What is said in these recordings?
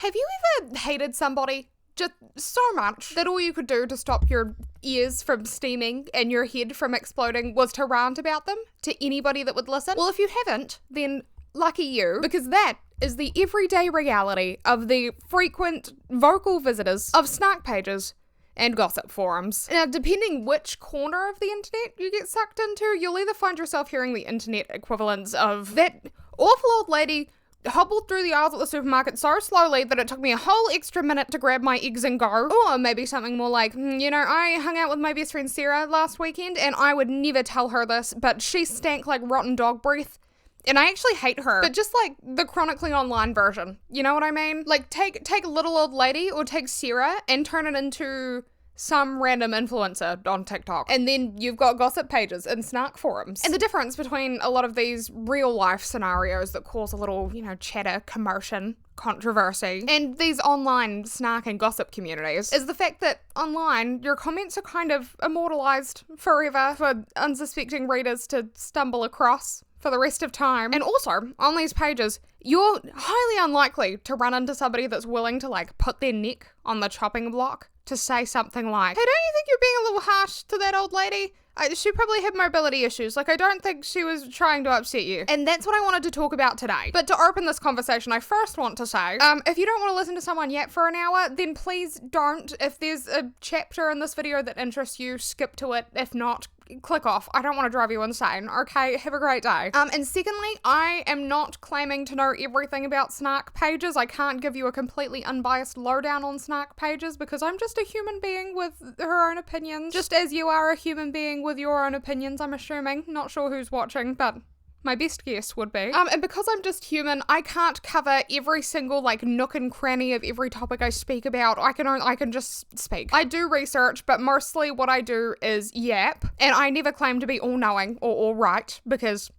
Have you ever hated somebody just so much that all you could do to stop your ears from steaming and your head from exploding was to rant about them to anybody that would listen? Well, if you haven't, then lucky you, because that is the everyday reality of the frequent vocal visitors of snark pages and gossip forums. Now, depending which corner of the internet you get sucked into, you'll either find yourself hearing the internet equivalents of that awful old lady hobbled through the aisles at the supermarket so slowly that it took me a whole extra minute to grab my eggs and go. Or maybe something more like, I hung out with my best friend Sarah last weekend and I would never tell her this, but she stank like rotten dog breath. And I actually hate her, but just like the chronically online version. You know what I mean? Like take little old lady or take Sarah and turn it into some random influencer on TikTok. And then you've got gossip pages and snark forums. And the difference between a lot of these real life scenarios that cause a little, chatter, commotion, controversy, and these online snark and gossip communities is the fact that online, your comments are kind of immortalized forever for unsuspecting readers to stumble across for the rest of time. And also, on these pages, you're highly unlikely to run into somebody that's willing to put their neck on the chopping block to say something like, hey, don't you think you're being a little harsh to that old lady? She probably had mobility issues. I don't think she was trying to upset you. And that's what I wanted to talk about today. But to open this conversation, I first want to say, if you don't want to listen to someone yet for an hour, then please don't. If there's a chapter in this video that interests you, skip to it. If not, click off. I don't want to drive you insane. Okay, have a great day. And secondly, I am not claiming to know everything about snark pages. I can't give you a completely unbiased lowdown on snark pages because I'm just a human being with her own opinions. Just as you are a human being with your own opinions, I'm assuming. Not sure who's watching, but my best guess would be. And because I'm just human, I can't cover every single nook and cranny of every topic I speak about. I can just speak. I do research, but mostly what I do is yap, and I never claim to be all-knowing or all-right because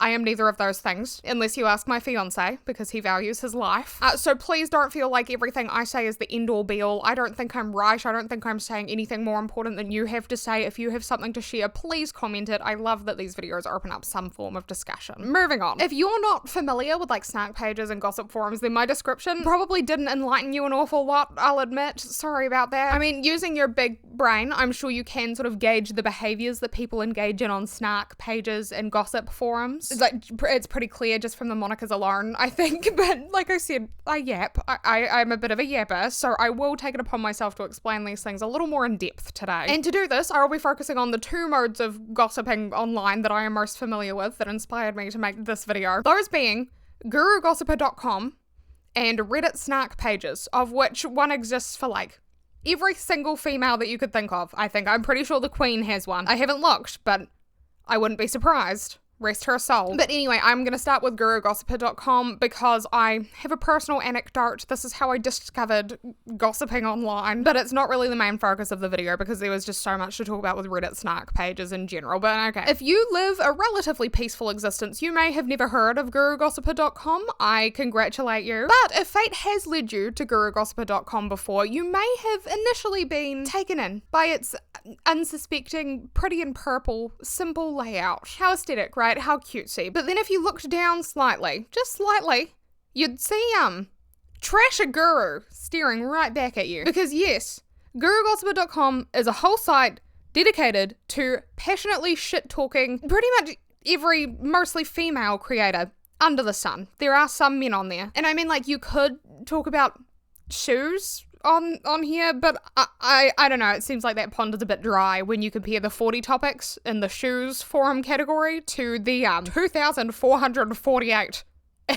I am neither of those things, unless you ask my fiancé, because he values his life. So please don't feel like everything I say is the end-all be-all. I don't think I'm right. I don't think I'm saying anything more important than you have to say. If you have something to share, please comment it. I love that these videos open up some form of discussion. Moving on. If you're not familiar with snark pages and gossip forums, then my description probably didn't enlighten you an awful lot, I'll admit. Sorry about that. I mean, using your big brain, I'm sure you can sort of gauge the behaviours that people engage in on snark pages and gossip forums. It's pretty clear just from the monikers alone, I think, but like I said, I yap. I'm a bit of a yapper, so I will take it upon myself to explain these things a little more in depth today. And to do this, I will be focusing on the two modes of gossiping online that I am most familiar with that inspired me to make this video. Those being gurugossiper.com and Reddit snark pages, of which one exists for every single female that you could think of. I'm pretty sure the Queen has one. I haven't looked, but I wouldn't be surprised. Rest her soul. But anyway, I'm going to start with gurugossiper.com because I have a personal anecdote. This is how I discovered gossiping online, but it's not really the main focus of the video because there was just so much to talk about with Reddit snark pages in general. But okay, if you live a relatively peaceful existence, you may have never heard of gurugossiper.com. I congratulate you. But if fate has led you to gurugossiper.com before, you may have initially been taken in by its unsuspecting, pretty and purple, simple layout. How aesthetic, right? How cutesy. But then if you looked down slightly, just slightly, you'd see, trash a guru staring right back at you. Because yes, gurugossiper.com is a whole site dedicated to passionately shit-talking pretty much every mostly female creator under the sun. There are some men on there. And I mean, you could talk about shoes on here, but I don't know, it seems like that pond is a bit dry when you compare the 40 topics in the shoes forum category to the 2,448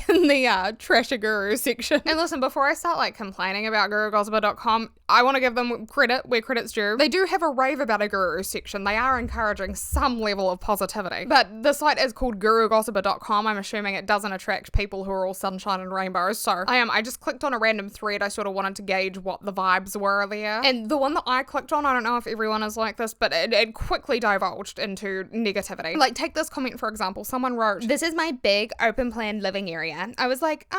in the Trash a Guru section. And listen, before I start complaining about gurugossiper.com, I want to give them credit where credit's due. They do have a rave about a guru section. They are encouraging some level of positivity. But the site is called gurugossiper.com. I'm assuming it doesn't attract people who are all sunshine and rainbows. So I just clicked on a random thread. I sort of wanted to gauge what the vibes were there. And the one that I clicked on, I don't know if everyone is like this, but it quickly divulged into negativity. Take this comment, for example. Someone wrote, "This is my big open plan living area." I was like,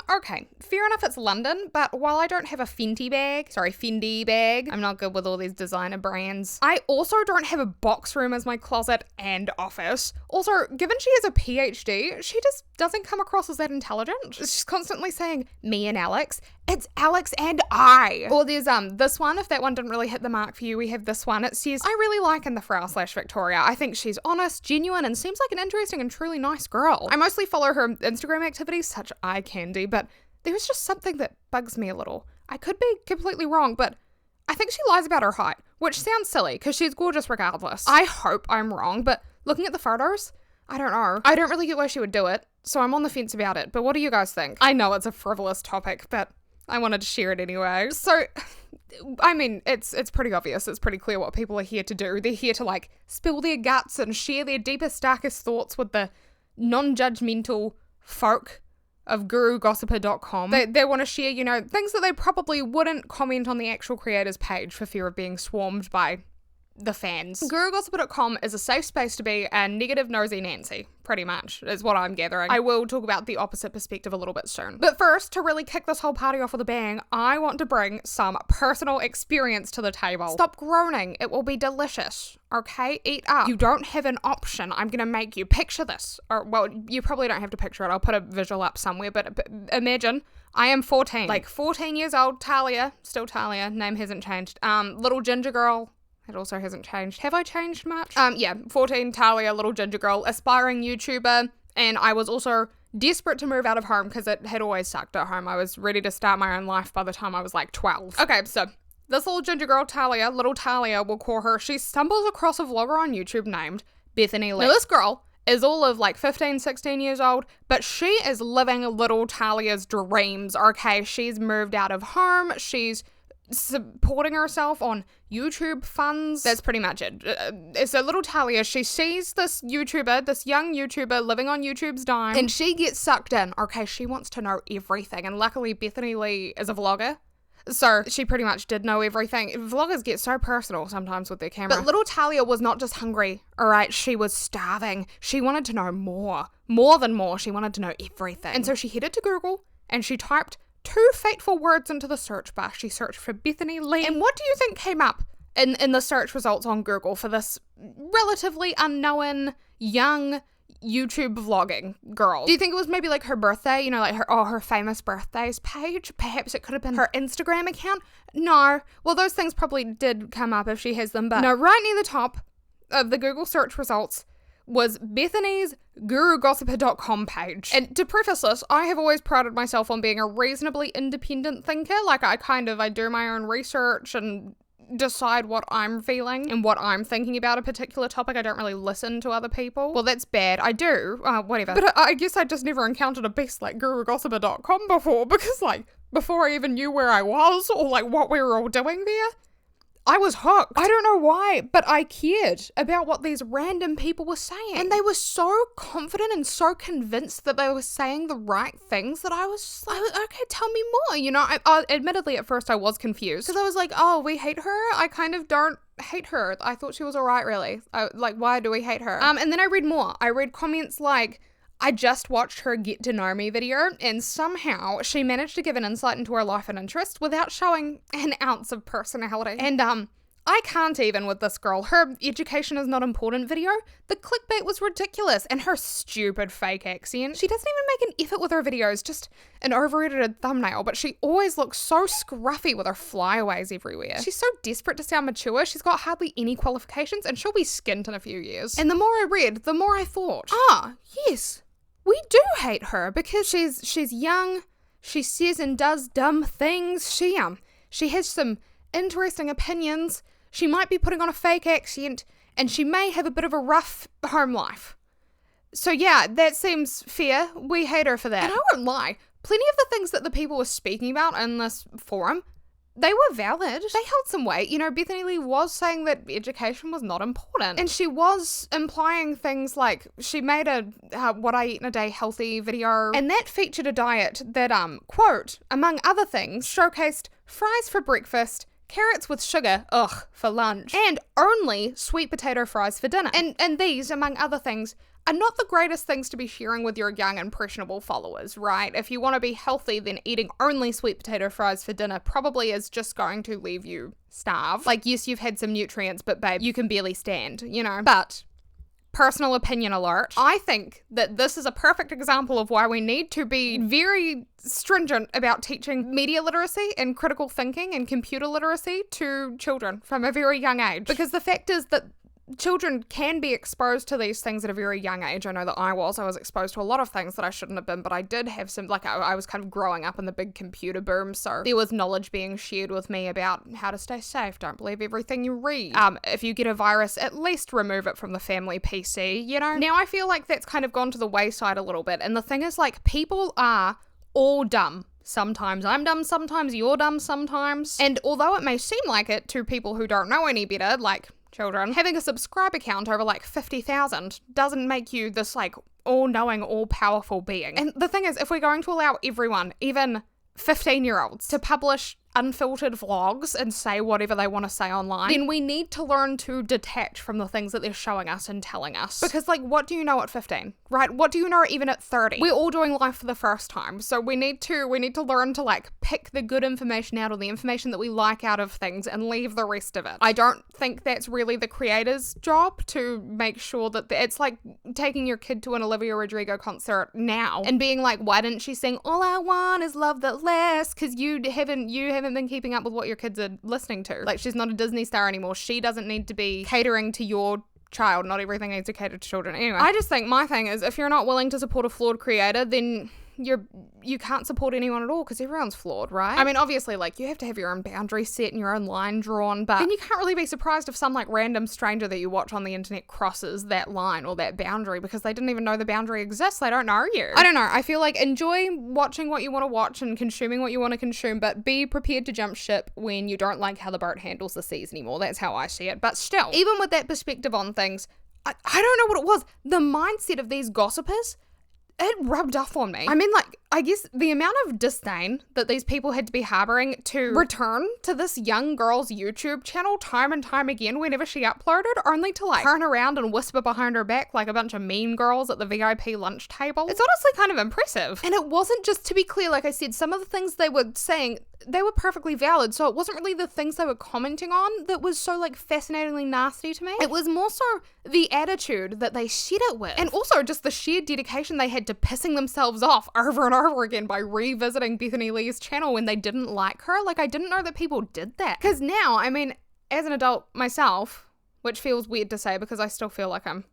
okay, fair enough it's London, but while I don't have a Fenty bag, Fendi bag. I'm not good with all these designer brands. I also don't have a box room as my closet and office. Also, given she has a PhD, she just doesn't come across as that intelligent. She's constantly saying, me and Alex. It's Alex and I. Or there's this one, if that one didn't really hit the mark for you, we have this one. It says, I really like in the Frau/Victoria. I think she's honest, genuine, and seems like an interesting and truly nice girl. I mostly follow her Instagram activities, such eye candy, but there's just something that bugs me a little. I could be completely wrong, but I think she lies about her height, which sounds silly because she's gorgeous regardless. I hope I'm wrong, but looking at the photos, I don't know. I don't really get why she would do it, so I'm on the fence about it. But what do you guys think? I know it's a frivolous topic, but I wanted to share it anyway. So, I mean, it's pretty obvious. It's pretty clear what people are here to do. They're here to, like, spill their guts and share their deepest, darkest thoughts with the non-judgmental folk of gurugossiper.com. They want to share, you know, things that they probably wouldn't comment on the actual creator's page for fear of being swarmed by the fans. Gurugossiper.com is a safe space to be a negative nosy Nancy, pretty much, is what I'm gathering. I will talk about the opposite perspective a little bit soon. But first, to really kick this whole party off with a bang, I want to bring some personal experience to the table. Stop groaning, it will be delicious, okay? Eat up. You don't have an option, I'm gonna make you. Picture this. Or, well, you probably don't have to picture it, I'll put a visual up somewhere, but imagine I am 14. Like 14 years old, Talia, still Talia, name hasn't changed. Little ginger girl. It also hasn't changed. Have I changed much? Yeah, 14, Talia, little ginger girl, aspiring YouTuber, and I was also desperate to move out of home because it had always sucked at home. I was ready to start my own life by the time I was like 12. Okay, so this little ginger girl, Talia, little Talia, we'll call her, she stumbles across a vlogger on YouTube named Bethany Lee. Now this girl is all of like 15, 16 years old, but she is living little Talia's dreams, okay? She's moved out of home, she's supporting herself on YouTube funds. That's pretty much it. So little Talia, she sees this YouTuber, this young YouTuber living on YouTube's dime, and she gets sucked in. Okay, she wants to know everything, and luckily Bethany Lee is a vlogger, so she pretty much did know everything. Vloggers get so personal sometimes with their camera. But little Talia was not just hungry, alright, she was starving. She wanted to know more than more. She wanted to know everything. And so she headed to Google, and she typed 2 fateful words into the search bar. She searched for Bethany Lee. And what do you think came up in the search results on Google for this relatively unknown, young YouTube vlogging girl? Do you think it was maybe like her birthday, you know, like her famous birthdays page? Perhaps it could have been her Instagram account? No. Well, those things probably did come up if she has them, but no, right near the top of the Google search results was Bethany's gurugossiper.com page. And to preface this, I have always prided myself on being a reasonably independent thinker. Like I do my own research and decide what I'm feeling and what I'm thinking about a particular topic. I don't really listen to other people. Well, that's bad. I do, whatever. But I guess I just never encountered a beast like gurugossiper.com before, because like before I even knew where I was or like what we were all doing there, I was hooked. I don't know why, but I cared about what these random people were saying. And they were so confident and so convinced that they were saying the right things that I was just like, okay, tell me more. You know, I admittedly at first I was confused because I was like, oh, we hate her? I kind of don't hate her. I thought she was alright, really. Like, why do we hate her? And then I read more. I read comments like, I just watched her get to know me video, and somehow she managed to give an insight into her life and interest without showing an ounce of personality. And I can't even with this girl. Her education is not important video. The clickbait was ridiculous, and her stupid fake accent. She doesn't even make an effort with her videos, just an over-edited thumbnail, but she always looks so scruffy with her flyaways everywhere. She's so desperate to sound mature, she's got hardly any qualifications, and she'll be skint in a few years. And the more I read, the more I thought, yes, we do hate her because she's young, she says and does dumb things, she has some interesting opinions, she might be putting on a fake accent, and she may have a bit of a rough home life. So yeah, that seems fair. We hate her for that. And I won't lie, plenty of the things that the people were speaking about in this forum, they were valid. They held some weight. You know, Bethany Lee was saying that education was not important. And she was implying things like, she made a what I eat in a day healthy video. And that featured a diet that, quote, among other things, showcased fries for breakfast, carrots with sugar, for lunch, and only sweet potato fries for dinner. And these, among other things, are not the greatest things to be sharing with your young, impressionable followers, right? If you want to be healthy, then eating only sweet potato fries for dinner probably is just going to leave you starved. Like, yes, you've had some nutrients, but babe, you can barely stand, you know? But personal opinion alert, I think that this is a perfect example of why we need to be very stringent about teaching media literacy and critical thinking and computer literacy to children from a very young age. Because the fact is that children can be exposed to these things at a very young age. I know that I was exposed to a lot of things that I shouldn't have been, but I did have some, like, I was kind of growing up in the big computer boom, so there was knowledge being shared with me about how to stay safe. Don't believe everything you read. If you get a virus, at least remove it from the family PC, you know? Now I feel like that's kind of gone to the wayside a little bit, and the thing is, like, people are all dumb. Sometimes I'm dumb, sometimes you're dumb, sometimes. And although it may seem like it to people who don't know any better, like children, having a subscriber count over like 50,000 doesn't make you this like all-knowing, all-powerful being. And the thing is, if we're going to allow everyone, even 15-year-olds, to publish unfiltered vlogs and say whatever they want to say online, then we need to learn to detach from the things that they're showing us and telling us. Because, like, what do you know at 15, right? What do you know even at 30? We're all doing life for the first time, so we need to learn to, like, pick the good information out, or the information that we like out of things, and leave the rest of it. I don't think that's really the creator's job to make sure that it's like taking your kid to an Olivia Rodrigo concert now and being like, why didn't she sing All I Want Is Love That Lasts? Because you haven't been keeping up with what your kids are listening to. Like, she's not a Disney star anymore. She doesn't need to be catering to your child. Not everything needs to cater to children. Anyway, I just think my thing is, if you're not willing to support a flawed creator, then you can't support anyone at all, because everyone's flawed, right? I mean, obviously, like, you have to have your own boundaries set and your own line drawn, but then you can't really be surprised if some, like, random stranger that you watch on the internet crosses that line or that boundary because they didn't even know the boundary exists. They don't know you. I don't know. I feel like enjoy watching what you want to watch and consuming what you want to consume, but be prepared to jump ship when you don't like how the boat handles the seas anymore. That's how I see it. But still, even with that perspective on things, I don't know what it was. The mindset of these gossipers, it rubbed off on me. I mean, like, I guess the amount of disdain that these people had to be harboring to return to this young girl's YouTube channel time and time again whenever she uploaded, only to, like, turn around and whisper behind her back like a bunch of mean girls at the VIP lunch table. It's honestly kind of impressive. And it wasn't, just to be clear, like I said, some of the things they were saying, they were perfectly valid, so it wasn't really the things they were commenting on that was so, like, fascinatingly nasty to me. It was more so the attitude that they said it with, and also just the sheer dedication they had to pissing themselves off over and over again by revisiting Bethany Lee's channel when they didn't like her. Like, I didn't know that people did that. Because now, I mean, as an adult myself, which feels weird to say because I still feel like I'm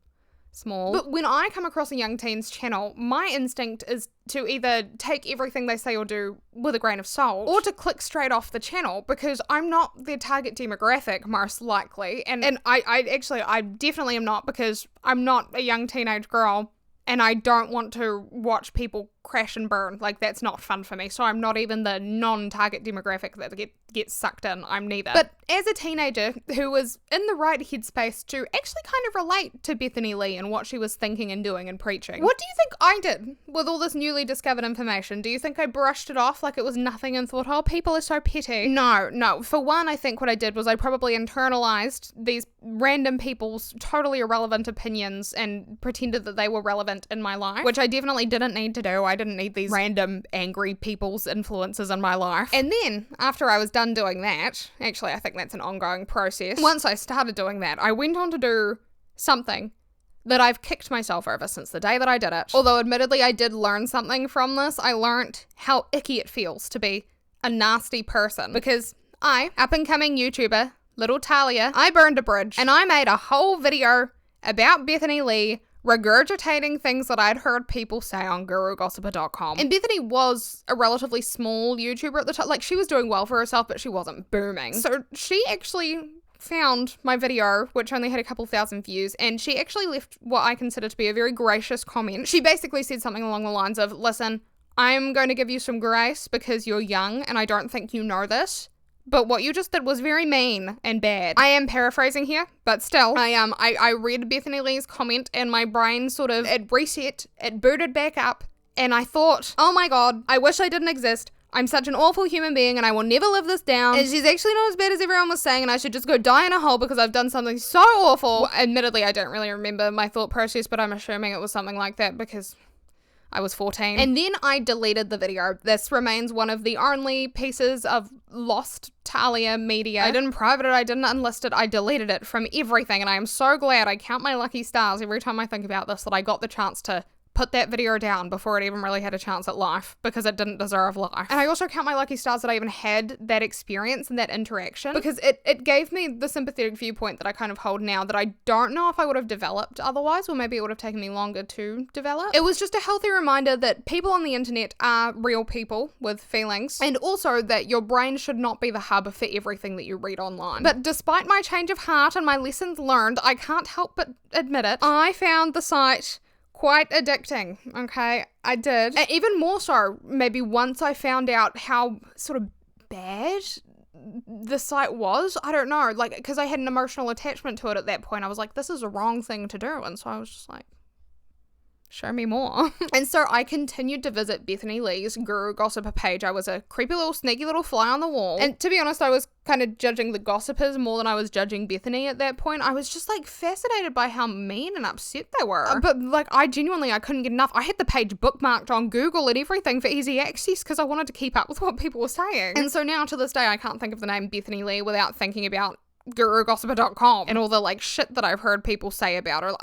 small, but when I come across a young teen's channel, my instinct is to either take everything they say or do with a grain of salt, or to click straight off the channel, because I'm not their target demographic, most likely. And I definitely am not, because I'm not a young teenage girl, and I don't want to watch people crash and burn. Like, that's not fun for me. So I'm not even the non-target demographic that gets sucked in. I'm neither. But as a teenager who was in the right headspace to actually kind of relate to Bethany Lee and what she was thinking and doing and preaching, what do you think I did with all this newly discovered information? Do you think I brushed it off like it was nothing and thought, oh, people are so petty? No. For one, I think what I did was I probably internalized these random people's totally irrelevant opinions and pretended that they were relevant in my life, which I definitely didn't need to do. I didn't need these random angry people's influences in my life. And then, after I was done doing that, actually I think that's an ongoing process, once I started doing that, I went on to do something that I've kicked myself over since the day that I did it. Although admittedly I did learn something from this. I learned how icky it feels to be a nasty person, because I, up-and-coming YouTuber, little Talia, I burned a bridge, and I made a whole video about Bethany Lee regurgitating things that I'd heard people say on gurugossiper.com. And Bethany was a relatively small YouTuber at the time. Like, she was doing well for herself, but she wasn't booming. So she actually found my video, which only had a couple thousand views, and she actually left what I consider to be a very gracious comment. She basically said something along the lines of, listen, I'm going to give you some grace because you're young and I don't think you know this, but what you just did was very mean and bad. I am paraphrasing here, but still, I read Bethany Lee's comment and my brain it reset, it booted back up, and I thought, oh my god, I wish I didn't exist. I'm such an awful human being and I will never live this down. And she's actually not as bad as everyone was saying and I should just go die in a hole because I've done something so awful. Well, admittedly, I don't really remember my thought process, but I'm assuming it was something like that because I was 14. And then I deleted the video. This remains one of the only pieces of lost Talia media. I didn't private it, I didn't unlist it, I deleted it from everything. And I am so glad, I count my lucky stars every time I think about this, that I got the chance to put that video down before it even really had a chance at life, because it didn't deserve life. And I also count my lucky stars that I even had that experience and that interaction, because it gave me the sympathetic viewpoint that I kind of hold now that I don't know if I would have developed otherwise, or maybe it would have taken me longer to develop. It was just a healthy reminder that people on the internet are real people with feelings, and also that your brain should not be the hub for everything that you read online. But despite my change of heart and my lessons learned, I can't help but admit it, I found the site quite addicting, okay? I did. And even more so, maybe once I found out how sort of bad the site was. I don't know, like, because I had an emotional attachment to it at that point. I was like, this is a wrong thing to do. And so I was just like, show me more. And so I continued to visit Bethany Lee's Guru Gossiper page. I was a creepy little sneaky little fly on the wall. And to be honest, I was kind of judging the gossipers more than I was judging Bethany at that point. I was just like fascinated by how mean and upset they were. But like I couldn't get enough. I had the page bookmarked on Google and everything for easy access because I wanted to keep up with what people were saying. And so now to this day, I can't think of the name Bethany Lee without thinking about gurugossiper.com and all the like shit that I've heard people say about her.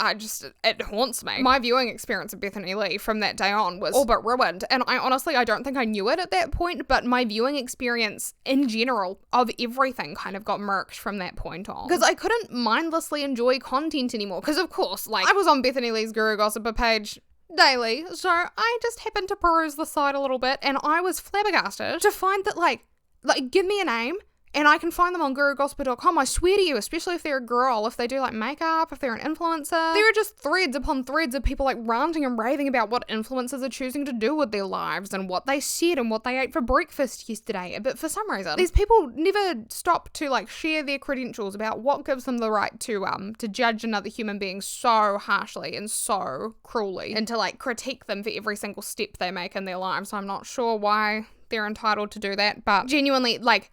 It haunts me. My viewing experience of Bethany Lee from that day on was all but ruined, and I don't think I knew it at that point, but my viewing experience in general of everything kind of got murked from that point on, because I couldn't mindlessly enjoy content anymore, because of course, like, I was on Bethany Lee's Guru Gossiper page daily, so I just happened to peruse the site a little bit, and I was flabbergasted to find that like give me a name and I can find them on gurugossiper.com. I swear to you, especially if they're a girl, if they do like makeup, if they're an influencer, there are just threads upon threads of people like ranting and raving about what influencers are choosing to do with their lives and what they said and what they ate for breakfast yesterday. But for some reason, these people never stop to like share their credentials about what gives them the right to judge another human being so harshly and so cruelly, and to like critique them for every single step they make in their lives. I'm not sure why they're entitled to do that, but genuinely, like,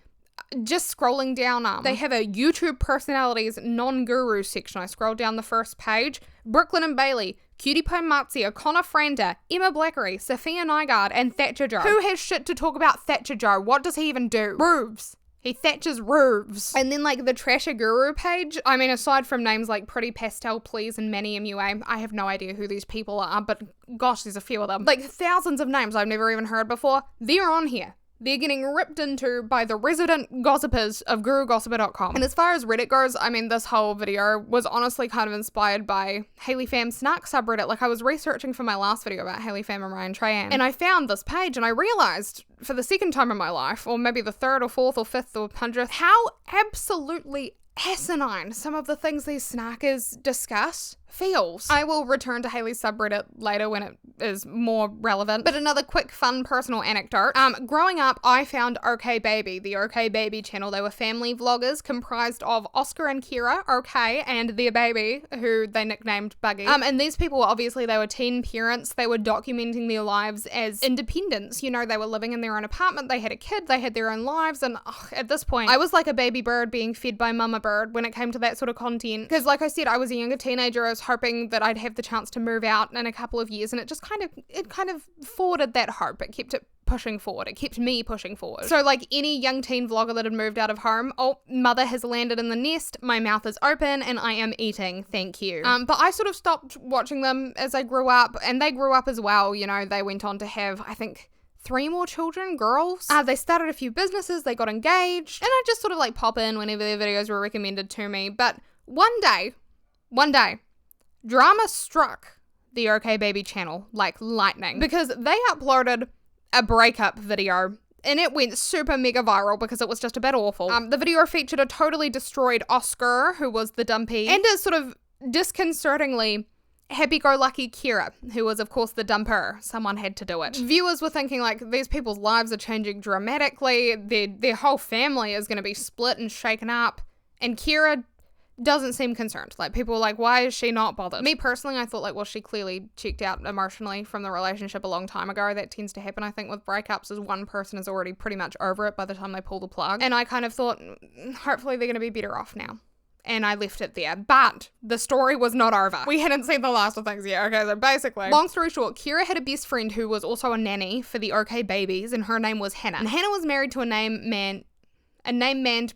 just scrolling down, they have a YouTube personalities non-guru section. I scrolled down the first page. Brooklyn and Bailey, Cutie Pie Matsia, Connor Franta, Emma Blackery, Sophia Nygaard, and Thatcher Joe. Who has shit to talk about Thatcher Joe? What does he even do? Roofs. He thatches roofs. And then like the Trasher Guru page, I mean, aside from names like Pretty Pastel Please and Manny MUA, I have no idea who these people are, but gosh, there's a few of them. Like thousands of names I've never even heard before. They're on here. They're getting ripped into by the resident gossipers of gurugossiper.com. And as far as Reddit goes, I mean, this whole video was honestly kind of inspired by Hayley Pham's snark subreddit. Like, I was researching for my last video about Hayley Pham and Ryan Trahan, and I found this page, and I realized for the second time in my life, or maybe the third or fourth or fifth or 100th, how absolutely asinine some of the things these snarkers discuss feels. I will return to Hayley's subreddit later when it is more relevant, but another quick fun personal anecdote. Growing up, I found OK Baby, the OK Baby channel. They were family vloggers comprised of Oscar and Kira, OK, and their baby, who they nicknamed Buggy. And these people, obviously, they were teen parents. They were documenting their lives as independents. You know, they were living in their own apartment. They had a kid. They had their own lives. And at this point, I was like a baby bird being fed by mama bird when it came to that sort of content. Because like I said, I was a younger teenager. I was hoping that I'd have the chance to move out in a couple of years, and it just kind of forwarded that hope. It kept it pushing forward. It kept me pushing forward. So like any young teen vlogger that had moved out of home, oh, mother has landed in the nest, my mouth is open, and I am eating, thank you. But I sort of stopped watching them as I grew up, and they grew up as well. You know, they went on to have, I think, 3 more children, girls. They started a few businesses, they got engaged, and I just sort of like pop in whenever their videos were recommended to me. But one day, drama struck the OK Baby channel like lightning, because they uploaded a breakup video and it went super mega viral because it was just a bit awful. The video featured a totally destroyed Oscar, who was the dumpy, and a sort of disconcertingly happy-go-lucky Kira, who was of course the dumper. Someone had to do it. Viewers were thinking like, these people's lives are changing dramatically, their whole family is going to be split and shaken up, and Kira doesn't seem concerned. Like, people were like, why is she not bothered? Me personally, I thought like, well, she clearly checked out emotionally from the relationship a long time ago. That tends to happen, I think, with breakups, is one person is already pretty much over it by the time they pull the plug. And I kind of thought, hopefully they're going to be better off now. And I left it there. But the story was not over. We hadn't seen the last of things yet. Okay, so basically, long story short, Kira had a best friend who was also a nanny for the OK babies, and her name was Hannah. And Hannah was married to a named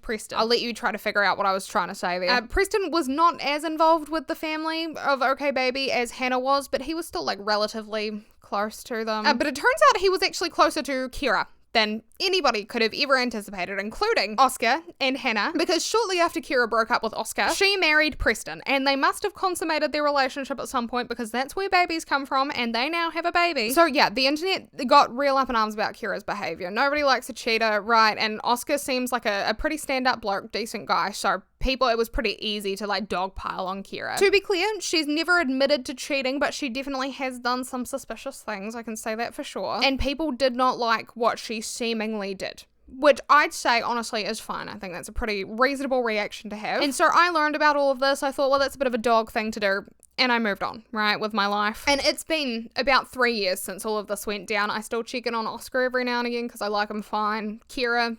Preston. I'll let you try to figure out what I was trying to say there. Preston was not as involved with the family of OK Baby as Hannah was, but he was still like relatively close to them. But it turns out he was actually closer to Kira than anybody could have ever anticipated, including Oscar and Hannah, because shortly after Kira broke up with Oscar, she married Preston, and they must have consummated their relationship at some point, because that's where babies come from, and they now have a baby. So yeah, the internet got real up in arms about Kira's behaviour. Nobody likes a cheater, right? And Oscar seems like a pretty stand-up bloke, decent guy, so it was pretty easy to like dogpile on Kira. To be clear, she's never admitted to cheating, but she definitely has done some suspicious things, I can say that for sure. And people did not like what she seemingly did, which I'd say honestly is fine. I think that's a pretty reasonable reaction to have. And so I learned about all of this. I thought, well, that's a bit of a dog thing to do. And I moved on, right, with my life. And it's been about 3 years since all of this went down. I still check in on Oscar every now and again because I like him fine. Kira,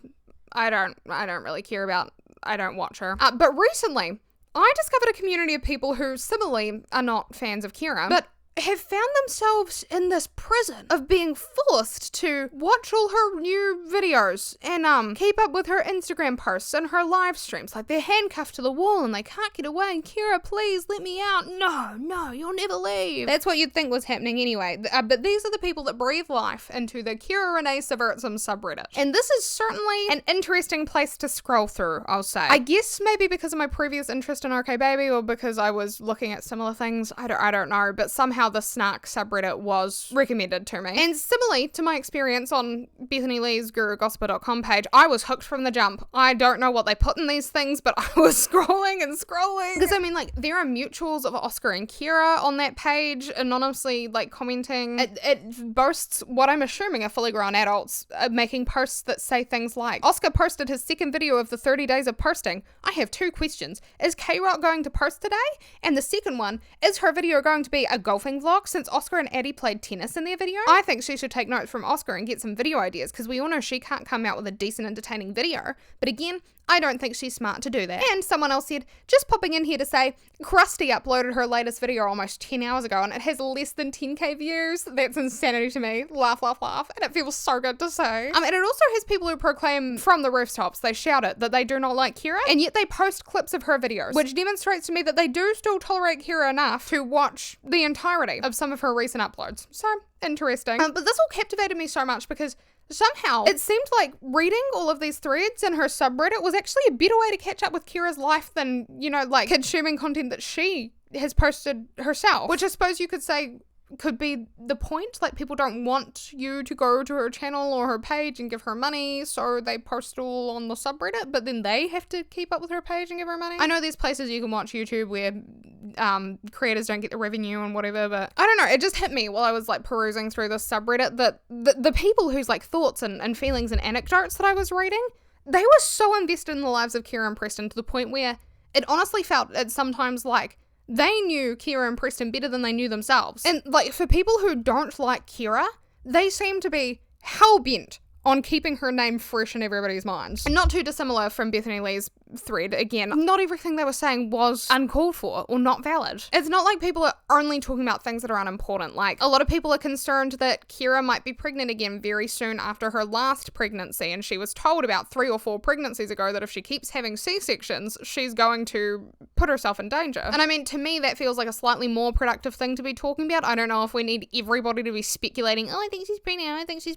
I don't really care about. I don't watch her. But recently, I discovered a community of people who similarly are not fans of Kira, but have found themselves in this prison of being forced to watch all her new videos and keep up with her Instagram posts and her live streams. Like, they're handcuffed to the wall and they can't get away. And Kira, please let me out. No, you'll never leave. That's what you'd think was happening anyway. But these are the people that breathe life into the Kira Renee Subvertsum subreddit. And this is certainly an interesting place to scroll through, I'll say. I guess maybe because of my previous interest in OK Baby, or because I was looking at similar things. I don't know, but somehow the snark subreddit was recommended to me. And similarly to my experience on Bethany Lee's gurugossiper.com page, I was hooked from the jump. I don't know what they put in these things, but I was scrolling and scrolling. Because I mean, like, there are mutuals of Oscar and Kira on that page, anonymously, like, commenting. It boasts what I'm assuming are fully grown adults making posts that say things like, Oscar posted his second video of the 30 days of posting. I have 2 questions. Is K-Rock going to post today? And the second one, is her video going to be a golfing vlog since Oscar and Addie played tennis in their video? I think she should take notes from Oscar and get some video ideas, because we all know she can't come out with a decent, entertaining video. But again, I don't think she's smart to do that. And someone else said, just popping in here to say, Krusty uploaded her latest video almost 10 hours ago and it has less than 10k views. That's insanity to me. Laugh, laugh, laugh. And it feels so good to say. And it also has people who proclaim from the rooftops, they shout it, that they do not like Kira, and yet they post clips of her videos, which demonstrates to me that they do still tolerate Kira enough to watch the entirety of some of her recent uploads. So, interesting. But this all captivated me so much because somehow it seemed like reading all of these threads in her subreddit was actually a better way to catch up with Kira's life than, you know, like consuming content that she has posted herself, which I suppose you could say could be the point. Like, people don't want you to go to her channel or her page and give her money, so they post all on the subreddit, but then they have to keep up with her page and give her money. I know there's places you can watch YouTube where creators don't get the revenue and whatever, but I don't know, it just hit me while I was like perusing through this subreddit that the people whose like thoughts and feelings and anecdotes that I was reading, they were so invested in the lives of Kira and Preston to the point where it honestly felt at sometimes like they knew Kira and Preston better than they knew themselves. And like, for people who don't like Kira, they seem to be hell-bent on keeping her name fresh in everybody's minds. And not too dissimilar from Bethany Lee's thread, again, not everything they were saying was uncalled for or not valid. It's not like people are only talking about things that are unimportant. Like, a lot of people are concerned that Kira might be pregnant again very soon after her last pregnancy, and she was told about 3 or 4 pregnancies ago that if she keeps having C-sections, she's going to put herself in danger. And I mean, to me, that feels like a slightly more productive thing to be talking about. I don't know if we need everybody to be speculating, oh, I think she's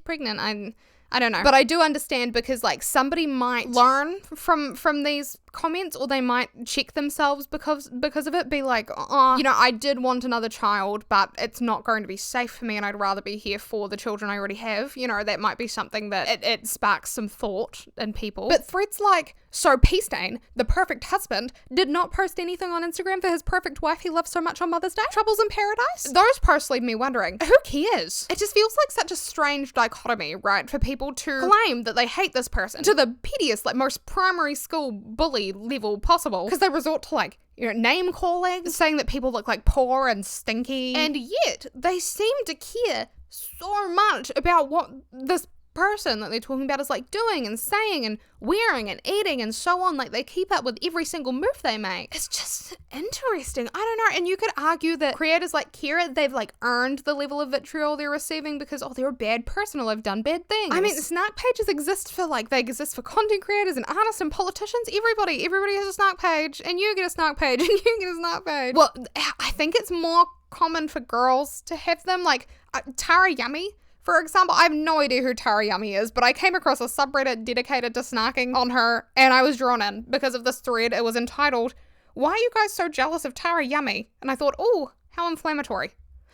pregnant, I don't know. But I do understand, because like, somebody might learn from these comments, or they might check themselves because of it, be like, oh, you know, I did want another child, but it's not going to be safe for me, and I'd rather be here for the children I already have. You know, that might be something that it sparks some thought in people. But threads like, so Peastain, the perfect husband, did not post anything on Instagram for his perfect wife he loves so much on Mother's Day? Troubles in Paradise? Those posts leave me wondering, who cares? It just feels like such a strange dichotomy, right, for people to claim that they hate this person, to the pettiest, like, most primary school bully silly level possible, because they resort to like, you know, name calling, saying that people look like poor and stinky, and yet they seem to care so much about what this person that they're talking about is like doing and saying and wearing and eating and so on. Like, they keep up with every single move they make. It's just interesting. I don't know. And you could argue that creators like Kira, they've like earned the level of vitriol they're receiving because, oh, they're a bad person or they've done bad things. I mean, snark pages exist for like, they exist for content creators and artists and politicians. Everybody has a snark page, and you get a snark page, and you get a snark page. Well, I think it's more common for girls to have them. Like Tara Yummy, for example, I have no idea who Tara Yummy is, but I came across a subreddit dedicated to snarking on her, and I was drawn in because of this thread. It was entitled, "Why are you guys so jealous of Tara Yummy?" And I thought, oh, how inflammatory.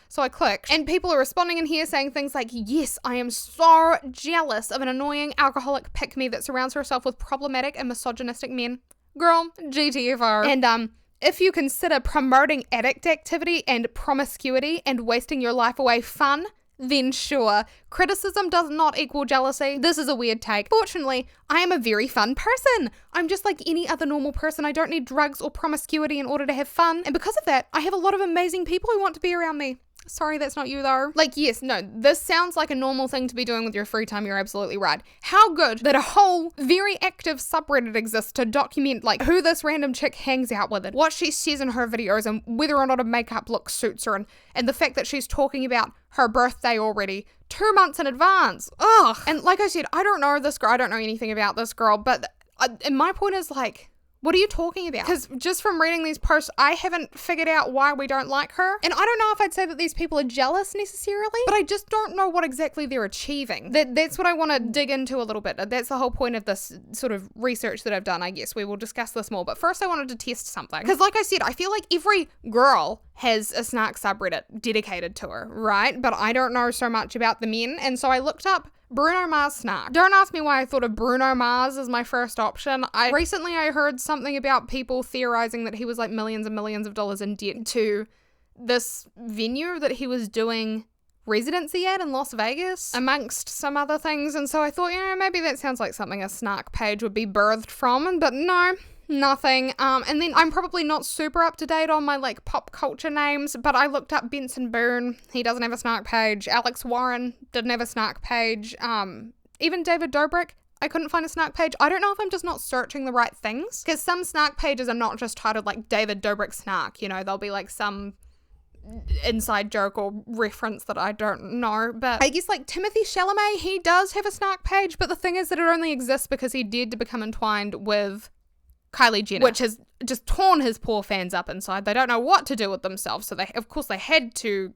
So I clicked, and people are responding in here saying things like, yes, I am so jealous of an annoying alcoholic pick-me that surrounds herself with problematic and misogynistic men. Girl, GTFO. And if you consider promoting addict activity and promiscuity and wasting your life away fun, then sure, criticism does not equal jealousy. This is a weird take. Fortunately, I am a very fun person. I'm just like any other normal person. I don't need drugs or promiscuity in order to have fun. And because of that, I have a lot of amazing people who want to be around me. Sorry, that's not you though. Like, yes, no, this sounds like a normal thing to be doing with your free time. You're absolutely right. How good that a whole very active subreddit exists to document like who this random chick hangs out with and what she says in her videos and whether or not a makeup look suits her, and the fact that she's talking about her birthday already 2 months in advance. Ugh. And like I said, I don't know this girl. I don't know anything about this girl, but and my point is like, what are you talking about? Because just from reading these posts, I haven't figured out why we don't like her. And I don't know if I'd say that these people are jealous necessarily, but I just don't know what exactly they're achieving. That's what I want to dig into a little bit. That's the whole point of this sort of research that I've done, I guess. We will discuss this more. But first I wanted to test something. Because like I said, I feel like every girl has a snark subreddit dedicated to her, right? But I don't know so much about the men. And so I looked up Bruno Mars snark. Don't ask me why I thought of Bruno Mars as my first option. Recently I heard something about people theorizing that he was like millions and millions of dollars in debt to this venue that he was doing residency at in Las Vegas, amongst some other things. And so I thought, maybe that sounds like something a snark page would be birthed from, but no. Nothing. And then I'm probably not super up to date on my like pop culture names, but I looked up Benson Boone. He doesn't have a snark page. Alex Warren didn't have a snark page. Even David Dobrik, I couldn't find a snark page. I don't know if I'm just not searching the right things, because some snark pages are not just titled like David Dobrik snark, they'll be like some inside joke or reference that I don't know. But I guess like Timothy Chalamet, he does have a snark page, but the thing is that it only exists because he dared to become entwined with Kylie Jenner, which has just torn his poor fans up inside. They don't know what to do with themselves, so they had to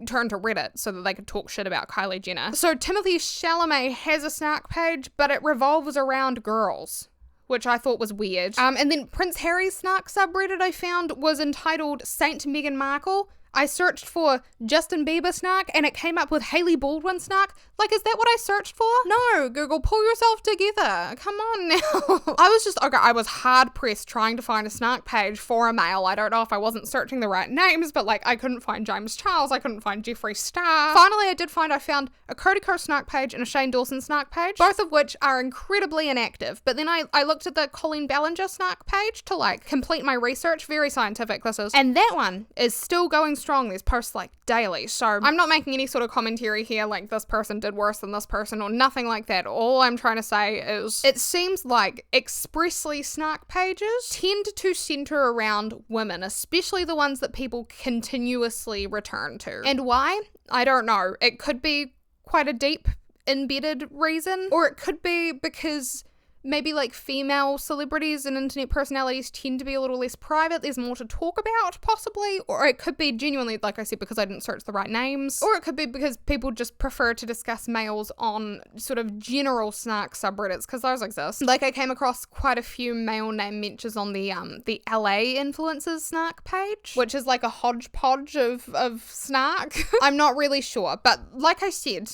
turn to Reddit so that they could talk shit about Kylie Jenner. So Timothy Chalamet has a snark page, but it revolves around girls, which I thought was weird. And then Prince Harry's snark subreddit I found was entitled Saint Meghan Markle. I searched for Justin Bieber snark and it came up with Hailey Baldwin snark. Like, is that what I searched for? No, Google, pull yourself together. Come on now. I was hard pressed trying to find a snark page for a male. I don't know if I wasn't searching the right names, but like I couldn't find James Charles. I couldn't find Jeffree Star. Finally, I found a Cody Co snark page and a Shane Dawson snark page, both of which are incredibly inactive. But then I looked at the Colleen Ballinger snark page to like complete my research. Very scientific this is. And that one is still going strong. There's posts like daily. So I'm not making any sort of commentary here like this person did worse than this person or nothing like that. All I'm trying to say is it seems like expressly snark pages tend to center around women, especially the ones that people continuously return to. And why? I don't know. It could be quite a deep embedded reason, or it could be because maybe like female celebrities and internet personalities tend to be a little less private. There's more to talk about, possibly. Or it could be genuinely, like I said, because I didn't search the right names. Or it could be because people just prefer to discuss males on sort of general snark subreddits, because those exist. Like I came across quite a few male name mentions on the LA influencers snark page, which is like a hodgepodge of snark. I'm not really sure. But like I said,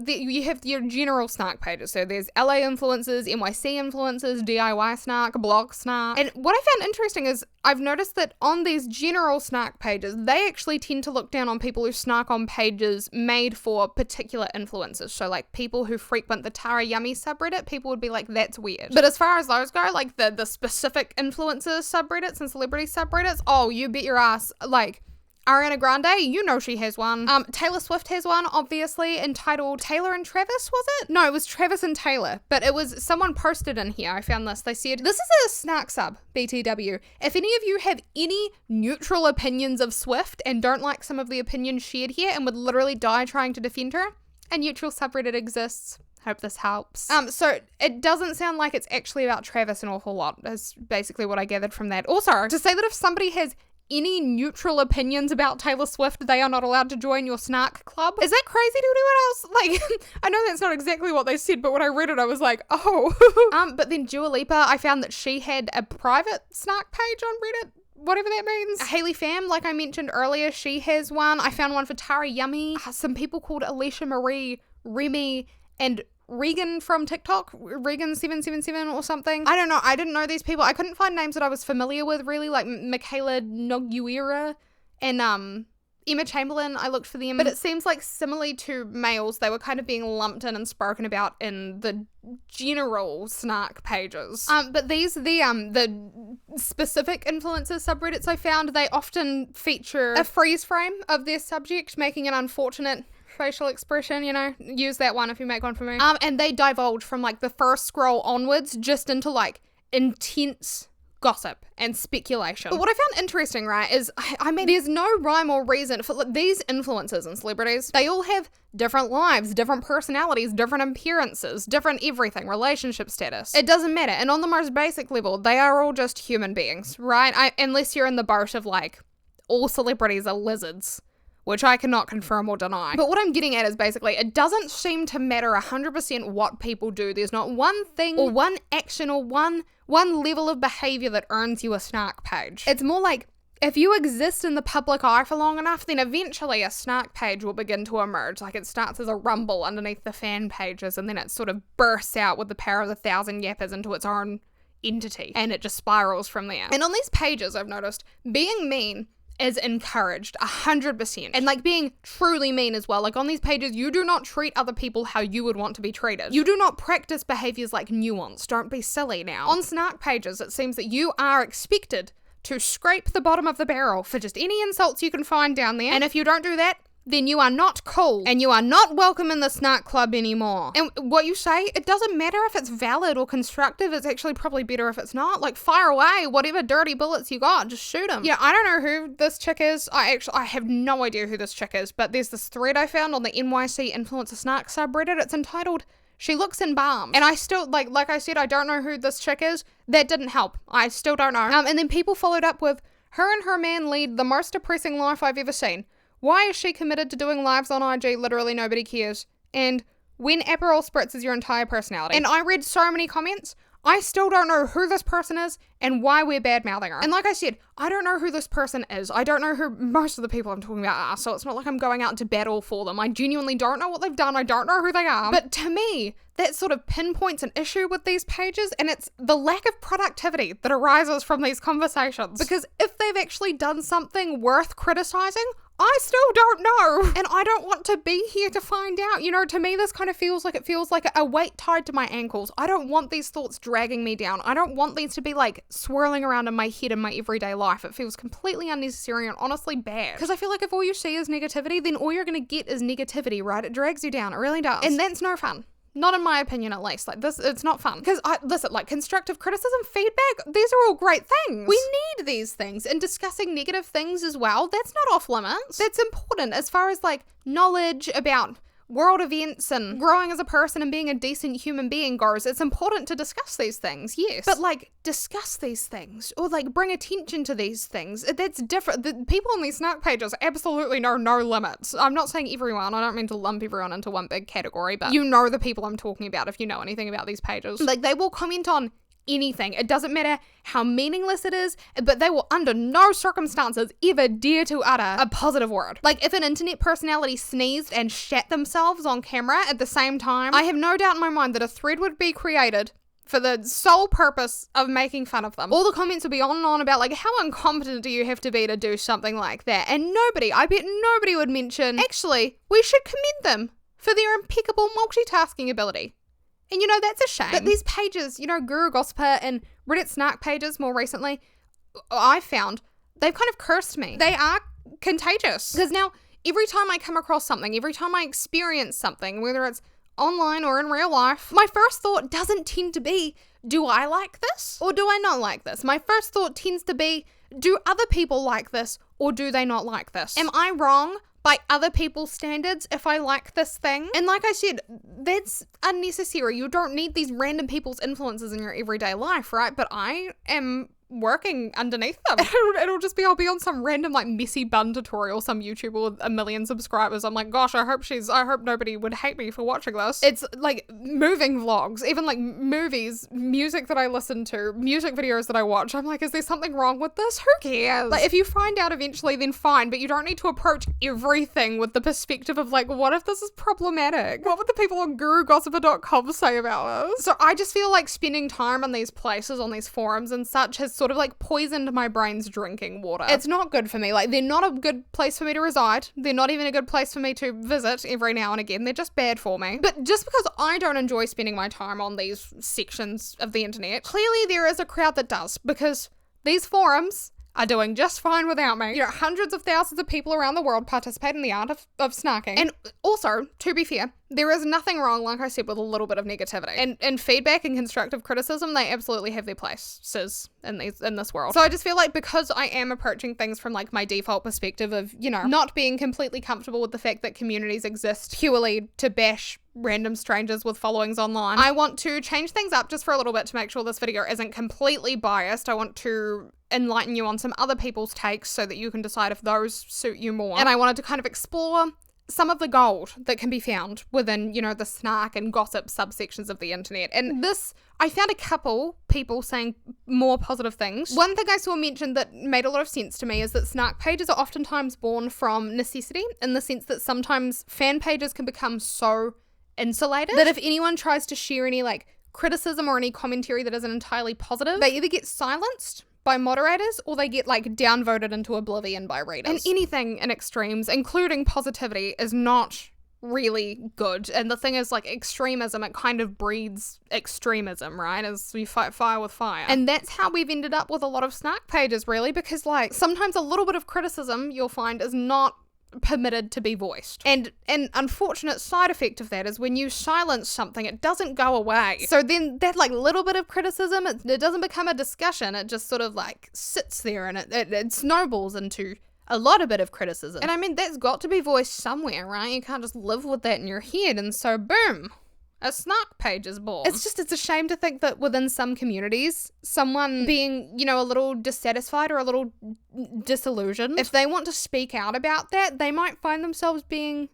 you have your general snark pages. So there's LA influencers, NYC beauty influencers, DIY snark, blog snark. And what I found interesting is I've noticed that on these general snark pages, they actually tend to look down on people who snark on pages made for particular influencers. So like people who frequent the Tara Yummy subreddit, people would be like, that's weird. But as far as those go, like the specific influencers subreddits and celebrity subreddits, oh, you bet your ass, like Ariana Grande, you know she has one. Taylor Swift has one, obviously, entitled Taylor and Travis, was it? No, it was Travis and Taylor, but it was, someone posted in here, I found this, they said, this is a snark sub, BTW. If any of you have any neutral opinions of Swift and don't like some of the opinions shared here and would literally die trying to defend her, a neutral subreddit exists. Hope this helps. So it doesn't sound like it's actually about Travis an awful lot, is basically what I gathered from that. Also, to say that if somebody has any neutral opinions about Taylor Swift, they are not allowed to join your snark club. Is that crazy to anyone else? Like, I know that's not exactly what they said, but when I read it, I was like, oh. But then Dua Lipa, I found that she had a private snark page on Reddit, whatever that means. Hailey Pham, like I mentioned earlier, she has one. I found one for Tara Yummy. Some people called Alicia Marie, Remy, and Regan from TikTok, Regan777 or something. I don't know. I didn't know these people. I couldn't find names that I was familiar with, really, like Michaela Noguera and Emma Chamberlain. I looked for them. But it seems like similarly to males, they were kind of being lumped in and spoken about in the general snark pages. But these, the specific influencers subreddits I found, they often feature a freeze frame of their subject, making an unfortunate facial expression, you know, use that one if you make one for me. And they divulge from like the first scroll onwards just into like intense gossip and speculation. But what I found interesting, right, is I mean, there's no rhyme or reason for these influencers and celebrities. They all have different lives, different personalities, different appearances, different everything, relationship status. It doesn't matter. And on the most basic level, they are all just human beings, right? Unless you're in the boat of like, all celebrities are lizards, which I cannot confirm or deny. But what I'm getting at is basically, it doesn't seem to matter 100% what people do. There's not one thing or one action or one level of behaviour that earns you a snark page. It's more like, if you exist in the public eye for long enough, then eventually a snark page will begin to emerge. Like it starts as a rumble underneath the fan pages and then it sort of bursts out with the power of 1,000 yappers into its own entity. And it just spirals from there. And on these pages, I've noticed, being mean is encouraged 100%, and like being truly mean as well. Like on these pages, you do not treat other people how you would want to be treated. You do not practice behaviors like nuance. Don't be silly now. On snark pages, it seems that you are expected to scrape the bottom of the barrel for just any insults you can find down there, and if you don't do that, then you are not cool, and you are not welcome in the snark club anymore. And what you say, it doesn't matter if it's valid or constructive, it's actually probably better if it's not. Like, fire away whatever dirty bullets you got, just shoot them. Yeah, I don't know who this chick is. I have no idea who this chick is, but there's this thread I found on the NYC Influencer Snark subreddit. It's entitled, "She Looks Embalmed." And I still, like I said, I don't know who this chick is. That didn't help. I still don't know. And then people followed up with, "Her and her man lead the most depressing life I've ever seen. Why is she committed to doing lives on IG? Literally nobody cares. And when Aperol Spritz is your entire personality." And I read so many comments. I still don't know who this person is and why we're bad-mouthing her. And like I said, I don't know who this person is. I don't know who most of the people I'm talking about are, so it's not like I'm going out to battle for them. I genuinely don't know what they've done. I don't know who they are. But to me, that sort of pinpoints an issue with these pages, and it's the lack of productivity that arises from these conversations. Because if they've actually done something worth criticizing, I still don't know, and I don't want to be here to find out. You know, to me, this kind of feels like a weight tied to my ankles. I don't want these thoughts dragging me down. I don't want these to be like swirling around in my head in my everyday life. It feels completely unnecessary and honestly bad. Because I feel like if all you see is negativity, then all you're going to get is negativity, right? It drags you down. It really does. And that's no fun. Not in my opinion, at least. Like this, it's not fun. Because listen, like constructive criticism, feedback, these are all great things. We need these things. And discussing negative things as well, that's not off limits. That's important as far as like knowledge about world events and growing as a person and being a decent human being goes. It's important to discuss these things, yes. But like, discuss these things or like bring attention to these things. That's different. The people on these snark pages absolutely know no limits. I'm not saying everyone. I don't mean to lump everyone into one big category, but you know the people I'm talking about if you know anything about these pages. Like, they will comment on anything. It doesn't matter how meaningless it is, but they will under no circumstances ever dare to utter a positive word. Like, if an internet personality sneezed and shat themselves on camera at the same time, I have no doubt in my mind that a thread would be created for the sole purpose of making fun of them. All the comments will be on and on about like, how incompetent do you have to be to do something like that? And I bet nobody would mention, actually, we should commend them for their impeccable multitasking ability. And that's a shame. But these pages, Guru Gossiper and Reddit Snark pages more recently, I found they've kind of cursed me. They are contagious. Because now, every time I come across something, every time I experience something, whether it's online or in real life, my first thought doesn't tend to be, do I like this or do I not like this? My first thought tends to be, do other people like this or do they not like this? Am I wrong by other people's standards if I like this thing? And like I said, that's unnecessary. You don't need these random people's influences in your everyday life, right? But I am working underneath them. It'll just be, I'll be on some random like messy bun tutorial, some YouTuber with 1 million subscribers. I'm like, gosh, I hope nobody would hate me for watching this. It's like moving vlogs, even like movies, music that I listen to, music videos that I watch. I'm like, is there something wrong with this? Who cares? Like, if you find out eventually, then fine, but you don't need to approach everything with the perspective of like, what if this is problematic? What would the people on gurugossiper.com say about this? So I just feel like spending time on these places, on these forums and such has sort of like poisoned my brain's drinking water. It's not good for me. Like, they're not a good place for me to reside. They're not even a good place for me to visit every now and again. They're just bad for me. But just because I don't enjoy spending my time on these sections of the internet, clearly there is a crowd that does, because these forums are doing just fine without me. Hundreds of thousands of people around the world participate in the art of snarking. And also, to be fair, there is nothing wrong, like I said, with a little bit of negativity. And feedback and constructive criticism, they absolutely have their places in this world. So I just feel like, because I am approaching things from like my default perspective of, not being completely comfortable with the fact that communities exist purely to bash random strangers with followings online, I want to change things up just for a little bit to make sure this video isn't completely biased. I want to enlighten you on some other people's takes so that you can decide if those suit you more. And I wanted to kind of explore some of the gold that can be found within, the snark and gossip subsections of the internet. And I found a couple people saying more positive things. One thing I saw mentioned that made a lot of sense to me is that snark pages are oftentimes born from necessity, in the sense that sometimes fan pages can become so insulated that if anyone tries to share any like criticism or any commentary that isn't entirely positive, they either get silenced by moderators or they get like downvoted into oblivion by readers. And anything in extremes, including positivity, is not really good. And the thing is, like, extremism, it kind of breeds extremism, right? As we fight fire with fire. And that's how we've ended up with a lot of snark pages, really, because like sometimes a little bit of criticism you'll find is not permitted to be voiced. And an unfortunate side effect of that is when you silence something, it doesn't go away. So then that like little bit of criticism, it doesn't become a discussion. It just sort of like sits there and it snowballs into a lot of bit of criticism. And I mean, that's got to be voiced somewhere, right? You can't just live with that in your head. And so boom, a snark page is born. It's a shame to think that within some communities, someone being, a little dissatisfied or a little disillusioned, if they want to speak out about that, they might find themselves being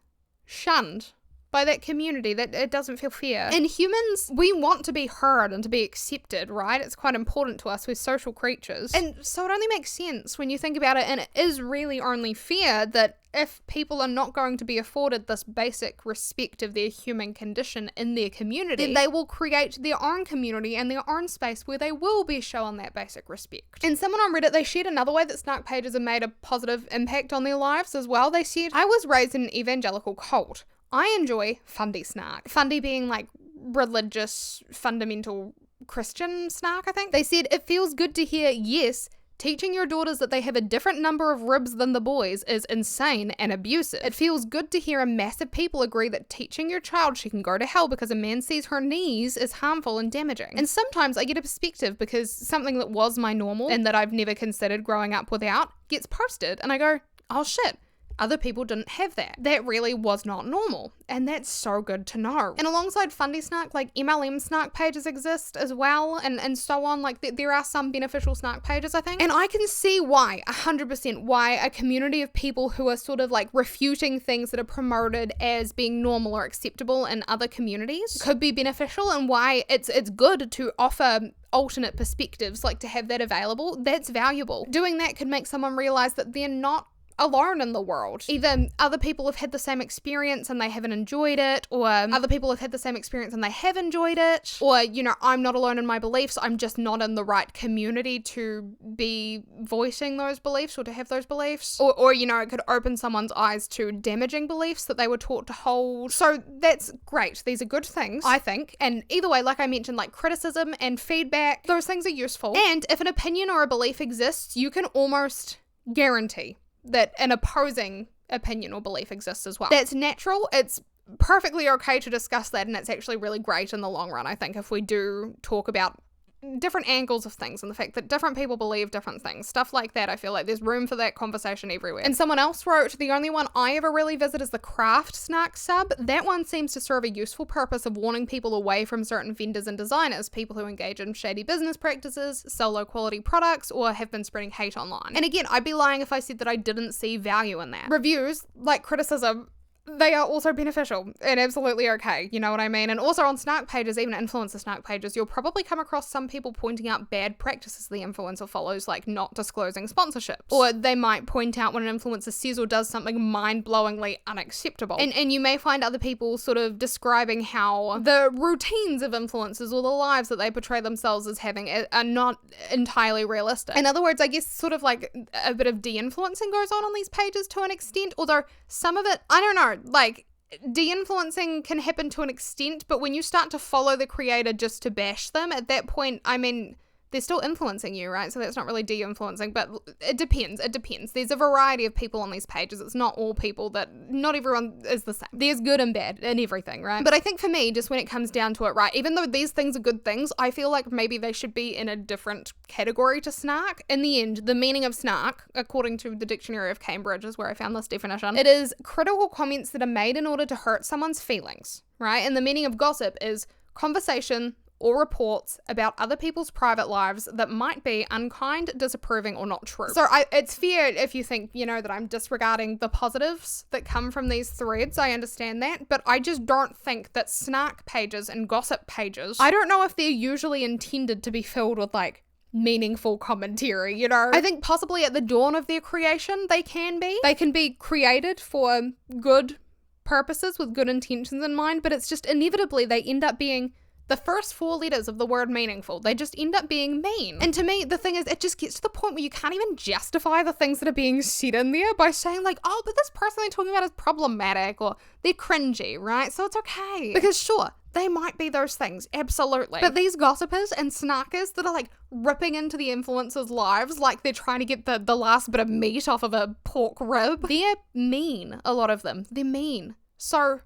shunned by that community. That it doesn't feel fair. And humans, we want to be heard and to be accepted, right? It's quite important to us. We're social creatures. And so it only makes sense when you think about it, and it is really only fair that if people are not going to be afforded this basic respect of their human condition in their community, then they will create their own community and their own space where they will be shown that basic respect. And someone on Reddit, they shared another way that snark pages have made a positive impact on their lives as well. They said, I was raised in an evangelical cult. I enjoy fundy snark. Fundy being like religious, fundamental Christian snark, I think. They said, it feels good to hear, yes, teaching your daughters that they have a different number of ribs than the boys is insane and abusive. It feels good to hear a mass of people agree that teaching your child she can go to hell because a man sees her knees is harmful and damaging. And sometimes I get a perspective because something that was my normal and that I've never considered growing up without gets posted and I go, oh shit. Other people didn't have that. That really was not normal. And that's so good to know. And alongside fundy snark, like MLM snark pages exist as well, and so on. Like there are some beneficial snark pages, I think. And I can see why, 100%, why a community of people who are sort of like refuting things that are promoted as being normal or acceptable in other communities could be beneficial, and why it's good to offer alternate perspectives, like to have that available. That's valuable. Doing that could make someone realize that they're not alone in the world. Either other people have had the same experience and they haven't enjoyed it, or other people have had the same experience and they have enjoyed it, or, you know, I'm not alone in my beliefs, I'm just not in the right community to be voicing those beliefs or to have those beliefs. Or, you know, it could open someone's eyes to damaging beliefs that they were taught to hold. So that's great. These are good things, I think. And either way, like I mentioned, like criticism and feedback, those things are useful. And if an opinion or a belief exists, you can almost guarantee that an opposing opinion or belief exists as well. That's natural. It's perfectly okay to discuss that, and it's actually really great in the long run, I think, if we do talk about different angles of things and the fact that different people believe different things. Stuff like that, I feel like there's room for that conversation everywhere. And someone else wrote, the only one I ever really visit is the craft snark sub. That one seems to serve a useful purpose of warning people away from certain vendors and designers, people who engage in shady business practices, sell low quality products, or have been spreading hate online. And again, I'd be lying if I said that I didn't see value in that. Reviews, like criticism, they are also beneficial and absolutely okay, you know what I mean? And also on snark pages, even influencer snark pages, you'll probably come across some people pointing out bad practices the influencer follows, like not disclosing sponsorships. Or they might point out when an influencer says or does something mind-blowingly unacceptable. And you may find other people sort of describing how the routines of influencers or the lives that they portray themselves as having are not entirely realistic. In other words, I guess sort of like a bit of de-influencing goes on these pages to an extent, although some of it, I don't know, like de-influencing can happen to an extent, but when you start to follow the creator just to bash them, at that point, I mean, they're still influencing you, right? So that's not really de-influencing, but it depends. There's a variety of people on these pages. It's not all people not everyone is the same. There's good and bad in everything, right? But I think for me, just when it comes down to it, right, even though these things are good things, I feel like maybe they should be in a different category to snark. In the end, the meaning of snark, according to the Dictionary of Cambridge, is where I found this definition. It is critical comments that are made in order to hurt someone's feelings, right? And the meaning of gossip is conversation or reports about other people's private lives that might be unkind, disapproving, or not true. So it's fair if you think, you know, that I'm disregarding the positives that come from these threads. I understand that, but I just don't think that snark pages and gossip pages, I don't know if they're usually intended to be filled with like meaningful commentary, you know? I think possibly at the dawn of their creation, they can be created for good purposes with good intentions in mind, but it's just inevitably they end up being the first 4 letters of the word meaningful. They just end up being mean. And to me, the thing is, it just gets to the point where you can't even justify the things that are being said in there by saying like, oh, but this person they're talking about is problematic or they're cringy, right? So it's okay. Because sure, they might be those things, absolutely. But these gossipers and snarkers that are like ripping into the influencers' lives like they're trying to get the last bit of meat off of a pork rib, they're mean, a lot of them. They're mean. So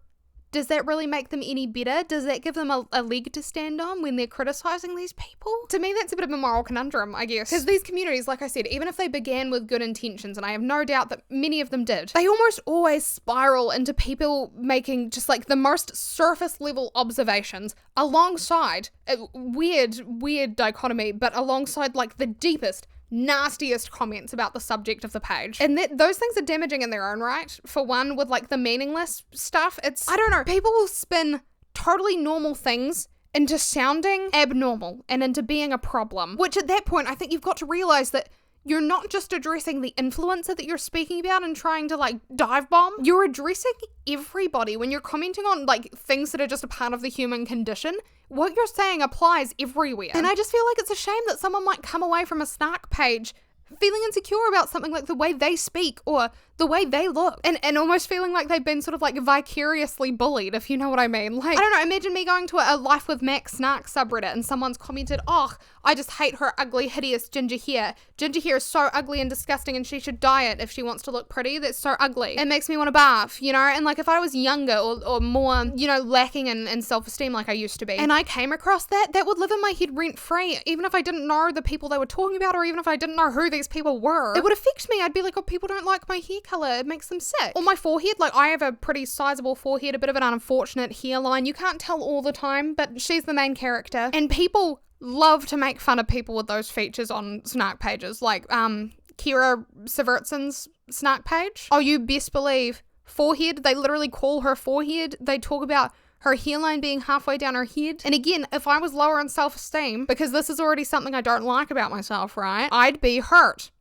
does that really make them any better? Does that give them a leg to stand on when they're criticizing these people? To me, that's a bit of a moral conundrum, I guess. Because these communities, like I said, even if they began with good intentions, and I have no doubt that many of them did, they almost always spiral into people making just like the most surface level observations alongside, weird dichotomy, but alongside like the deepest, nastiest comments about the subject of the page. And those things are damaging in their own right. For one, with like the meaningless stuff, I don't know, people will spin totally normal things into sounding abnormal and into being a problem, which at that point, I think you've got to realize that you're not just addressing the influencer that you're speaking about and trying to like dive bomb. You're addressing everybody. When you're commenting on like things that are just a part of the human condition, what you're saying applies everywhere. And I just feel like it's a shame that someone might come away from a snark page feeling insecure about something like the way they speak or the way they look, and almost feeling like they've been sort of like vicariously bullied, if you know what I mean. Like, I don't know, imagine me going to a Life with Max snark subreddit and someone's commented, oh, I just hate her ugly, hideous ginger hair. Ginger hair is so ugly and disgusting and she should dye it if she wants to look pretty. That's so ugly. It makes me want to barf, you know? And like if I was younger or more, you know, lacking in self-esteem like I used to be, and I came across that would live in my head rent-free, even if I didn't know the people they were talking about or even if I didn't know who these people were. It would affect me. I'd be like, oh, people don't like my hair color. It makes them sick. Or my forehead. Like, I have a pretty sizable forehead, a bit of an unfortunate hairline. You can't tell all the time, but she's the main character. And people love to make fun of people with those features on snark pages. Like, Kira Severtson's snark page. Oh, you best believe. Forehead. They literally call her forehead. They talk about her hairline being halfway down her head. And again, if I was lower in self-esteem, because this is already something I don't like about myself, right? I'd be hurt.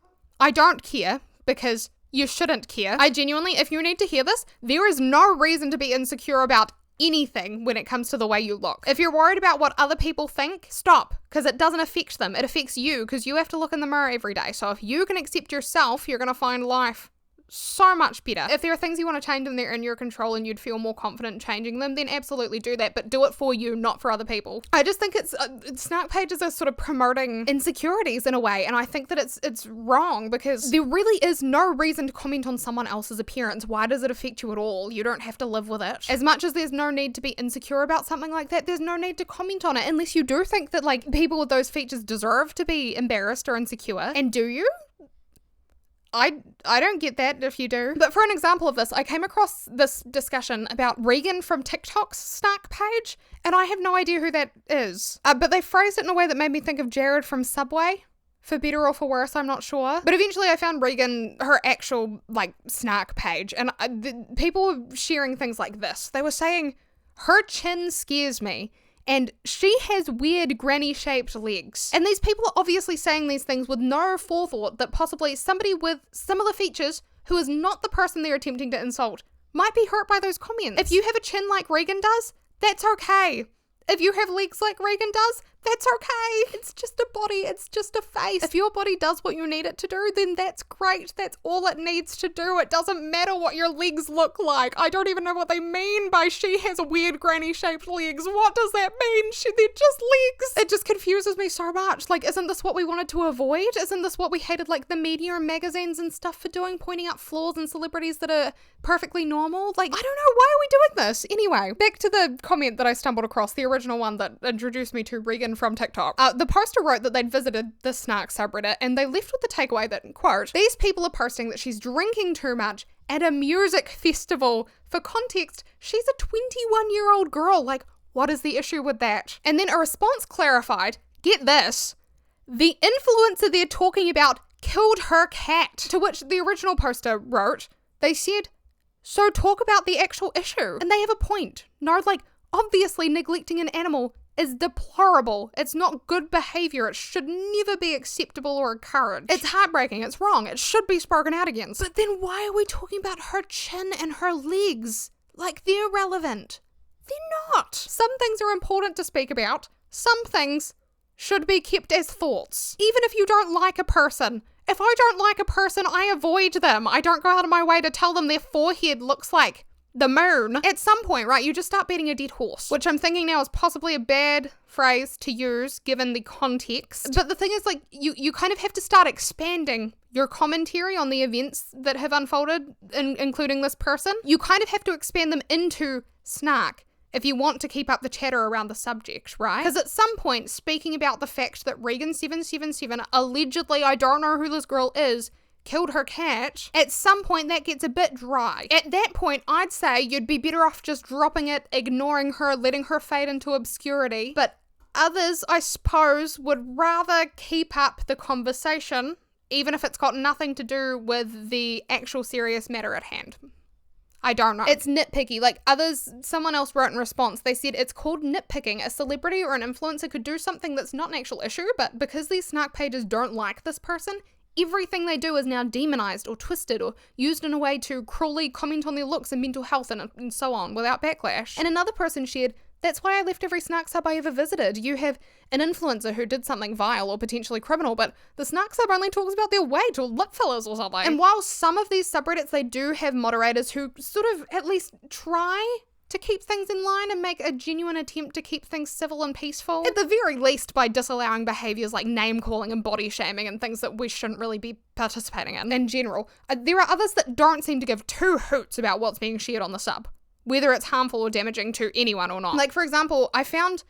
I don't care, because you shouldn't care. I genuinely, if you need to hear this, there is no reason to be insecure about anything when it comes to the way you look. If you're worried about what other people think, stop, because it doesn't affect them. It affects you, because you have to look in the mirror every day. So if you can accept yourself, you're going to find life so much better. If there are things you want to change and they're in your control and you'd feel more confident changing them, then absolutely do that, but do it for you, not for other people. I just think snark pages are sort of promoting insecurities in a way, and I think that it's wrong, because there really is no reason to comment on someone else's appearance. Why does it affect you at all? You don't have to live with it. As much as there's no need to be insecure about something like that, there's no need to comment on it unless you do think that like people with those features deserve to be embarrassed or insecure. And do you? I don't get that if you do. But for an example of this, I came across this discussion about Regan from TikTok's snark page, and I have no idea who that is. But they phrased it in a way that made me think of Jared from Subway. For better or for worse, I'm not sure. But eventually I found Regan, her actual, like, snark page, and people were sharing things like this. They were saying, her chin scares me, and she has weird granny-shaped legs. And these people are obviously saying these things with no forethought that possibly somebody with similar features who is not the person they're attempting to insult might be hurt by those comments. If you have a chin like Regan does, that's okay. If you have legs like Regan does, that's okay. It's just a body. It's just a face. If your body does what you need it to do, then that's great. That's all it needs to do. It doesn't matter what your legs look like. I don't even know what they mean by she has weird granny-shaped legs. What does that mean? They're just legs. It just confuses me so much. Like, isn't this what we wanted to avoid? Isn't this what we hated, like, the media and magazines and stuff for doing? Pointing out flaws in celebrities that are perfectly normal? Like, I don't know. Why are we doing this? Anyway, back to the comment that I stumbled across, the original one that introduced me to Regan from TikTok. The poster wrote that they'd visited the snark subreddit, and they left with the takeaway that, quote, these people are posting that she's drinking too much at a music festival. For context, she's a 21-year-old girl. Like, what is the issue with that? And then a response clarified, get this, the influencer they're talking about killed her cat. To which the original poster wrote, they said, so talk about the actual issue. And they have a point. No, like, obviously neglecting an animal is deplorable. It's not good behaviour. It should never be acceptable or encouraged. It's heartbreaking. It's wrong. It should be spoken out against. But then why are we talking about her chin and her legs? Like, they're relevant. They're not. Some things are important to speak about. Some things should be kept as thoughts. Even if you don't like a person. If I don't like a person, I avoid them. I don't go out of my way to tell them their forehead looks like the moon. At some point, right, you just start beating a dead horse, which I'm thinking now is possibly a bad phrase to use given the context. But the thing is, like, you kind of have to start expanding your commentary on the events that have unfolded, including this person. You kind of have to expand them into snark if you want to keep up the chatter around the subject, right? Because at some point, speaking about the fact that Regan777 allegedly, I don't know who this girl is, killed her cat, at some point that gets a bit dry. At that point, I'd say you'd be better off just dropping it, ignoring her, letting her fade into obscurity. But others, I suppose, would rather keep up the conversation, even if it's got nothing to do with the actual serious matter at hand. I don't know. It's nitpicky. Like someone else wrote in response, they said it's called nitpicking. A celebrity or an influencer could do something that's not an actual issue, but because these snark pages don't like this person, everything they do is now demonized or twisted or used in a way to cruelly comment on their looks and mental health and so on without backlash. And another person shared, that's why I left every snark sub I ever visited. You have an influencer who did something vile or potentially criminal, but the snark sub only talks about their weight or lip fillers or something. And while some of these subreddits, they do have moderators who sort of at least try to keep things in line and make a genuine attempt to keep things civil and peaceful, at the very least by disallowing behaviours like name-calling and body shaming and things that we shouldn't really be participating in general. There are others that don't seem to give two hoots about what's being shared on the sub, whether it's harmful or damaging to anyone or not. Like, for example, I found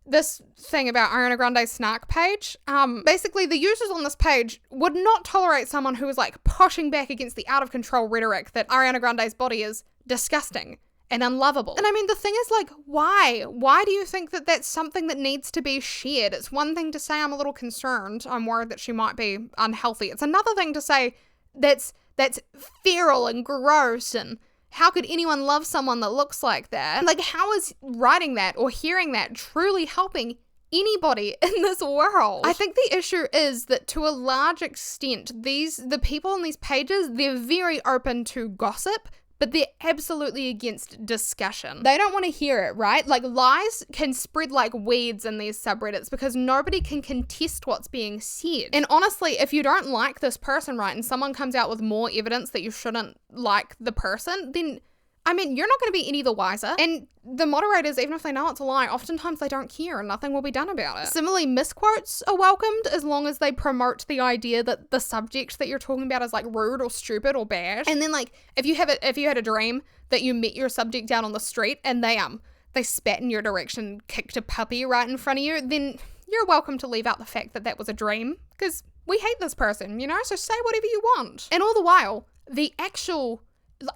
this thing about Ariana Grande's snark page. Basically, the users on this page would not tolerate someone who was, like, pushing back against the out-of-control rhetoric that Ariana Grande's body is disgusting and unlovable. And I mean, the thing is, like, why? Why do you think that that's something that needs to be shared? It's one thing to say I'm a little concerned, I'm worried that she might be unhealthy. It's another thing to say that's feral and gross, and how could anyone love someone that looks like that? Like, how is writing that or hearing that truly helping anybody in this world. I think the issue is that to a large extent, the people on these pages, they're very open to gossip, but they're absolutely against discussion. They don't want to hear it, right? Like, lies can spread like weeds in these subreddits because nobody can contest what's being said. And honestly, if you don't like this person, right, and someone comes out with more evidence that you shouldn't like the person, then I mean, you're not going to be any the wiser. And the moderators, even if they know it's a lie, oftentimes they don't care and nothing will be done about it. Similarly, misquotes are welcomed as long as they promote the idea that the subject that you're talking about is like rude or stupid or bad. And then like, if you had a dream that you met your subject down on the street and they spat in your direction, kicked a puppy right in front of you, then you're welcome to leave out the fact that that was a dream because we hate this person, you know? So say whatever you want. And all the while, the actual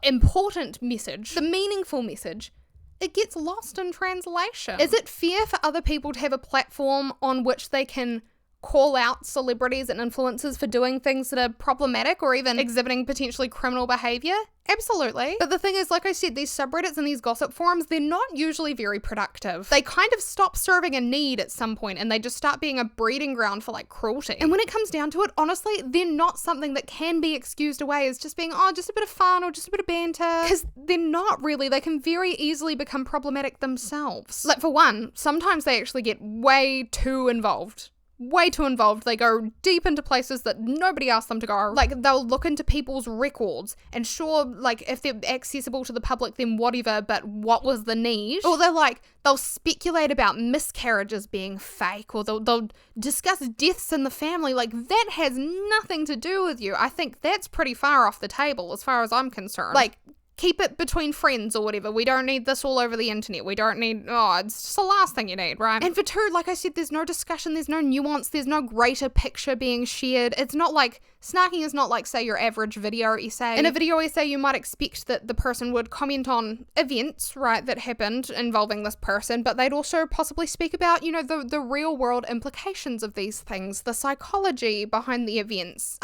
important message, the meaningful message, it gets lost in translation. Is it fair for other people to have a platform on which they can call out celebrities and influencers for doing things that are problematic or even exhibiting potentially criminal behaviour? Absolutely. But the thing is, like I said, these subreddits and these gossip forums, they're not usually very productive. They kind of stop serving a need at some point and they just start being a breeding ground for like cruelty. And when it comes down to it, honestly, they're not something that can be excused away as just being, oh, just a bit of fun or just a bit of banter. Because they're not really. They can very easily become problematic themselves. Like, for one, sometimes they actually get way too involved. They go deep into places that nobody asked them to go. Like, they'll look into people's records and sure, like, if they're accessible to the public, then whatever, but what was the need? Or they'll speculate about miscarriages being fake, or they'll discuss deaths in the family. Like, that has nothing to do with you. I think that's pretty far off the table as far as I'm concerned. Like, keep it between friends or whatever. We don't need this all over the internet. We don't need, it's just the last thing you need, right? And for two, like I said, there's no discussion, there's no nuance, there's no greater picture being shared. It's not like, snarking is not like, say, your average video essay. In a video essay, you might expect that the person would comment on events, right, that happened involving this person, but they'd also possibly speak about, you know, the real world implications of these things, the psychology behind the events,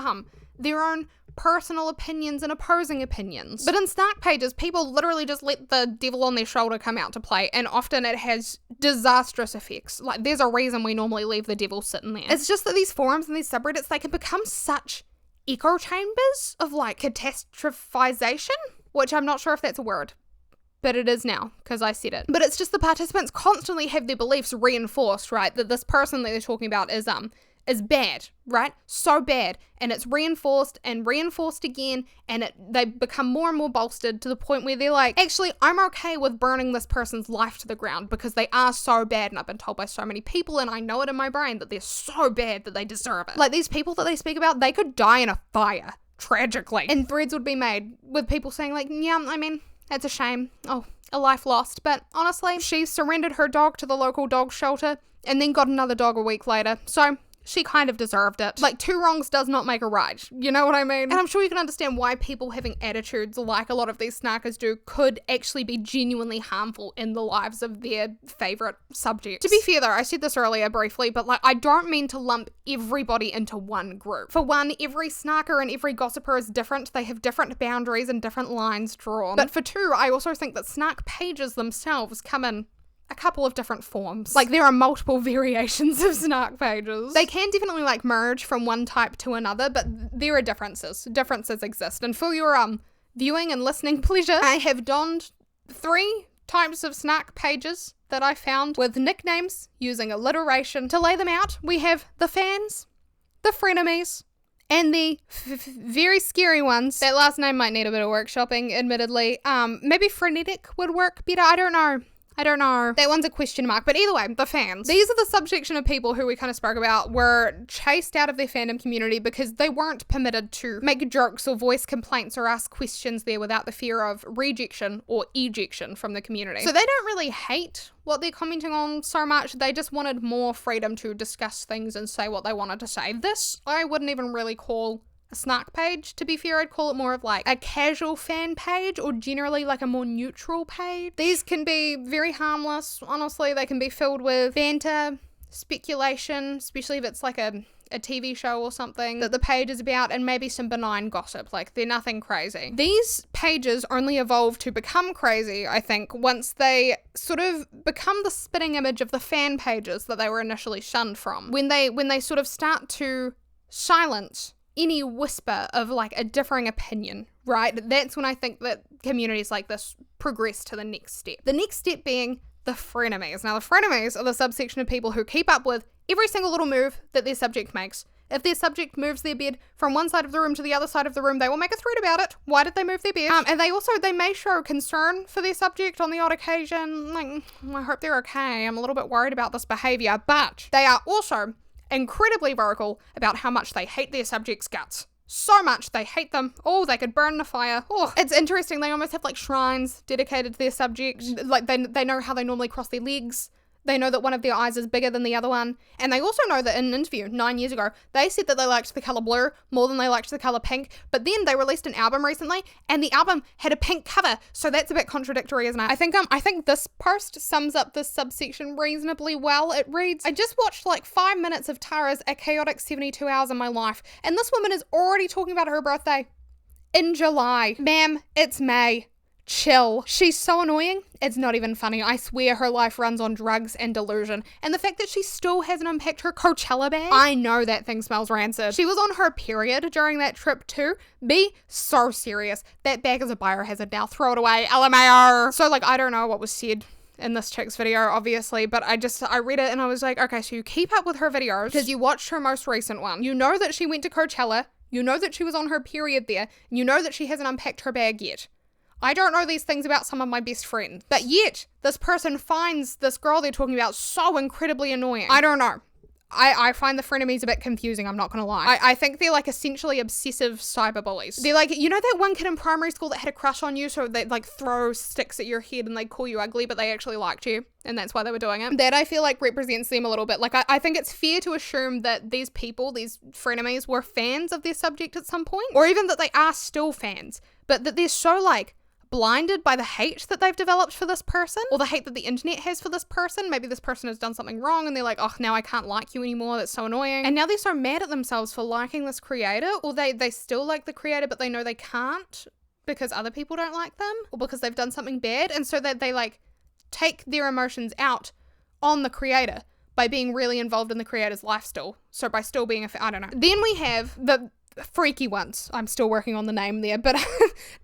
their own personal opinions and opposing opinions. But in snark pages, people literally just let the devil on their shoulder come out to play, and often it has disastrous effects. Like, there's a reason we normally leave the devil sitting there. It's just that these forums and these subreddits, they can become such echo chambers of like catastrophization, which I'm not sure if that's a word, but it is now because I said it. But it's just the participants constantly have their beliefs reinforced, right? That this person that they're talking about is bad, right? So bad. And it's reinforced and reinforced again, and they become more and more bolstered to the point where they're like, actually, I'm okay with burning this person's life to the ground because they are so bad, and I've been told by so many people, and I know it in my brain that they're so bad that they deserve it. Like, these people that they speak about, they could die in a fire, tragically. And threads would be made with people saying like, yeah, I mean, that's a shame. Oh, a life lost. But honestly, she surrendered her dog to the local dog shelter and then got another dog a week later. So she kind of deserved it. Like, two wrongs does not make a right. You know what I mean? And I'm sure you can understand why people having attitudes like a lot of these snarkers do could actually be genuinely harmful in the lives of their favourite subjects. To be fair though, I said this earlier briefly, but like, I don't mean to lump everybody into one group. For one, every snarker and every gossiper is different. They have different boundaries and different lines drawn. But for two, I also think that snark pages themselves come in a couple of different forms. Like, there are multiple variations of snark pages. They can definitely like merge from one type to another, but there are differences. Differences exist. And for your viewing and listening pleasure, I have donned 3 types of snark pages that I found with nicknames using alliteration to lay them out. We have the fans, the frenemies, and the very scary ones. That last name might need a bit of workshopping, admittedly. Maybe frenetic would work better. I don't know. That one's a question mark. But either way, the fans. These are the subsection of people who we kind of spoke about were chased out of their fandom community because they weren't permitted to make jokes or voice complaints or ask questions there without the fear of rejection or ejection from the community. So they don't really hate what they're commenting on so much. They just wanted more freedom to discuss things and say what they wanted to say. This, I wouldn't even really call a snark page. To be fair, I'd call it more of like a casual fan page, or generally like a more neutral page. These can be very harmless, honestly. They can be filled with banter, speculation, especially if it's like a a TV show or something that the page is about, and maybe some benign gossip. Like, they're nothing crazy. These pages only evolve to become crazy, I think, once they sort of become the spitting image of the fan pages that they were initially shunned from. When they sort of start to silence any whisper of like a differing opinion, right? That's when I think that communities like this progress to the next step. The next step being the frenemies. Now, the frenemies are the subsection of people who keep up with every single little move that their subject makes. If their subject moves their bed from one side of the room to the other side of the room, they will make a thread about it. Why did they move their bed? And they may show concern for their subject on the odd occasion. Like, I hope they're okay. I'm a little bit worried about this behaviour. But they are also incredibly vocal about how much they hate their subject's guts. So much they hate them. Oh, they could burn in a fire. Oh, it's interesting. They almost have like shrines dedicated to their subject. Like they know how they normally cross their legs. They know that one of their eyes is bigger than the other one. And they also know that in an interview 9 years ago, they said that they liked the colour blue more than they liked the colour pink. But then they released an album recently and the album had a pink cover. So that's a bit contradictory, isn't it? I think this post sums up this subsection reasonably well. It reads, I just watched like 5 minutes of Tara's A Chaotic 72 Hours in My Life. And this woman is already talking about her birthday in July. Ma'am, it's May. Chill. She's so annoying, it's not even funny. I swear her life runs on drugs and delusion. And the fact that she still hasn't unpacked her Coachella bag, I know that thing smells rancid. She was on her period during that trip too. Be so serious. That bag is a biohazard now. Throw it away. LMAO. So like, I don't know what was said in this chick's video, obviously, but I read it and I was like, okay, so you keep up with her videos because you watched her most recent one. You know that she went to Coachella. You know that she was on her period there. And you know that she hasn't unpacked her bag yet. I don't know these things about some of my best friends, but yet this person finds this girl they're talking about so incredibly annoying. I don't know. I find the frenemies a bit confusing, I'm not gonna lie. I think they're like essentially obsessive cyberbullies. They're like, you know that one kid in primary school that had a crush on you, so they like throw sticks at your head and they call you ugly, but they actually liked you, and that's why they were doing it? That I feel like represents them a little bit. Like I think it's fair to assume that these people, these frenemies, were fans of their subject at some point, or even that they are still fans, but that they're so like blinded by the hate that they've developed for this person, or the hate that the internet has for this person. Maybe this person has done something wrong and they're like, oh, now I can't like you anymore, that's so annoying. And now they're so mad at themselves for liking this creator, or they still like the creator but they know they can't because other people don't like them, or because they've done something bad, and so that they like take their emotions out on the creator by being really involved in the creator's life still. So by still being I don't know. Then we have the freaky ones. I'm still working on the name there, but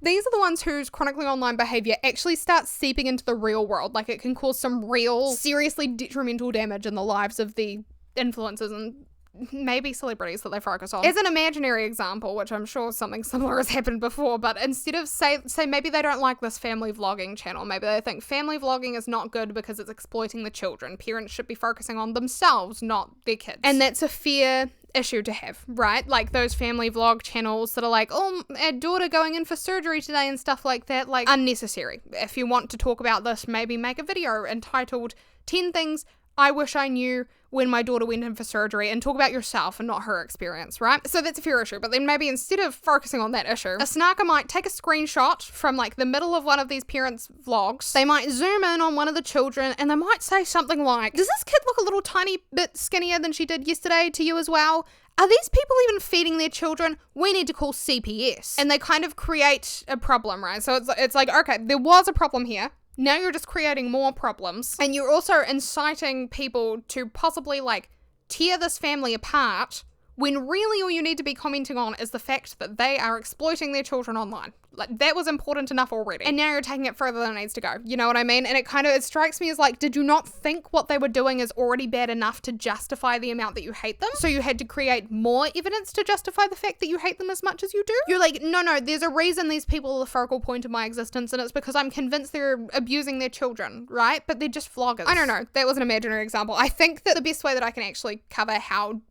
these are the ones whose chronically online behavior actually starts seeping into the real world. Like, it can cause some real, seriously detrimental damage in the lives of the influencers and maybe celebrities that they focus on. As an imaginary example, which I'm sure something similar has happened before, but instead of say maybe they don't like this family vlogging channel, maybe they think family vlogging is not good because it's exploiting the children. Parents should be focusing on themselves, not their kids. And that's a fair issue to have, right? Like those family vlog channels that are like, oh, our daughter going in for surgery today and stuff like that, like unnecessary. If you want to talk about this, maybe make a video entitled 10 things I wish I knew when my daughter went in for surgery, and talk about yourself and not her experience, right? So that's a fair issue, but then maybe instead of focusing on that issue, a snarker might take a screenshot from like the middle of one of these parents' vlogs. They might zoom in on one of the children and they might say something like, does this kid look a little tiny bit skinnier than she did yesterday to you as well? Are these people even feeding their children? We need to call CPS. And they kind of create a problem, right? So it's like, okay, there was a problem here. Now you're just creating more problems, and you're also inciting people to possibly like tear this family apart, when really all you need to be commenting on is the fact that they are exploiting their children online. Like, that was important enough already. And now you're taking it further than it needs to go. You know what I mean? And it strikes me as like, did you not think what they were doing is already bad enough to justify the amount that you hate them? So you had to create more evidence to justify the fact that you hate them as much as you do? You're like, no, there's a reason these people are the focal point of my existence, and it's because I'm convinced they're abusing their children, right? But they're just vloggers. I don't know. That was an imaginary example. I think that the best way that I can actually cover how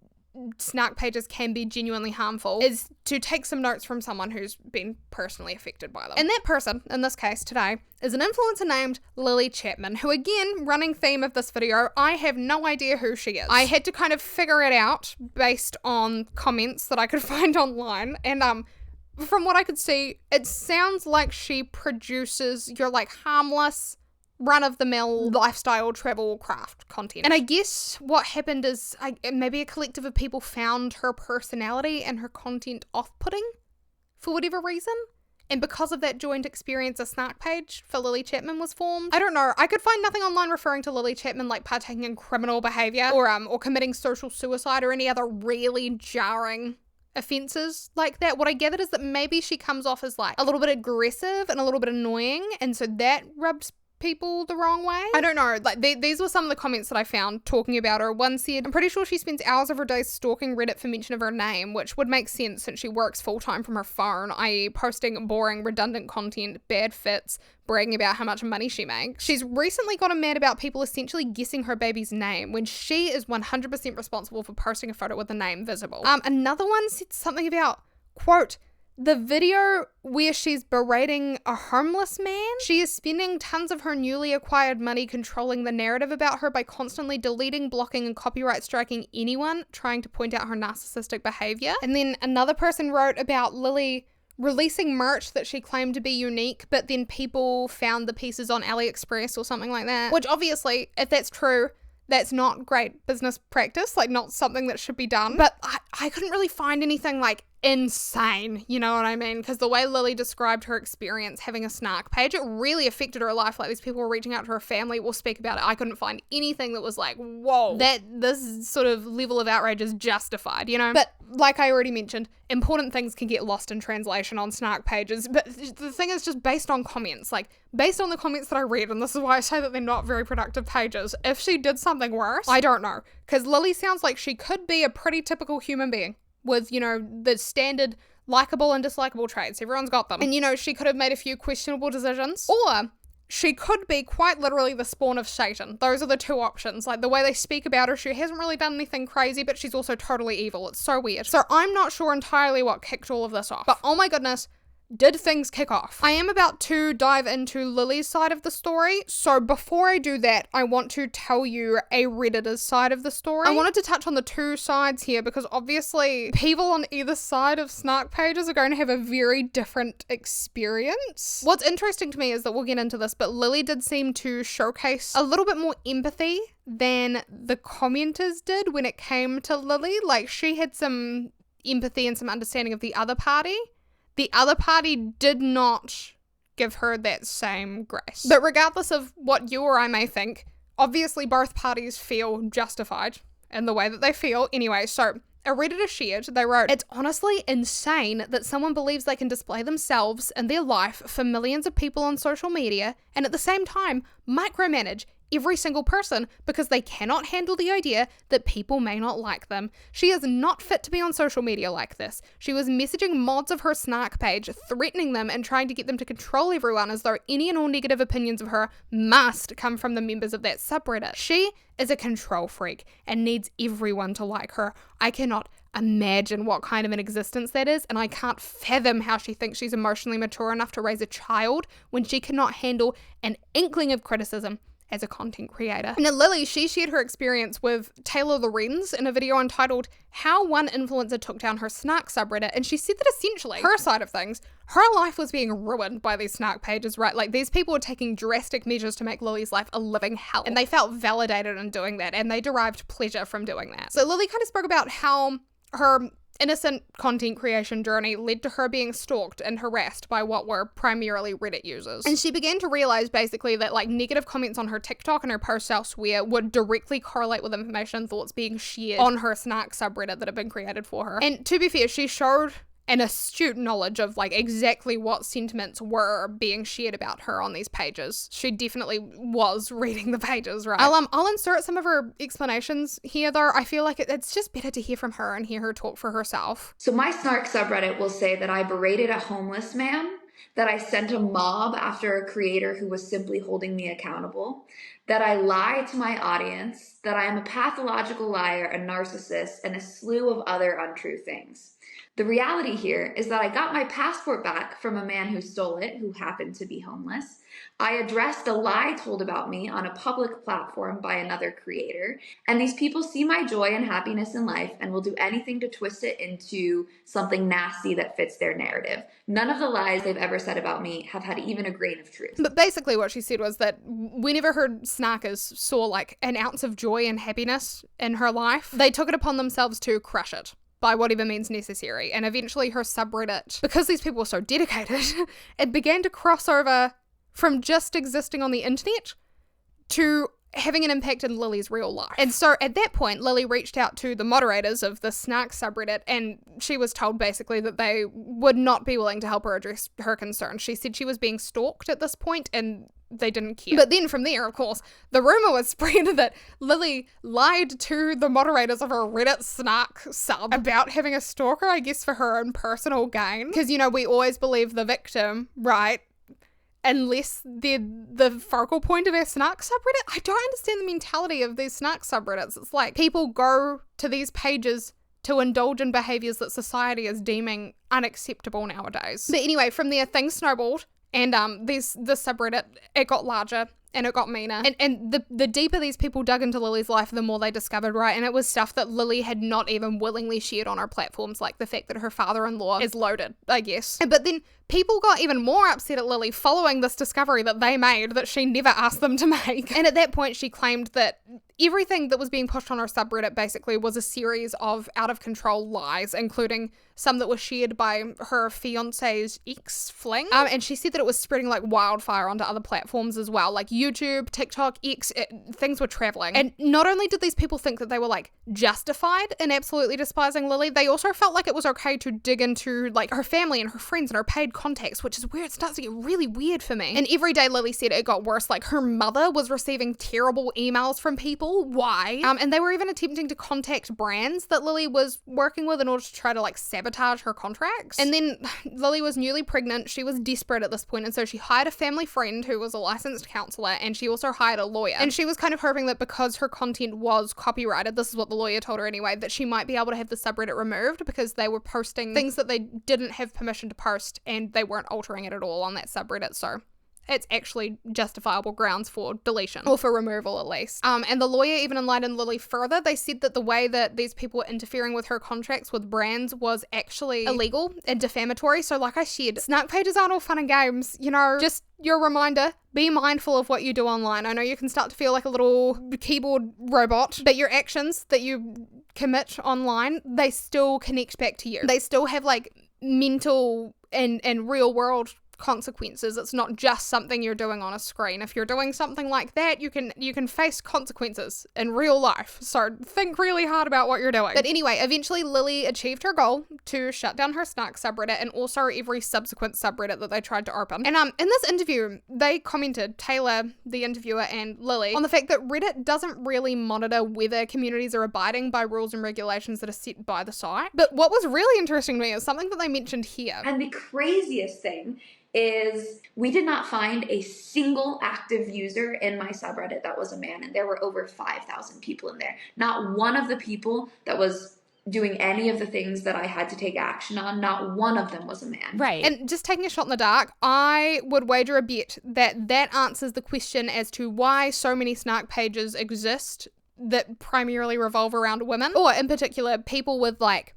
snark pages can be genuinely harmful is to take some notes from someone who's been personally affected by them. And that person, in this case today, is an influencer named Lily Chapman, who, again, running theme of this video, I have no idea who she is. I had to kind of figure it out based on comments that I could find online, and from what I could see, it sounds like she produces your like harmless, run-of-the-mill lifestyle, travel, craft content. And I guess what happened is maybe a collective of people found her personality and her content off-putting for whatever reason. And because of that joint experience, a snark page for Lily Chapman was formed. I don't know. I could find nothing online referring to Lily Chapman like partaking in criminal behaviour or committing social suicide or any other really jarring offences like that. What I gathered is that maybe she comes off as like a little bit aggressive and a little bit annoying, and so that rubs people the wrong way. I don't know, like these were some of the comments that I found talking about her. One said, I'm pretty sure she spends hours of her day stalking Reddit for mention of her name, which would make sense since she works full-time from her phone, i.e. posting boring, redundant content, bad fits, bragging about how much money she makes. She's recently gotten mad about people essentially guessing her baby's name when she is 100% responsible for posting a photo with the name visible. Another one said something about, quote, the video where she's berating a homeless man. She is spending tons of her newly acquired money controlling the narrative about her by constantly deleting, blocking, and copyright striking anyone trying to point out her narcissistic behavior. And then another person wrote about Lily releasing merch that she claimed to be unique, but then people found the pieces on AliExpress or something like that. Which obviously, if that's true, that's not great business practice, like not something that should be done. But I couldn't really find anything like insane, you know what I mean? Because the way Lily described her experience having a snark page, it really affected her life. Like these people were reaching out to her family, will speak about it. I couldn't find anything that was like, whoa, that this sort of level of outrage is justified, you know? But like I already mentioned, important things can get lost in translation on snark pages. But the thing is, just based on comments, like based on the comments that I read, and this is why I say that they're not very productive pages, if she did something worse, I don't know. Because Lily sounds like she could be a pretty typical human being with, you know, the standard likable and dislikable traits. Everyone's got them. And, you know, she could have made a few questionable decisions. Or she could be quite literally the spawn of Satan. Those are the two options. Like, the way they speak about her, she hasn't really done anything crazy, but she's also totally evil. It's so weird. So I'm not sure entirely what kicked all of this off. But oh my goodness, did things kick off? I am about to dive into Lily's side of the story, so before I do that, I want to tell you a Redditor's side of the story. I wanted to touch on the two sides here because obviously people on either side of snark pages are going to have a very different experience. What's interesting to me is that we'll get into this, but Lily did seem to showcase a little bit more empathy than the commenters did when it came to Lily. Like, she had some empathy and some understanding of the other party. The other party did not give her that same grace. But regardless of what you or I may think, obviously both parties feel justified in the way that they feel. Anyway, so a Redditor shared, they wrote, it's honestly insane that someone believes they can display themselves and their life for millions of people on social media and at the same time micromanage every single person because they cannot handle the idea that people may not like them. She is not fit to be on social media like this. She was messaging mods of her snark page, threatening them and trying to get them to control everyone as though any and all negative opinions of her must come from the members of that subreddit. She is a control freak and needs everyone to like her. I cannot imagine what kind of an existence that is, and I can't fathom how she thinks she's emotionally mature enough to raise a child when she cannot handle an inkling of criticism as a content creator. Now Lily, she shared her experience with Taylor Lorenz in a video entitled How One Influencer Took Down Her Snark subreddit, and she said that essentially, her side of things, her life was being ruined by these snark pages, right? Like, these people were taking drastic measures to make Lily's life a living hell, and they felt validated in doing that, and they derived pleasure from doing that. So Lily kind of spoke about how her innocent content creation journey led to her being stalked and harassed by what were primarily Reddit users. And she began to realize basically that like negative comments on her TikTok and her posts elsewhere would directly correlate with information and thoughts being shared on her snark subreddit that had been created for her. And to be fair, she showed an astute knowledge of like exactly what sentiments were being shared about her on these pages. She definitely was reading the pages, right? I'll insert some of her explanations here though. I feel like it's just better to hear from her and hear her talk for herself. So my snark subreddit will say that I berated a homeless man, that I sent a mob after a creator who was simply holding me accountable, that I lie to my audience, that I am a pathological liar, a narcissist, and a slew of other untrue things. The reality here is that I got my passport back from a man who stole it, who happened to be homeless. I addressed a lie told about me on a public platform by another creator, and these people see my joy and happiness in life and will do anything to twist it into something nasty that fits their narrative. None of the lies they've ever said about me have had even a grain of truth. But basically what she said was that whenever her snarkers saw like an ounce of joy and happiness in her life, they took it upon themselves to crush it by whatever means necessary. And eventually her subreddit, because these people were so dedicated, it began to cross over from just existing on the internet to having an impact in Lily's real life. And so at that point, Lily reached out to the moderators of the snark subreddit, and she was told basically that they would not be willing to help her address her concerns. She said she was being stalked at this point, and they didn't care. But then from there, of course, the rumor was spread that Lily lied to the moderators of her Reddit snark sub about having a stalker, I guess for her own personal gain. Because, you know, we always believe the victim, right? Unless they're the focal point of our snark subreddit. I don't understand the mentality of these snark subreddits. It's like people go to these pages to indulge in behaviours that society is deeming unacceptable nowadays. But anyway, from there, things snowballed. And the subreddit, it got larger and it got meaner. And the deeper these people dug into Lily's life, the more they discovered, right? And it was stuff that Lily had not even willingly shared on her platforms, like the fact that her father-in-law is loaded, I guess. But then people got even more upset at Lily following this discovery that they made that she never asked them to make. And at that point, she claimed that everything that was being pushed on her subreddit basically was a series of out-of-control lies, including some that were shared by her fiance's ex-fling. And she said that it was spreading like wildfire onto other platforms as well, like YouTube, TikTok, things were traveling. And not only did these people think that they were like justified in absolutely despising Lily, they also felt like it was okay to dig into like her family and her friends and her paid contacts, which is where it starts to get really weird for me. And every day Lily said it got worse. Like her mother was receiving terrible emails from people. Why? And they were even attempting to contact brands that Lily was working with in order to try to like sabotage her contracts. And then Lily was newly pregnant. She was desperate at this point, and so she hired a family friend who was a licensed counselor, and she also hired a lawyer. And she was kind of hoping that because her content was copyrighted, this is what the lawyer told her anyway, that she might be able to have the subreddit removed because they were posting things that they didn't have permission to post, and they weren't altering it at all on that subreddit. So it's actually justifiable grounds for deletion, or for removal at least. And the lawyer even enlightened Lily further. They said that the way that these people were interfering with her contracts with brands was actually illegal and defamatory. So like I said, snark pages aren't all fun and games, you know, just your reminder, be mindful of what you do online. I know you can start to feel like a little keyboard robot, but your actions that you commit online, they still connect back to you. They still have like mental and real world consequences. It's not just something you're doing on a screen. If you're doing something like that, you can face consequences in real life. So think really hard about what you're doing. But anyway, eventually Lily achieved her goal to shut down her snark subreddit and also every subsequent subreddit that they tried to open. And in this interview, they commented, Taylor, the interviewer, and Lily, on the fact that Reddit doesn't really monitor whether communities are abiding by rules and regulations that are set by the site. But what was really interesting to me is something that they mentioned here. And the craziest thing is we did not find a single active user in my subreddit that was a man, and there were over 5,000 people in there. Not one of the people that was doing any of the things that I had to take action on, not one of them was a man. Right. And just taking a shot in the dark, I would wager a bet that that answers the question as to why so many snark pages exist that primarily revolve around women, or in particular people with like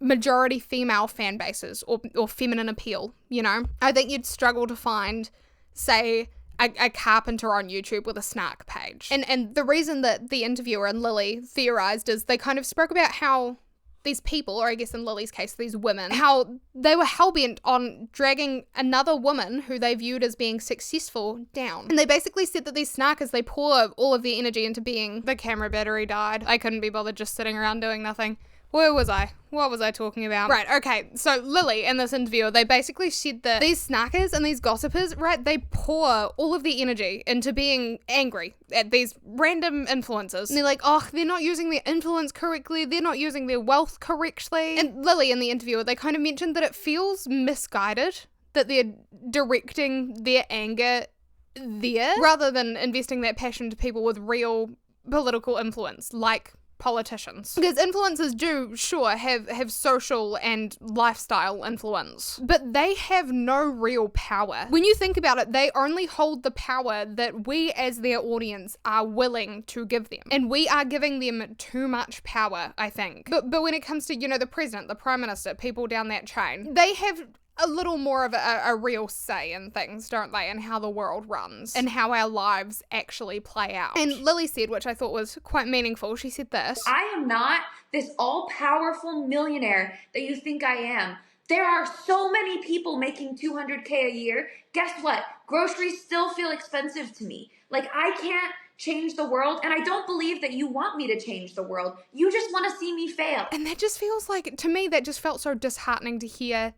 majority female fan bases or feminine appeal, you know? I think you'd struggle to find, say, a carpenter on YouTube with a snark page. And the reason that the interviewer and Lily theorized is they kind of spoke about how these people, or I guess in Lily's case, these women, how they were hellbent on dragging another woman who they viewed as being successful down. And they basically said that these snarkers, they pour all of their energy into being, the camera battery died. I couldn't be bothered just sitting around doing nothing. Where was I? What was I talking about? Right, okay, so Lily and this interviewer, they basically said that these snarkers and these gossipers, right, they pour all of their energy into being angry at these random influencers. And they're like, oh, they're not using their influence correctly, they're not using their wealth correctly. And Lily and the interviewer, they kind of mentioned that it feels misguided, that they're directing their anger there, rather than investing that passion to people with real political influence, like politicians. Because influencers do, sure, have social and lifestyle influence, but they have no real power. When you think about it, they only hold the power that we as their audience are willing to give them. And we are giving them too much power, I think. But when it comes to, the president, the prime minister, people down that chain, they have a little more of a real say in things, don't they? And how the world runs and how our lives actually play out. And Lily said, which I thought was quite meaningful, she said this: I am not this all-powerful millionaire that you think I am. There are so many people making $200K a year. Guess what? Groceries still feel expensive to me. Like, I can't change the world, and I don't believe that you want me to change the world. You just want to see me fail. And that just feels like, to me, that just felt so disheartening to hear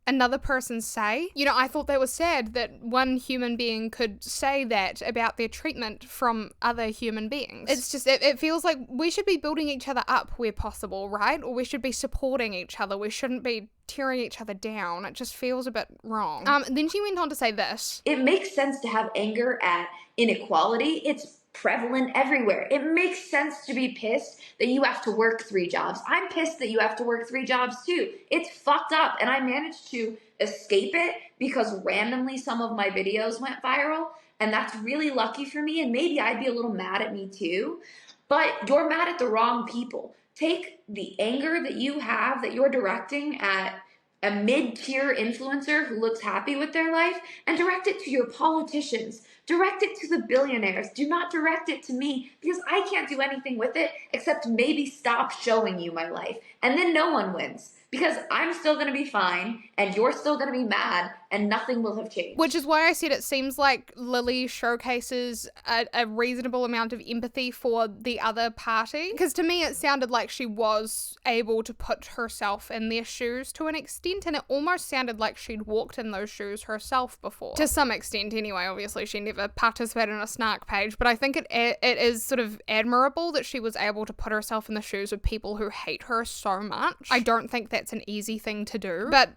another person say. I thought that was sad that one human being could say that about their treatment from other human beings. It's just, it feels like we should be building each other up where possible, right? Or we should be supporting each other. We shouldn't be tearing each other down. It just feels a bit wrong. Then she went on to say this: it makes sense to have anger at inequality. It's prevalent everywhere. It makes sense to be pissed that you have to work 3 jobs. I'm pissed that you have to work 3 jobs too. It's fucked up, and I managed to escape it because randomly some of my videos went viral, and that's really lucky for me, and maybe I'd be a little mad at me too, but you're mad at the wrong people. Take the anger that you have that you're directing at a mid-tier influencer who looks happy with their life and direct it to your politicians. Direct it to the billionaires. Do not direct it to me, because I can't do anything with it except maybe stop showing you my life. And then no one wins, because I'm still going to be fine and you're still going to be mad and nothing will have changed. Which is why I said it seems like Lily showcases a reasonable amount of empathy for the other party. Because to me it sounded like she was able to put herself in their shoes to an extent, and it almost sounded like she'd walked in those shoes herself before. To some extent anyway. Obviously she never participated in a snark page, but I think it is sort of admirable that she was able to put herself in the shoes of people who hate her so much. I don't think that's an easy thing to do. But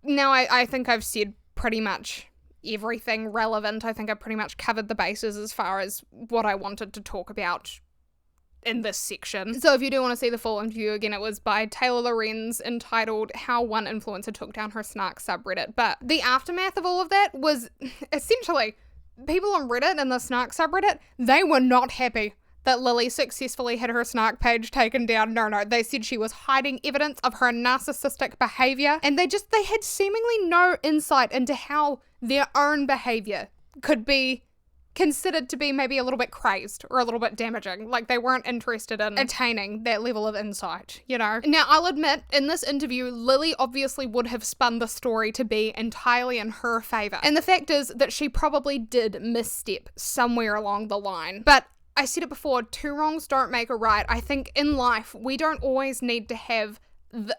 now I think I've said pretty much everything relevant. I think I pretty much covered the bases as far as what I wanted to talk about in this section. So if you do want to see the full interview, again, it was by Taylor Lorenz, entitled How One Influencer Took Down Her Snark subreddit. But the aftermath of all of that was essentially people on Reddit and the snark subreddit, they were not happy that Lily successfully had her snark page taken down. No, they said she was hiding evidence of her narcissistic behaviour, and they had seemingly no insight into how their own behaviour could be considered to be maybe a little bit crazed or a little bit damaging. Like, they weren't interested in attaining that level of insight, Now, I'll admit, in this interview, Lily obviously would have spun the story to be entirely in her favour. And the fact is that she probably did misstep somewhere along the line. But I said it before, 2 wrongs don't make a right. I think in life, we don't always need to have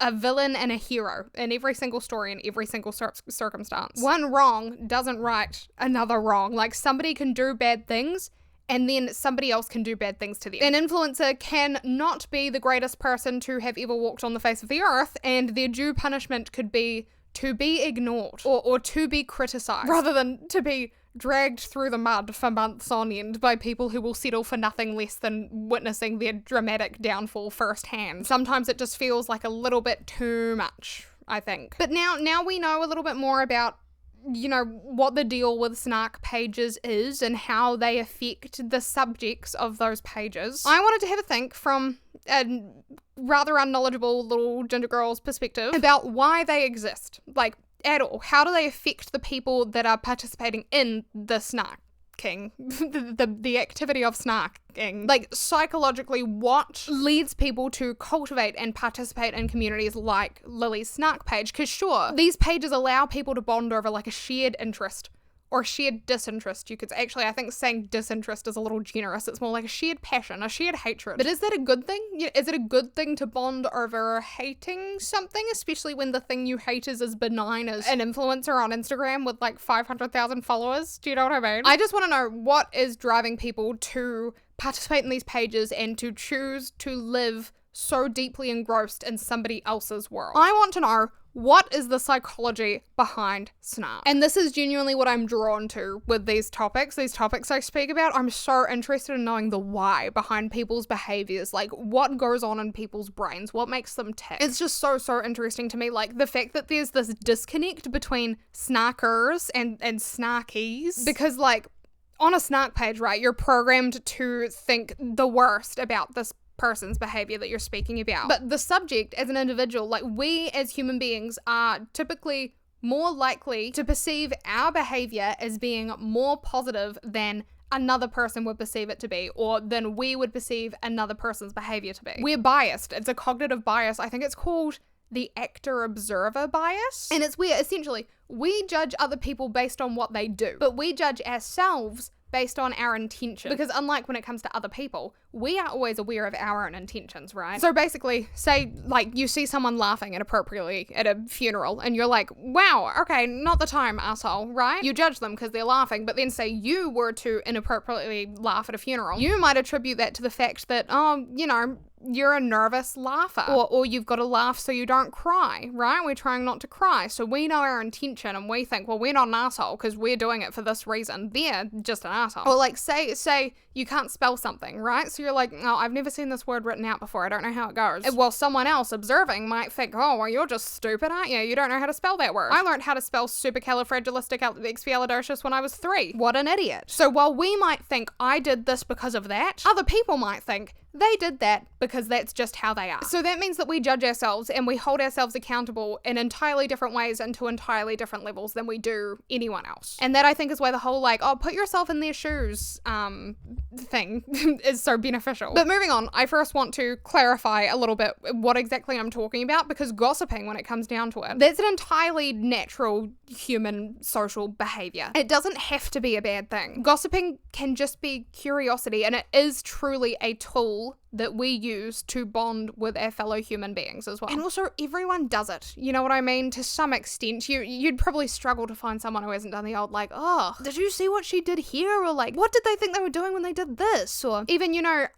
a villain and a hero in every single story, in every single circumstance. One wrong doesn't right another wrong. Like, somebody can do bad things and then somebody else can do bad things to them. An influencer can not be the greatest person to have ever walked on the face of the earth, and their due punishment could be to be ignored or to be criticized, rather than to be dragged through the mud for months on end by people who will settle for nothing less than witnessing their dramatic downfall firsthand. Sometimes it just feels like a little bit too much, I think. But now we know a little bit more about, what the deal with snark pages is and how they affect the subjects of those pages. I wanted to have a think from a rather unknowledgeable little ginger girl's perspective about why they exist. Like, at all. How do they affect the people that are participating in the snarking? the activity of snarking. Like, psychologically, what leads people to cultivate and participate in communities like Lily's snark page? Because sure, these pages allow people to bond over like a shared interest or shared disinterest. You could actually, I think saying disinterest is a little generous. It's more like a shared passion, a shared hatred. But is that a good thing? Is it a good thing to bond over hating something, especially when the thing you hate is as benign as an influencer on Instagram with like 500,000 followers? Do you know what I mean? I just want to know what is driving people to participate in these pages and to choose to live so deeply engrossed in somebody else's world. I want to know, what is the psychology behind snark? And this is genuinely what I'm drawn to with these topics I speak about. I'm so interested in knowing the why behind people's behaviors, like what goes on in people's brains, what makes them tick. It's just so interesting to me, like the fact that there's this disconnect between snarkers and snarkies, because like on a snark page, right, you're programmed to think the worst about this person's behavior that you're speaking about. But the subject as an individual, like we as human beings are typically more likely to perceive our behavior as being more positive than another person would perceive it to be, or than we would perceive another person's behavior to be. We're biased. It's a cognitive bias. I think it's called the actor-observer bias. And it's where essentially we judge other people based on what they do, but we judge ourselves based on our intention. Because unlike when it comes to other people, we are always aware of our own intentions, right? So basically, say like you see someone laughing inappropriately at a funeral and you're like, wow, okay, not the time, asshole, right? You judge them because they're laughing, but then say you were to inappropriately laugh at a funeral. You might attribute that to the fact that, oh, you know, you're a nervous laugher, or you've got to laugh so you don't cry, right? We're trying not to cry. So we know our intention and we think, well, we're not an asshole because we're doing it for this reason. They're just an asshole. Or like say you can't spell something, right? So you're like, oh, I've never seen this word written out before. I don't know how it goes. Well, someone else observing might think, oh, well, you're just stupid, aren't you? You don't know how to spell that word. I learned how to spell supercalifragilisticexpialidocious when I was 3. What an idiot. So while we might think I did this because of that, other people might think they did that because that's just how they are. So that means that we judge ourselves and we hold ourselves accountable in entirely different ways and to entirely different levels than we do anyone else. And that I think is why the whole like, oh, put yourself in their shoes thing is so beneficial. But moving on, I first want to clarify a little bit what exactly I'm talking about, because gossiping, when it comes down to it, that's an entirely natural human social behavior. It doesn't have to be a bad thing. Gossiping can just be curiosity, and it is truly a tool that we use to bond with our fellow human beings as well. And also, everyone does it. You know what I mean? To some extent, you'd probably struggle to find someone who hasn't done the old like, oh, did you see what she did here? Or like, what did they think they were doing when they did this? Or even, you know,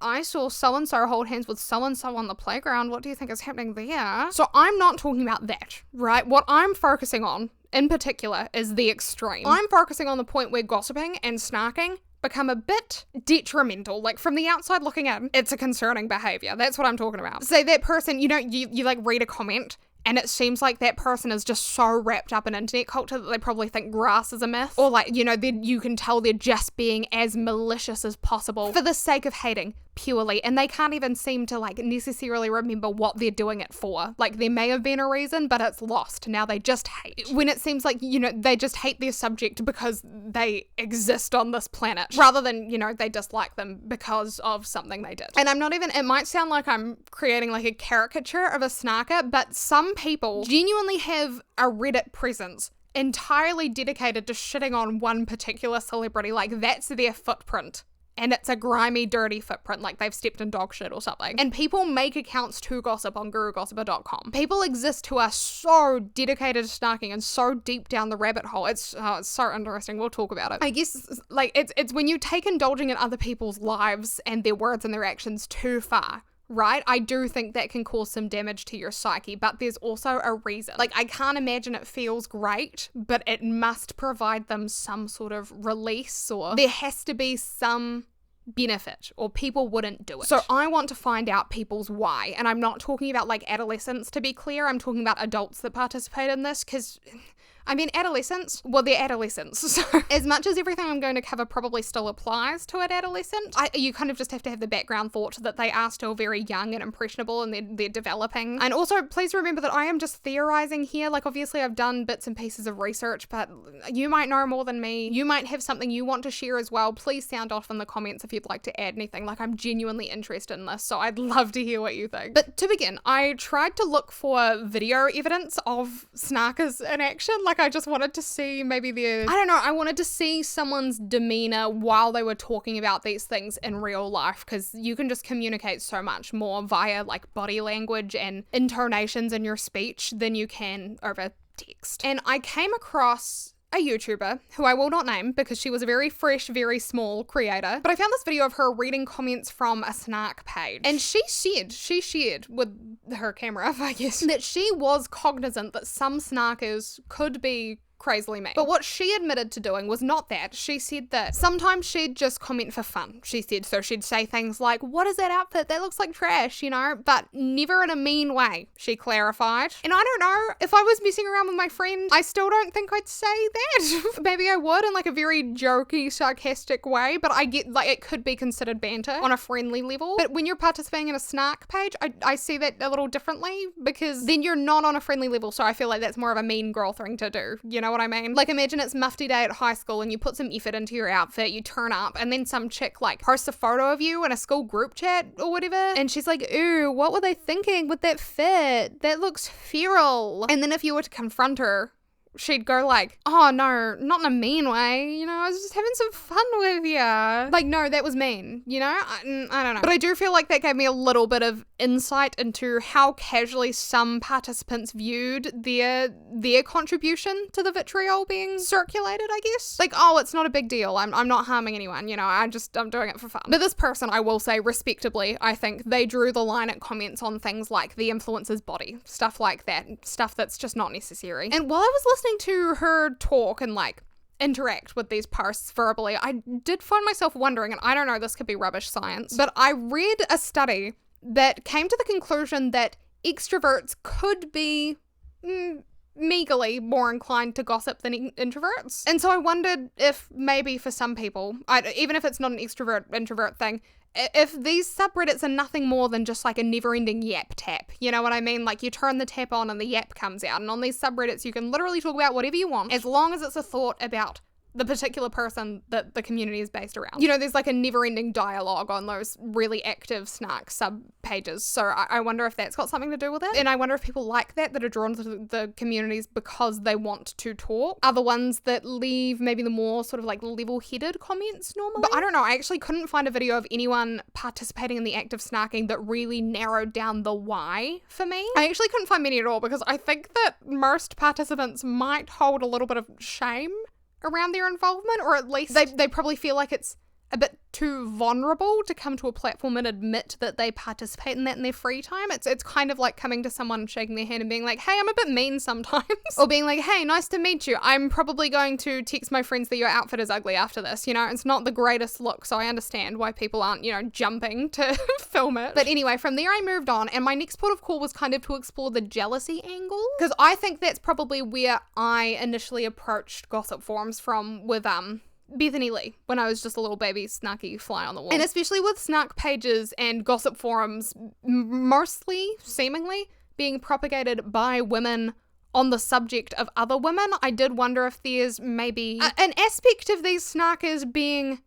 I saw so-and-so hold hands with so-and-so on the playground. What do you think is happening there? So I'm not talking about that, right? What I'm focusing on in particular is the extreme. I'm focusing on the point where gossiping and snarking become a bit detrimental. Like from the outside looking in, it's a concerning behavior. That's what I'm talking about. Say that person, you know, you like read a comment and it seems like that person is just so wrapped up in internet culture that they probably think grass is a myth. Or like, you know, you can tell they're just being as malicious as possible for the sake of hating purely, and they can't even seem to like necessarily remember what they're doing it for. Like there may have been a reason, but it's lost. Now they just hate. When it seems like, you know, they just hate their subject because they exist on this planet, rather than, you know, they dislike them because of something they did. And I'm not even, it might sound like I'm creating like a caricature of a snarker, but some people genuinely have a Reddit presence entirely dedicated to shitting on one particular celebrity. Like that's their footprint. And it's a grimy, dirty footprint, like they've stepped in dog shit or something. And people make accounts to gossip on gurugossiper.com. People exist who are so dedicated to snarking and so deep down the rabbit hole. It's so interesting. We'll talk about it. I guess, like, it's when you take indulging in other people's lives and their words and their actions too far, right? I do think that can cause some damage to your psyche, but there's also a reason. Like, I can't imagine it feels great, but it must provide them some sort of release, or there has to be some benefit, or people wouldn't do it. So I want to find out people's why, and I'm not talking about like adolescents, to be clear. I'm talking about adults that participate in this, because I mean, adolescents, well, they're adolescents. So as much as everything I'm going to cover probably still applies to an adolescent, you kind of just have to have the background thought that they are still very young and impressionable, and they're developing. And also, please remember that I am just theorizing here. Like, obviously I've done bits and pieces of research, but you might know more than me. You might have something you want to share as well. Please sound off in the comments if you'd like to add anything. Like, I'm genuinely interested in this, so I'd love to hear what you think. But to begin, I tried to look for video evidence of snarkers in action. Like, I just wanted to see maybe I wanted to see someone's demeanor while they were talking about these things in real life, because you can just communicate so much more via like body language and intonations in your speech than you can over text. And I came across a YouTuber who I will not name because she was a very fresh, very small creator. But I found this video of her reading comments from a snark page. And she shared with her camera, I guess, that she was cognizant that some snarkers could be crazily mean. But what she admitted to doing was not that. She said that sometimes she'd just comment for fun, she said. So she'd say things like, what is that outfit? That looks like trash, you know, but never in a mean way, she clarified. And I don't know, if I was messing around with my friend, I still don't think I'd say that. Maybe I would in like a very jokey, sarcastic way, but I get like it could be considered banter on a friendly level. But when you're participating in a snark page, I see that a little differently because then you're not on a friendly level. So I feel like that's more of a mean girl thing to do. You know what I mean? Like imagine it's mufti day at high school and you put some effort into your outfit, you turn up, and then some chick like posts a photo of you in a school group chat or whatever, and she's like, ooh, what were they thinking with that fit? That looks feral. And then if you were to confront her, she'd go like, oh no, not in a mean way, you know, I was just having some fun with you. Like, no, that was mean, you know? I don't know. But I do feel like that gave me a little bit of insight into how casually some participants viewed their contribution to the vitriol being circulated, I guess. Like, oh, it's not a big deal. I'm not harming anyone, you know, I'm doing it for fun. But this person, I will say respectably, I think they drew the line at comments on things like the influencer's body, stuff like that, stuff that's just not necessary. And while I was listening to her talk and like interact with these posts verbally, I did find myself wondering, and I don't know, this could be rubbish science, but I read a study that came to the conclusion that extroverts could be meagerly more inclined to gossip than introverts. And so I wondered if maybe for some people, even if it's not an extrovert-introvert thing, if these subreddits are nothing more than just like a never-ending yap tap, you know what I mean? Like you turn the tap on and the yap comes out, and on these subreddits you can literally talk about whatever you want as long as it's a thought about the particular person that the community is based around. You know, there's like a never-ending dialogue on those really active snark sub-pages, so I wonder if that's got something to do with it. And I wonder if people like that are drawn to the communities because they want to talk are the ones that leave maybe the more sort of like level-headed comments normally. But I don't know, I actually couldn't find a video of anyone participating in the act of snarking that really narrowed down the why for me. I actually couldn't find many at all because I think that most participants might hold a little bit of shame around their involvement, or at least they probably feel like it's a bit too vulnerable to come to a platform and admit that they participate in that in their free time. It's kind of like coming to someone, shaking their hand and being like, hey, I'm a bit mean sometimes. Or being like, hey, nice to meet you. I'm probably going to text my friends that your outfit is ugly after this. You know, it's not the greatest look, so I understand why people aren't, you know, jumping to film it. But anyway, from there I moved on, and my next port of call was kind of to explore the jealousy angle, because I think that's probably where I initially approached gossip forums from with Bethany Lee, when I was just a little baby snarky fly on the wall. And especially with snark pages and gossip forums mostly, seemingly, being propagated by women on the subject of other women, I did wonder if there's maybe an aspect of these snarkers being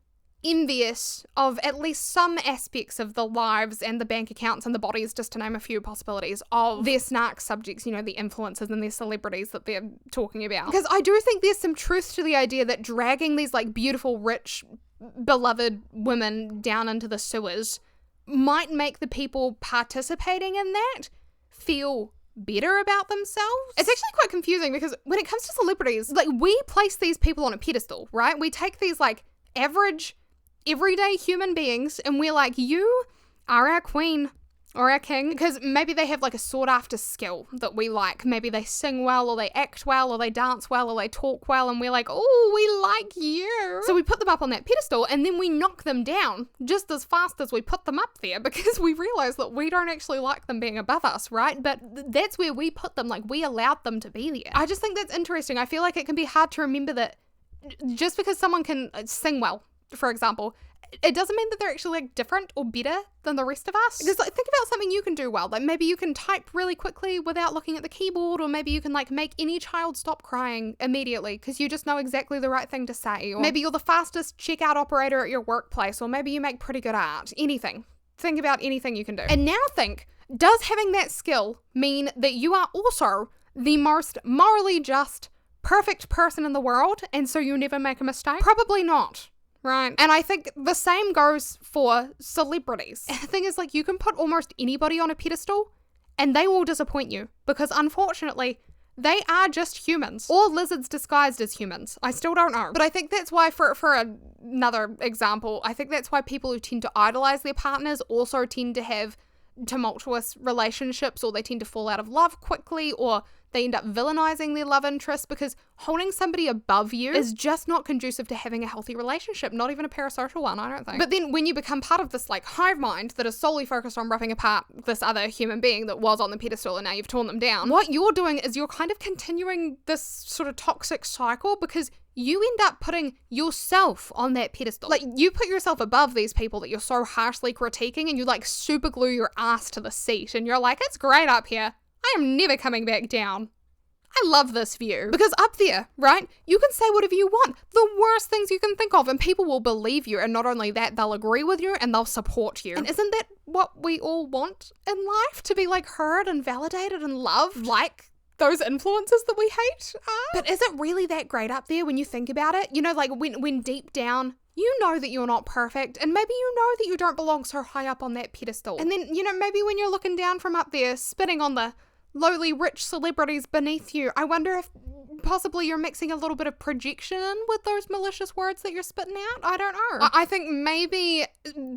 envious of at least some aspects of the lives and the bank accounts and the bodies, just to name a few possibilities, of their snark subjects, you know, the influencers and their celebrities that they're talking about. Because I do think there's some truth to the idea that dragging these like beautiful, rich, beloved women down into the sewers might make the people participating in that feel better about themselves. It's actually quite confusing because when it comes to celebrities, like we place these people on a pedestal, right? We take these like average everyday human beings and we're like, you are our queen or our king, because maybe they have like a sought after skill that we like. Maybe they sing well, or they act well, or they dance well, or they talk well, and we're like, oh, we like you. So we put them up on that pedestal and then we knock them down just as fast as we put them up there, because we realize that we don't actually like them being above us, right? But that's where we put them, like we allowed them to be there. I just think that's interesting. I feel like it can be hard to remember that just because someone can sing well, for example, it doesn't mean that they're actually like different or better than the rest of us. Because like think about something you can do well. Like maybe you can type really quickly without looking at the keyboard, or maybe you can like make any child stop crying immediately because you just know exactly the right thing to say. Or maybe you're the fastest checkout operator at your workplace, or maybe you make pretty good art. Anything. Think about anything you can do. And now think, does having that skill mean that you are also the most morally just, perfect person in the world, and so you never make a mistake? Probably not, right? And I think the same goes for celebrities. And the thing is, like, you can put almost anybody on a pedestal and they will disappoint you, because unfortunately they are just humans. Or lizards disguised as humans. I still don't know. But I think that's why, for another example, I think that's why people who tend to idolize their partners also tend to have tumultuous relationships, or they tend to fall out of love quickly, or they end up villainizing their love interest, because holding somebody above you is just not conducive to having a healthy relationship, not even a parasocial one, I don't think. But then when you become part of this like hive mind that is solely focused on ripping apart this other human being that was on the pedestal and now you've torn them down, what you're doing is you're kind of continuing this sort of toxic cycle, because you end up putting yourself on that pedestal. Like, you put yourself above these people that you're so harshly critiquing, and you like super glue your ass to the seat, and you're like, it's great up here. I am never coming back down. I love this view. Because up there, right, you can say whatever you want, the worst things you can think of, and people will believe you. And not only that, they'll agree with you and they'll support you. And isn't that what we all want in life? To be like heard and validated and loved, like those influences that we hate are? But is it really that great up there when you think about it? You know, like when deep down, you know that you're not perfect, and maybe you know that you don't belong so high up on that pedestal. And then, you know, maybe when you're looking down from up there, spitting on the lowly rich celebrities beneath you, I wonder if possibly you're mixing a little bit of projection with those malicious words that you're spitting out. I don't know. I think maybe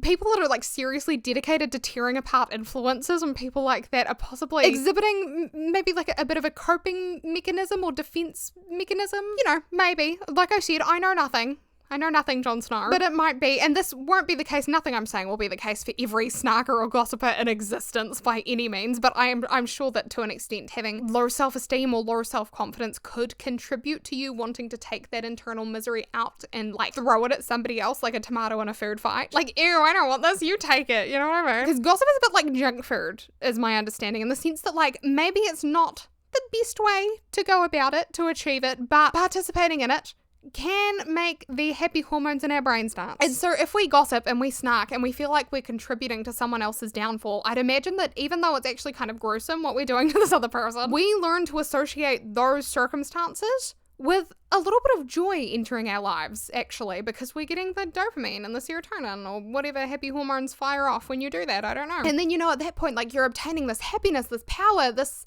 people that are like seriously dedicated to tearing apart influences and people like that are possibly exhibiting maybe like a bit of a coping mechanism or defense mechanism. You know, maybe. Like I said, I know nothing. I know nothing, Jon Snow, but it might be, and this won't be the case, nothing I'm saying will be the case for every snarker or gossiper in existence by any means, but I'm sure that to an extent having low self-esteem or low self-confidence could contribute to you wanting to take that internal misery out and like throw it at somebody else like a tomato in a food fight. Like, ew, I don't want this, you take it, you know what I mean? Because gossip is a bit like junk food, is my understanding, in the sense that like maybe it's not the best way to go about it, to achieve it, but participating in it can make the happy hormones in our brains dance. And so if we gossip and we snark and we feel like we're contributing to someone else's downfall, I'd imagine that even though it's actually kind of gruesome what we're doing to this other person, we learn to associate those circumstances with a little bit of joy entering our lives, actually, because we're getting the dopamine and the serotonin or whatever happy hormones fire off when you do that, I don't know. And then, you know, at that point, like, you're obtaining this happiness, this power, this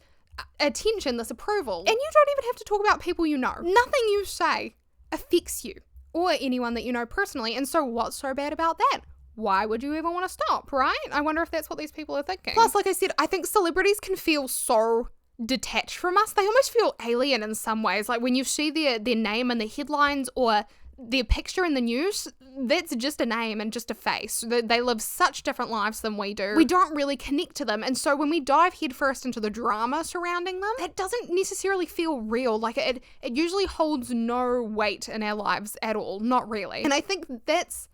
attention, this approval, and you don't even have to talk about people you know. Nothing you say affects you or anyone that you know personally, and so what's so bad about that? Why would you ever want to stop, right? I wonder if that's what these people are thinking. Plus, like I said, I think celebrities can feel so detached from us. They almost feel alien in some ways. Like when you see their name in the headlines or their picture in the news, that's just a name and just a face. They live such different lives than we do. We don't really connect to them. And so when we dive headfirst into the drama surrounding them, that doesn't necessarily feel real. Like it usually holds no weight in our lives at all. Not really. And I think that's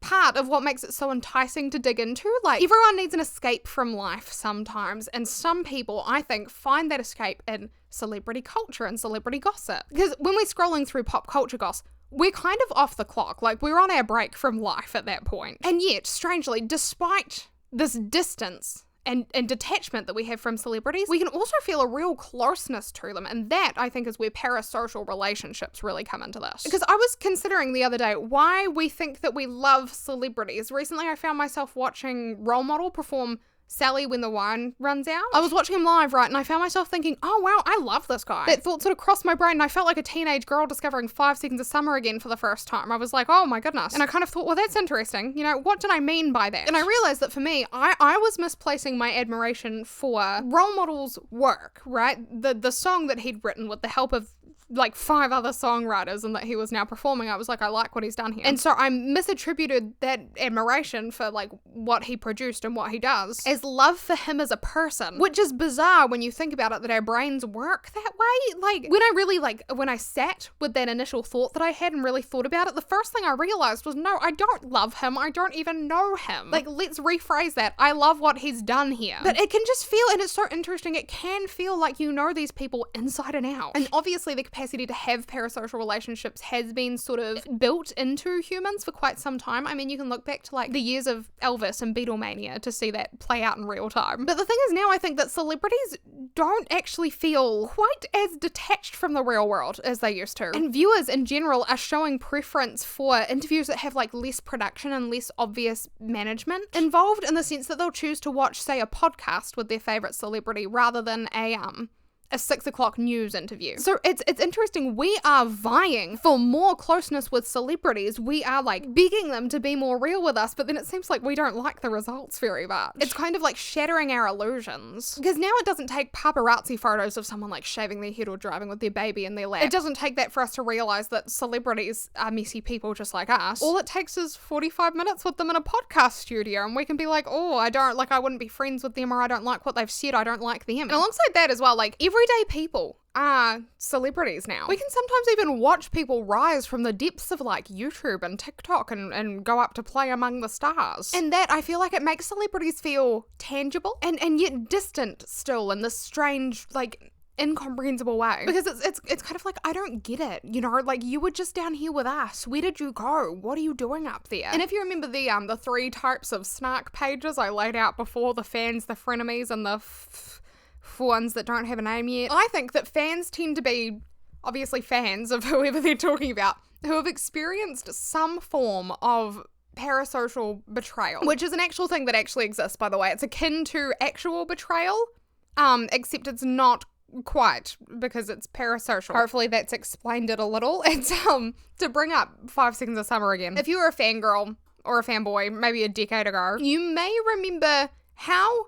part of what makes it so enticing to dig into. Like, everyone needs an escape from life sometimes, and some people, I think, find that escape in celebrity culture and celebrity gossip. Because when we're scrolling through pop culture gossip, we're kind of off the clock. Like, we're on our break from life at that point. And yet, strangely, despite this distance and detachment that we have from celebrities, we can also feel a real closeness to them. And that, I think, is where parasocial relationships really come into this. Because I was considering the other day why we think that we love celebrities. Recently, I found myself watching Role Model perform Sally when the wine runs out. I was watching him live, right, and I found myself thinking, oh wow, I love this guy. That thought sort of crossed my brain, and I felt like a teenage girl discovering 5 Seconds of Summer again for the first time. I was like, oh my goodness. And I kind of thought, well, that's interesting. You know, what did I mean by that? And I realized that for me, I was misplacing my admiration for Role Model's work, right? The song that he'd written with the help of like 5 other songwriters and that he was now performing, I was like, I like what he's done here. And so I misattributed that admiration for like what he produced and what he does as love for him as a person, which is bizarre when you think about it, that our brains work that way. Like when I sat with that initial thought that I had and really thought about it, the first thing I realized was, no, I don't love him. I don't even know him. Like, let's rephrase that. I love what he's done here. But it can just feel, and it's so interesting, it can feel like you know these people inside and out. And obviously the capacity to have parasocial relationships has been sort of built into humans for quite some time. I mean, you can look back to like the years of Elvis and Beatlemania to see that play out in real time. But the thing is, now I think that celebrities don't actually feel quite as detached from the real world as they used to. And viewers in general are showing preference for interviews that have like less production and less obvious management involved, in the sense that they'll choose to watch, say, a podcast with their favorite celebrity rather than a a 6 o'clock news interview. So it's interesting. We are vying for more closeness with celebrities. We are like begging them to be more real with us, but then it seems like we don't like the results very much. It's kind of like shattering our illusions. Because now it doesn't take paparazzi photos of someone like shaving their head or driving with their baby in their lap. It doesn't take that for us to realize that celebrities are messy people just like us. All it takes is 45 minutes with them in a podcast studio and we can be like, oh, I wouldn't be friends with them, or I don't like what they've said, I don't like them. And alongside that as well, like everyday people are celebrities now. We can sometimes even watch people rise from the depths of like YouTube and TikTok and go up to play among the stars. And that, I feel like it makes celebrities feel tangible and yet distant still in this strange, like, incomprehensible way, because it's kind of like, I don't get it, you know, like, you were just down here with us, where did you go, what are you doing up there? And if you remember the 3 types of snark pages I laid out before, the fans, the frenemies, and the ones that don't have a name yet, I think that fans tend to be obviously fans of whoever they're talking about, who have experienced some form of parasocial betrayal, which is an actual thing that actually exists, by the way. It's akin to actual betrayal, except it's not quite, because it's parasocial. Hopefully that's explained it a little. It's to bring up 5 Seconds of Summer again. If you were a fangirl or a fanboy maybe a decade ago, you may remember how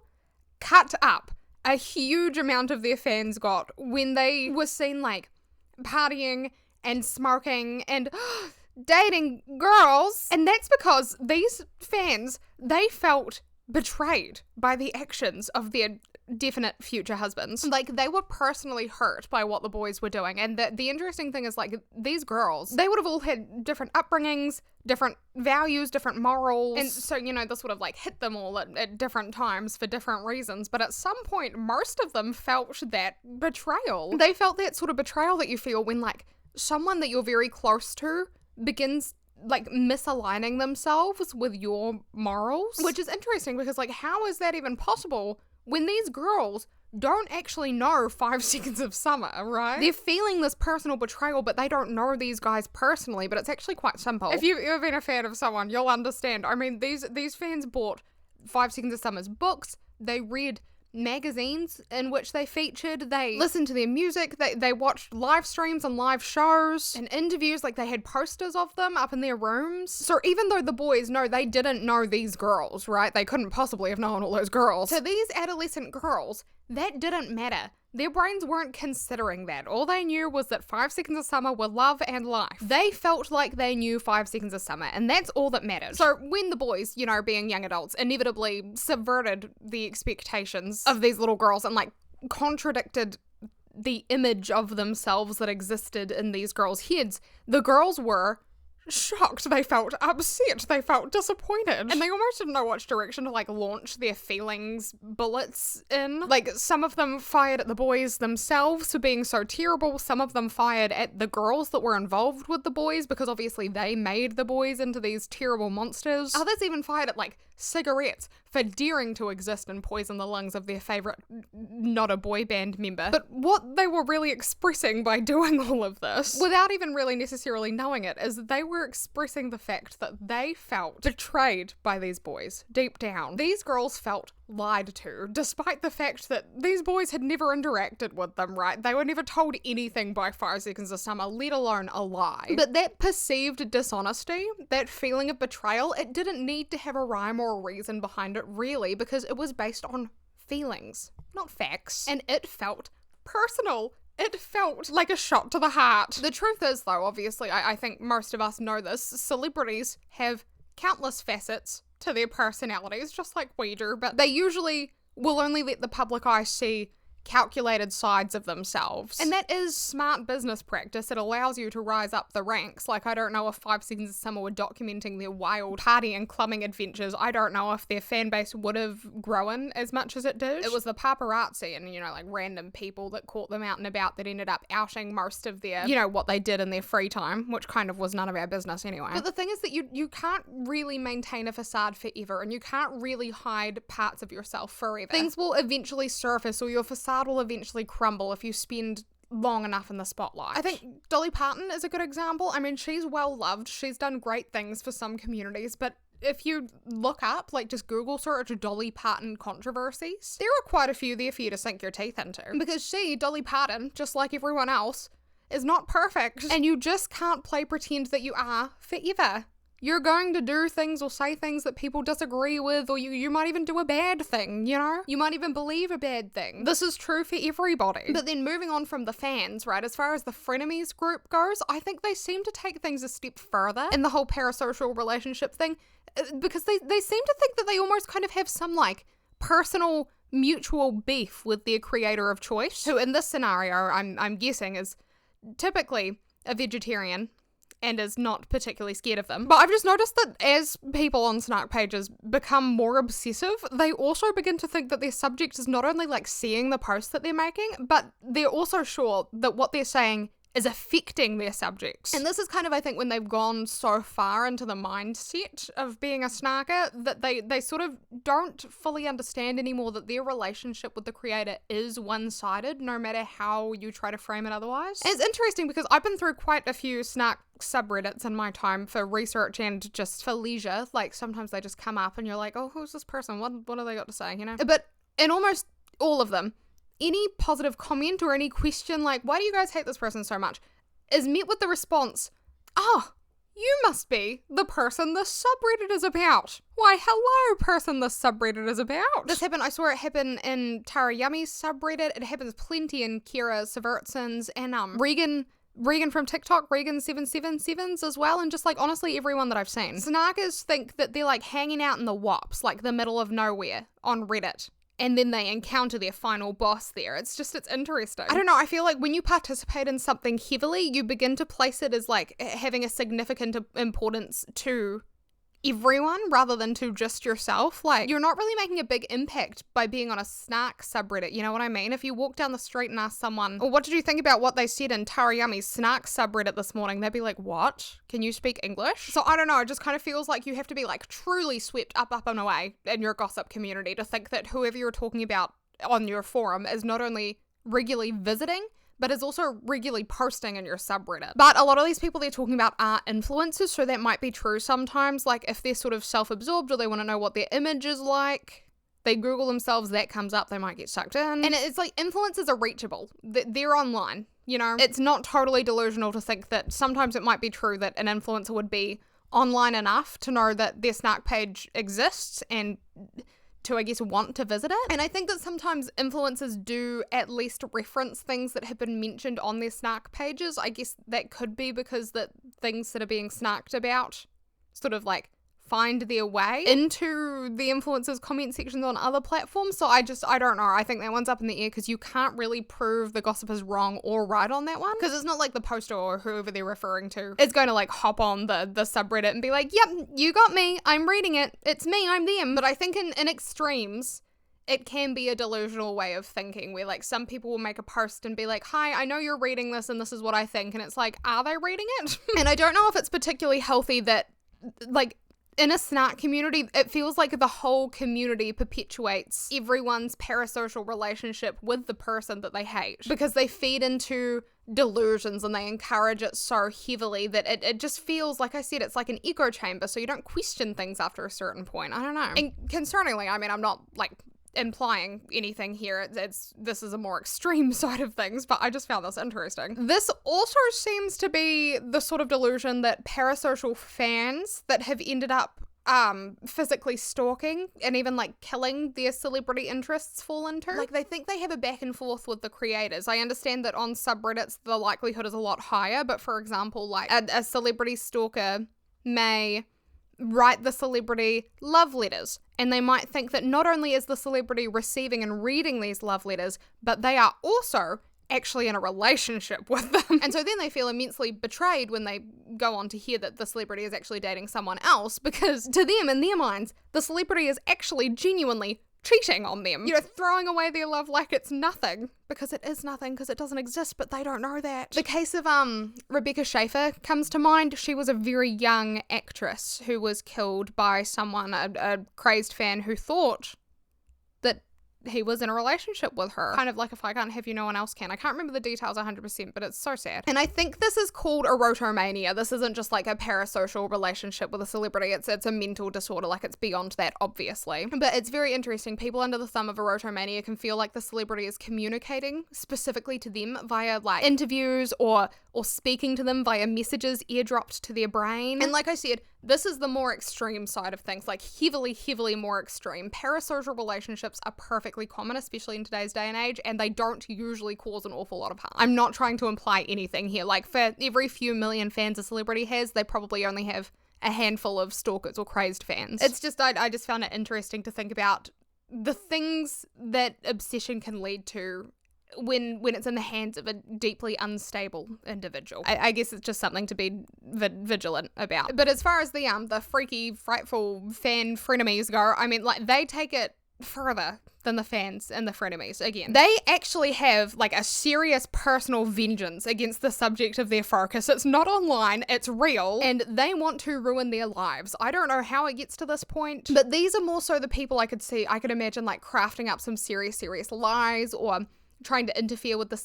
cut up a huge amount of their fans got when they were seen like partying and smoking and dating girls. And that's because these fans, they felt betrayed by the actions of their definite future husbands. Like, they were personally hurt by what the boys were doing. And the interesting thing is, like, these girls, they would have all had different upbringings, different values, different morals. And so, you know, this would have like hit them all at different times for different reasons. But at some point, most of them felt that betrayal. They felt that sort of betrayal that you feel when like someone that you're very close to begins like misaligning themselves with your morals, which is interesting because like, how is that even possible when these girls don't actually know 5 Seconds of Summer, right? They're feeling this personal betrayal, but they don't know these guys personally, but it's actually quite simple. If you've ever been a fan of someone, you'll understand. I mean, these fans bought 5 Seconds of Summer's books, they read magazines in which they featured, they listened to their music, they watched live streams and live shows and interviews, like they had posters of them up in their rooms. So even though the boys, no, they didn't know these girls, right? They couldn't possibly have known all those girls. To these adolescent girls, that didn't matter. Their brains weren't considering that. All they knew was that 5 Seconds of Summer were love and life. They felt like they knew 5 Seconds of Summer, and that's all that mattered. So when the boys, you know, being young adults, inevitably subverted the expectations of these little girls and like contradicted the image of themselves that existed in these girls' heads, the girls were shocked, they felt upset, they felt disappointed, and they almost didn't know which direction to like launch their feelings bullets in. Like, some of them fired at the boys themselves for being so terrible, some of them fired at the girls that were involved with the boys because obviously they made the boys into these terrible monsters. Others even fired at like cigarettes for daring to exist and poison the lungs of their favourite not a boy band member. But what they were really expressing by doing all of this, without even really necessarily knowing it, is that they were expressing the fact that they felt betrayed by these boys deep down. These girls felt lied to, despite the fact that these boys had never interacted with them, right? They were never told anything by 5 Seconds of Summer, let alone a lie. But that perceived dishonesty, that feeling of betrayal, it didn't need to have a rhyme or a reason behind it, really, because it was based on feelings, not facts. And it felt personal. It felt like a shot to the heart. The truth is, though, obviously, I think most of us know this, celebrities have countless facets to their personalities, just like we do, but they usually will only let the public eye see calculated sides of themselves. And that is smart business practice. It allows you to rise up the ranks. Like, I don't know if 5 Seconds of Summer were documenting their wild party and clubbing adventures. I don't know if their fan base would have grown as much as it did. It was the paparazzi and, you know, like random people that caught them out and about that ended up outing most of their, you know, what they did in their free time, which kind of was none of our business anyway. But the thing is that you can't really maintain a facade forever, and you can't really hide parts of yourself forever. Things will eventually surface, or your facade will eventually crumble if you spend long enough in the spotlight. I think Dolly Parton is a good example. I mean, she's well loved, she's done great things for some communities, but if you look up, like just Google search Dolly Parton controversies, there are quite a few there for you to sink your teeth into. Because she, Dolly Parton, just like everyone else, is not perfect. And you just can't play pretend that you are forever. You're going to do things or say things that people disagree with, or you might even do a bad thing, you know? You might even believe a bad thing. This is true for everybody. But then moving on from the fans, right, as far as the frenemies group goes, I think they seem to take things a step further in the whole parasocial relationship thing, because they seem to think that they almost kind of have some, like, personal mutual beef with their creator of choice, who in this scenario, I'm guessing, is typically a vegetarian and is not particularly scared of them. But I've just noticed that as people on snark pages become more obsessive, they also begin to think that their subject is not only like seeing the post that they're making, but they're also sure that what they're saying is affecting their subjects. And this is kind of, I think, when they've gone so far into the mindset of being a snarker that they sort of don't fully understand anymore that their relationship with the creator is one-sided, no matter how you try to frame it otherwise. And it's interesting because I've been through quite a few snark subreddits in my time for research and just for leisure. Like, sometimes they just come up and you're like, oh, who's this person? What have they got to say, you know? But in almost all of them, any positive comment or any question like, why do you guys hate this person so much, is met with the response, oh, you must be the person this subreddit is about. Why, hello, person this subreddit is about. This happened, I saw it happen in Tara Yummy's subreddit. It happens plenty in Kira Severtson's and Regan from TikTok, Regan777s as well, and just like honestly everyone that I've seen. Snarkers think that they're like hanging out in the wops, like the middle of nowhere on Reddit, and then they encounter their final boss there. It's interesting. I don't know, I feel like when you participate in something heavily, you begin to place it as like having a significant importance to everyone rather than to just yourself. Like, you're not really making a big impact by being on a snark subreddit, you know what I mean? If you walk down the street and ask someone, oh, what did you think about what they said in Tarayami's snark subreddit this morning? They'd be like, what? Can you speak English? So I don't know, it just kind of feels like you have to be like truly swept up and away in your gossip community to think that whoever you're talking about on your forum is not only regularly visiting, but is also regularly posting in your subreddit. But a lot of these people they're talking about are influencers, so that might be true sometimes. Like, if they're sort of self-absorbed or they want to know what their image is like, they Google themselves, that comes up, they might get sucked in. And it's like, influencers are reachable. They're online, you know? It's not totally delusional to think that sometimes it might be true that an influencer would be online enough to know that their snark page exists and to, I guess, want to visit it. And I think that sometimes influencers do at least reference things that have been mentioned on their snark pages. I guess that could be because that things that are being snarked about sort of like find their way into the influencers' comment sections on other platforms. So I don't know. I think that one's up in the air because you can't really prove the gossip is wrong or right on that one. Because it's not like the poster or whoever they're referring to is going to like hop on the subreddit and be like, yep, you got me. I'm reading it. It's me. I'm them. But I think in extremes, it can be a delusional way of thinking where like some people will make a post and be like, hi, I know you're reading this and this is what I think. And it's like, are they reading it? And I don't know if it's particularly healthy that like, in a snark community, it feels like the whole community perpetuates everyone's parasocial relationship with the person that they hate because they feed into delusions and they encourage it so heavily that it just feels, like I said, it's like an echo chamber, so you don't question things after a certain point. I don't know. And concerningly, I mean, I'm not like implying anything here. This is a more extreme side of things, but I just found this interesting. This also seems to be the sort of delusion that parasocial fans that have ended up physically stalking and even like killing their celebrity interests fall into. Like, they think they have a back and forth with the creators. I understand that on subreddits the likelihood is a lot higher, but for example, like a celebrity stalker may write the celebrity love letters, and they might think that not only is the celebrity receiving and reading these love letters, but they are also actually in a relationship with them. And so then they feel immensely betrayed when they go on to hear that the celebrity is actually dating someone else, because to them, in their minds, the celebrity is actually genuinely cheating on them, you know, throwing away their love like it's nothing, because it is nothing, because it doesn't exist, but they don't know that. The case of Rebecca Schaefer comes to mind. She was a very young actress who was killed by someone, a crazed fan who thought that he was in a relationship with her. Kind of like if I can't have you, no one else can. I can't remember the details 100%, but it's so sad. And I think this is called erotomania. This isn't just like a parasocial relationship with a celebrity. It's a mental disorder. Like it's beyond that, obviously. But it's very interesting. People under the thumb of erotomania can feel like the celebrity is communicating specifically to them via like interviews or speaking to them via messages eardropped to their brain. And like I said, this is the more extreme side of things, like heavily more extreme. Parasocial relationships are perfectly common, especially in today's day and age, and they don't usually cause an awful lot of harm. I'm not trying to imply anything here. Like for every few million fans a celebrity has, they probably only have a handful of stalkers or crazed fans. It's just, I just found it interesting to think about the things that obsession can lead to when it's in the hands of a deeply unstable individual. I guess it's just something to be vigilant about. But as far as the freaky, frightful fan frenemies go, I mean, like, they take it further than the fans and the frenemies. Again, they actually have like a serious personal vengeance against the subject of their focus. It's not online, it's real, and they want to ruin their lives. I don't know how it gets to this point, but these are more so the people I could imagine like crafting up some serious lies, or trying to interfere with the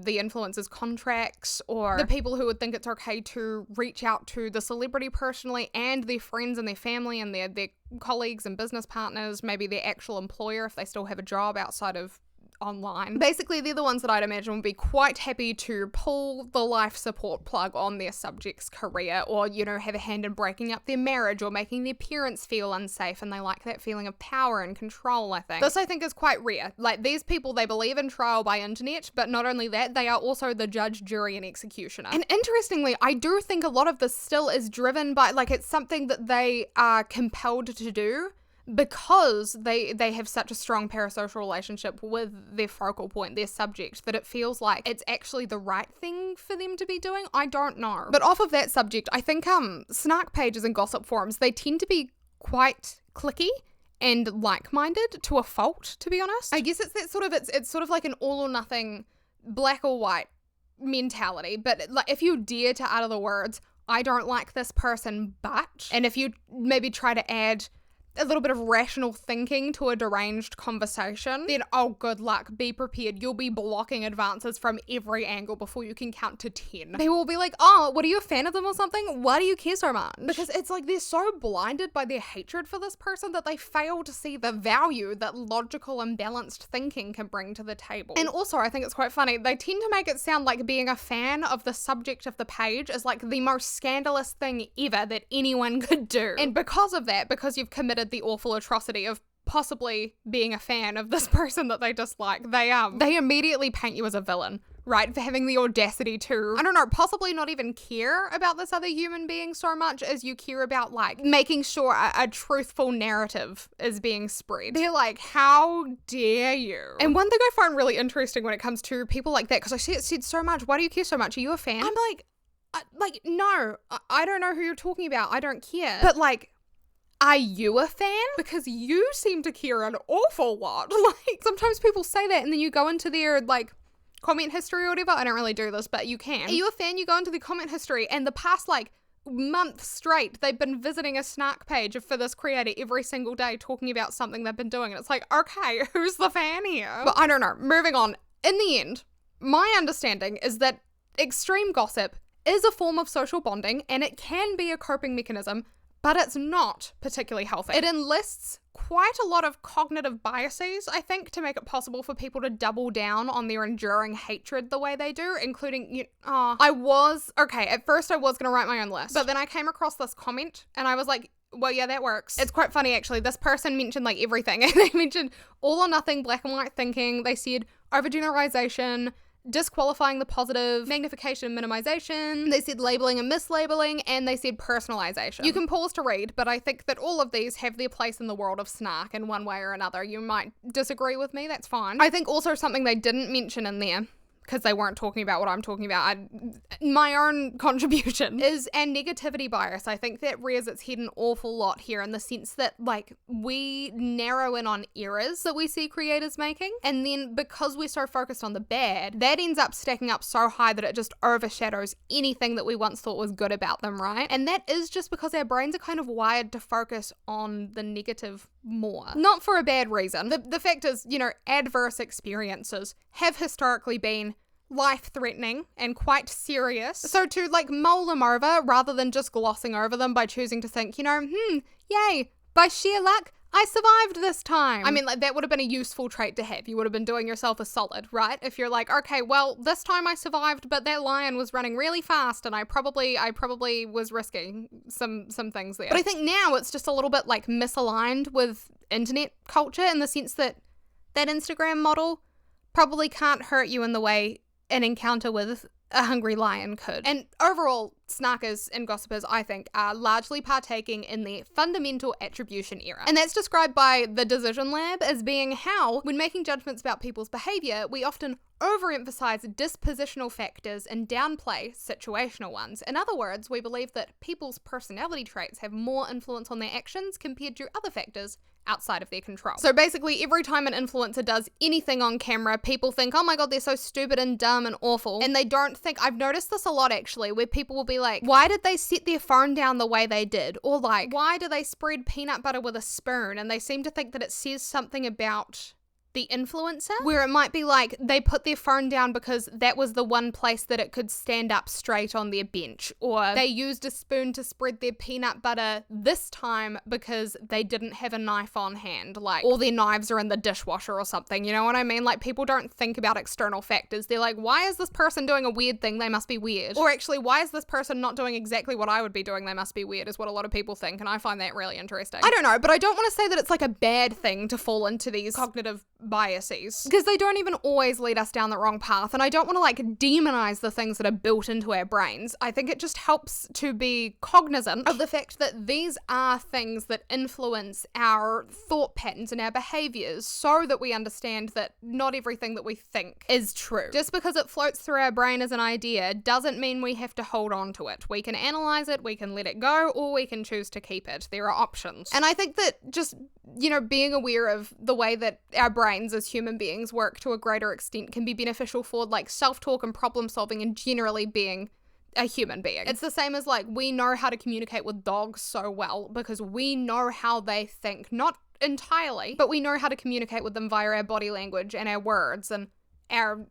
influencers' contracts, or the people who would think it's okay to reach out to the celebrity personally and their friends and their family and their colleagues and business partners, maybe their actual employer if they still have a job outside of online. Basically, they're the ones that I'd imagine would be quite happy to pull the life support plug on their subject's career, or, you know, have a hand in breaking up their marriage or making their parents feel unsafe, and they like that feeling of power and control, I think. This, I think, is quite rare. Like, these people, they believe in trial by internet, but not only that, they are also the judge, jury, and executioner. And interestingly, I do think a lot of this still is driven by, like, it's something that they are compelled to do because they have such a strong parasocial relationship with their focal point, their subject, that it feels like it's actually the right thing for them to be doing. I don't know. But off of that subject, I think snark pages and gossip forums, they tend to be quite cliquey and like-minded to a fault, to be honest. I guess it's sort of like an all or nothing, black or white mentality. But like, if you dare to utter the words, I don't like this person, but, and if you maybe try to add a little bit of rational thinking to a deranged conversation, then oh, good luck, be prepared. You'll be blocking advances from every angle before you can count to 10. They will be like, oh, what, are you a fan of them or something? Why do you care so much? Because it's like they're so blinded by their hatred for this person that they fail to see the value that logical and balanced thinking can bring to the table. And also, I think it's quite funny, they tend to make it sound like being a fan of the subject of the page is like the most scandalous thing ever that anyone could do. And because of that, because you've committed the awful atrocity of possibly being a fan of this person that they dislike, they immediately paint you as a villain, right? For having the audacity to, I don't know, possibly not even care about this other human being so much as you care about, like, making sure a truthful narrative is being spread. They're like, how dare you? And one thing I find really interesting when it comes to people like that, because I see it said so much, why do you care so much? Are you a fan? I'm like, no, I don't know who you're talking about. I don't care. But like, are you a fan? Because you seem to care an awful lot. Like, sometimes people say that and then you go into their, like, comment history or whatever. I don't really do this, but you can. Are you a fan? You go into the comment history and the past, like, month straight, they've been visiting a snark page for this creator every single day talking about something they've been doing. And it's like, okay, who's the fan here? But I don't know. Moving on. In the end, my understanding is that extreme gossip is a form of social bonding and it can be a coping mechanism, but it's not particularly healthy. It enlists quite a lot of cognitive biases, I think, to make it possible for people to double down on their enduring hatred the way they do, including, at first I was going to write my own list, but then I came across this comment and I was like, well, yeah, that works. It's quite funny, actually. This person mentioned, like, everything. And they mentioned all or nothing, black and white thinking. They said overgeneralization, disqualifying the positive, magnification and minimization. They said labeling and mislabeling, and they said personalization. You can pause to read, but I think that all of these have their place in the world of snark in one way or another. You might disagree with me, that's fine. I think also something they didn't mention in there, because they weren't talking about what I'm talking about, my own contribution, is a negativity bias. I think that rears its head an awful lot here, in the sense that, like, we narrow in on errors that we see creators making, and then because we're so focused on the bad, that ends up stacking up so high that it just overshadows anything that we once thought was good about them, right? And that is just because our brains are kind of wired to focus on the negative more. Not for a bad reason. The fact is, adverse experiences have historically been life-threatening and quite serious. So to mull them over rather than just glossing over them by choosing to think, yay, by sheer luck, I survived this time. I mean, that would have been a useful trait to have. You would have been doing yourself a solid, right? If you're like, okay, well, this time I survived, but that lion was running really fast and I probably was risking some things there. But I think now it's just a little bit misaligned with internet culture in the sense that Instagram model probably can't hurt you in the way an encounter with a hungry lion could. And overall, snarkers and gossipers, I think, are largely partaking in the fundamental attribution error. And that's described by the Decision Lab as being how, when making judgments about people's behaviour, we often overemphasize dispositional factors and downplay situational ones. In other words, we believe that people's personality traits have more influence on their actions compared to other factors outside of their control. So basically, every time an influencer does anything on camera, people think, oh my god, they're so stupid and dumb and awful. And they don't think, I've noticed this a lot actually, where people will be like, why did they set their phone down the way they did? Or why do they spread peanut butter with a spoon? And they seem to think that it says something about the influencer, where it might be they put their phone down because that was the one place that it could stand up straight on their bench, or they used a spoon to spread their peanut butter this time because they didn't have a knife on hand, all their knives are in the dishwasher or something, you know what I mean? People don't think about external factors. They're like, why is this person doing a weird thing? They must be weird. Or actually, why is this person not doing exactly what I would be doing? They must be weird, is what a lot of people think, and I find that really interesting. I don't know, but I don't want to say that it's a bad thing to fall into these cognitive biases, because they don't even always lead us down the wrong path, and I don't want to demonize the things that are built into our brains. I think it just helps to be cognizant of the fact that these are things that influence our thought patterns and our behaviours, so that we understand that not everything that we think is true. Just because it floats through our brain as an idea doesn't mean we have to hold on to it. We can analyze it, we can let it go, or we can choose to keep it. There are options. And I think that just, being aware of the way that our brains as human beings work to a greater extent can be beneficial for self-talk and problem solving and generally being a human being. It's the same as we know how to communicate with dogs so well because we know how they think, not entirely, but we know how to communicate with them via our body language and our words and our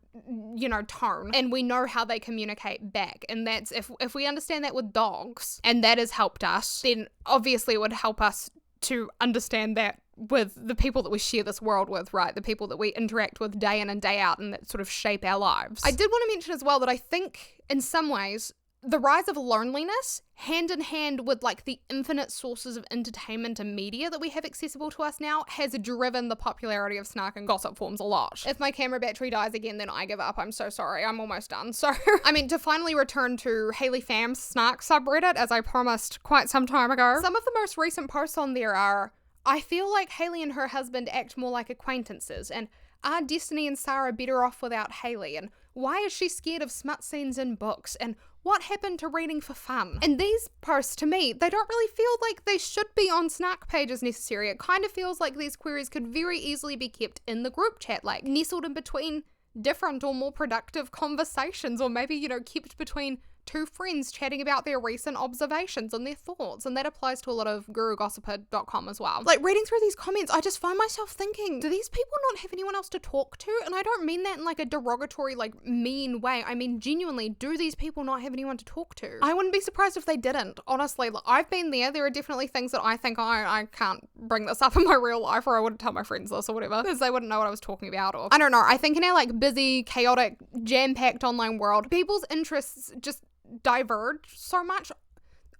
tone, and we know how they communicate back. And that's if we understand that with dogs, and that has helped us, then obviously it would help us to understand that with the people that we share this world with, right? The people that we interact with day in and day out and that sort of shape our lives. I did want to mention as well that I think in some ways the rise of loneliness, hand in hand with the infinite sources of entertainment and media that we have accessible to us now, has driven the popularity of snark and gossip forms a lot. If my camera battery dies again, then I give up. I'm so sorry. I'm almost done. So, I mean, to finally return to Haley Pham's snark subreddit, as I promised quite some time ago, some of the most recent posts on there are, I feel like Haley and her husband act more like acquaintances, and are Destiny and Sarah better off without Haley, and why is she scared of smut scenes in books, and what happened to reading for fun? And these posts, to me, they don't really feel like they should be on snark pages necessarily. It kind of feels like these queries could very easily be kept in the group chat, nestled in between different or more productive conversations, or maybe, kept between two friends chatting about their recent observations and their thoughts. And that applies to a lot of gurugossiper.com as well. Reading through these comments, I just find myself thinking, do these people not have anyone else to talk to? And I don't mean that in a derogatory, mean way. I mean, genuinely, do these people not have anyone to talk to? I wouldn't be surprised if they didn't. Honestly, I've been there. There are definitely things that I think, I can't bring this up in my real life, or I wouldn't tell my friends this or whatever, because they wouldn't know what I was talking about. Or I don't know. I think in our busy, chaotic, jam-packed online world, people's interests just diverge so much.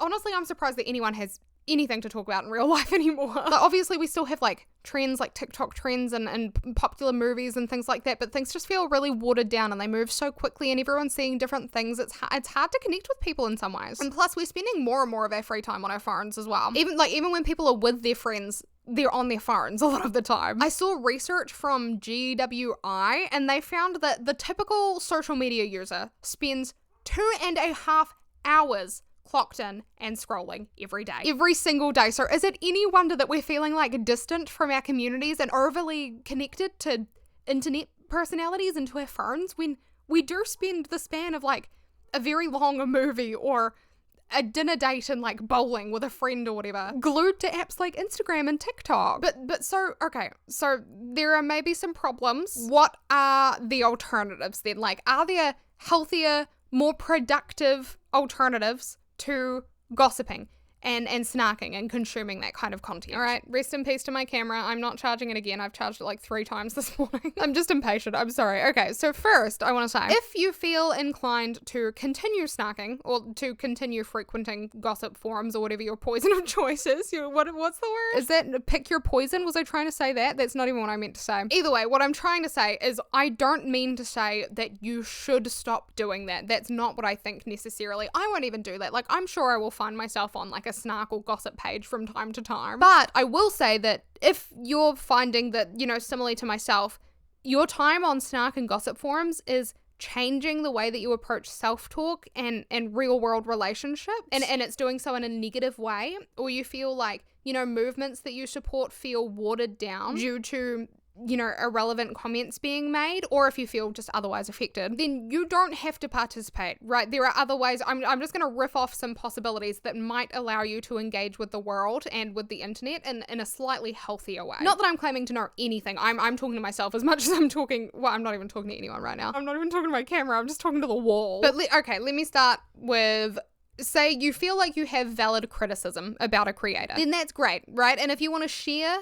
Honestly, I'm surprised that anyone has anything to talk about in real life anymore. Obviously, we still have trends TikTok trends and popular movies and things like that, but things just feel really watered down and they move so quickly and everyone's seeing different things. It's hard to connect with people in some ways. And plus, we're spending more and more of our free time on our phones as well. Even when people are with their friends, they're on their phones a lot of the time. I saw research from GWI and they found that the typical social media user spends 2.5 hours clocked in and scrolling every day. Every single day. So is it any wonder that we're feeling distant from our communities and overly connected to internet personalities and to our phones when we do spend the span of a very long movie or a dinner date and like bowling with a friend or whatever, glued to apps like Instagram and TikTok. But so there are maybe some problems. What are the alternatives then? Like, are there healthier, more productive alternatives to gossiping and snarking and consuming that kind of content? All right, rest in peace to my camera. I'm not charging it again. I've charged it like 3 times this morning. I'm just impatient. I'm sorry. Okay, so first I want to say, if you feel inclined to continue snarking or to continue frequenting gossip forums or whatever your poison of choice is, what's the word? Is that pick your poison? Was I trying to say that? That's not even what I meant to say. Either way, what I'm trying to say is I don't mean to say that you should stop doing that. That's not what I think necessarily. I won't even do that. Like, I'm sure I will find myself on like a snark or gossip page from time to time. But I will say that if you're finding that, similarly to myself, your time on snark and gossip forums is changing the way that you approach self-talk and real world relationships, and it's doing so in a negative way, or you feel like, movements that you support feel watered down due to irrelevant comments being made, or if you feel just otherwise affected, then you don't have to participate, right? There are other ways. I'm just going to riff off some possibilities that might allow you to engage with the world and with the internet in a slightly healthier way. Not that I'm claiming to know anything. I'm talking to myself as much as I'm talking, well, I'm not even talking to anyone right now. I'm not even talking to my camera. I'm just talking to the wall. But let me start with, say you feel like you have valid criticism about a creator. Then that's great, right? And if you want to share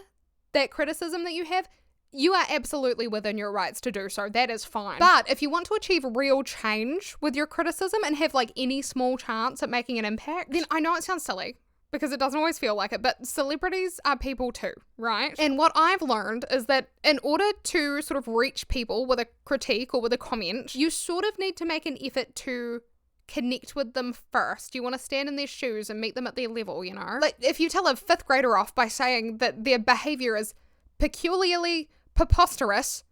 that criticism that you have, you are absolutely within your rights to do so. That is fine. But if you want to achieve real change with your criticism and have like any small chance at making an impact, then I know it sounds silly because it doesn't always feel like it, but celebrities are people too, right? And what I've learned is that in order to sort of reach people with a critique or with a comment, you sort of need to make an effort to connect with them first. You want to stand in their shoes and meet them at their level, Like, if you tell a 5th grader off by saying that their behaviour is peculiarly preposterous,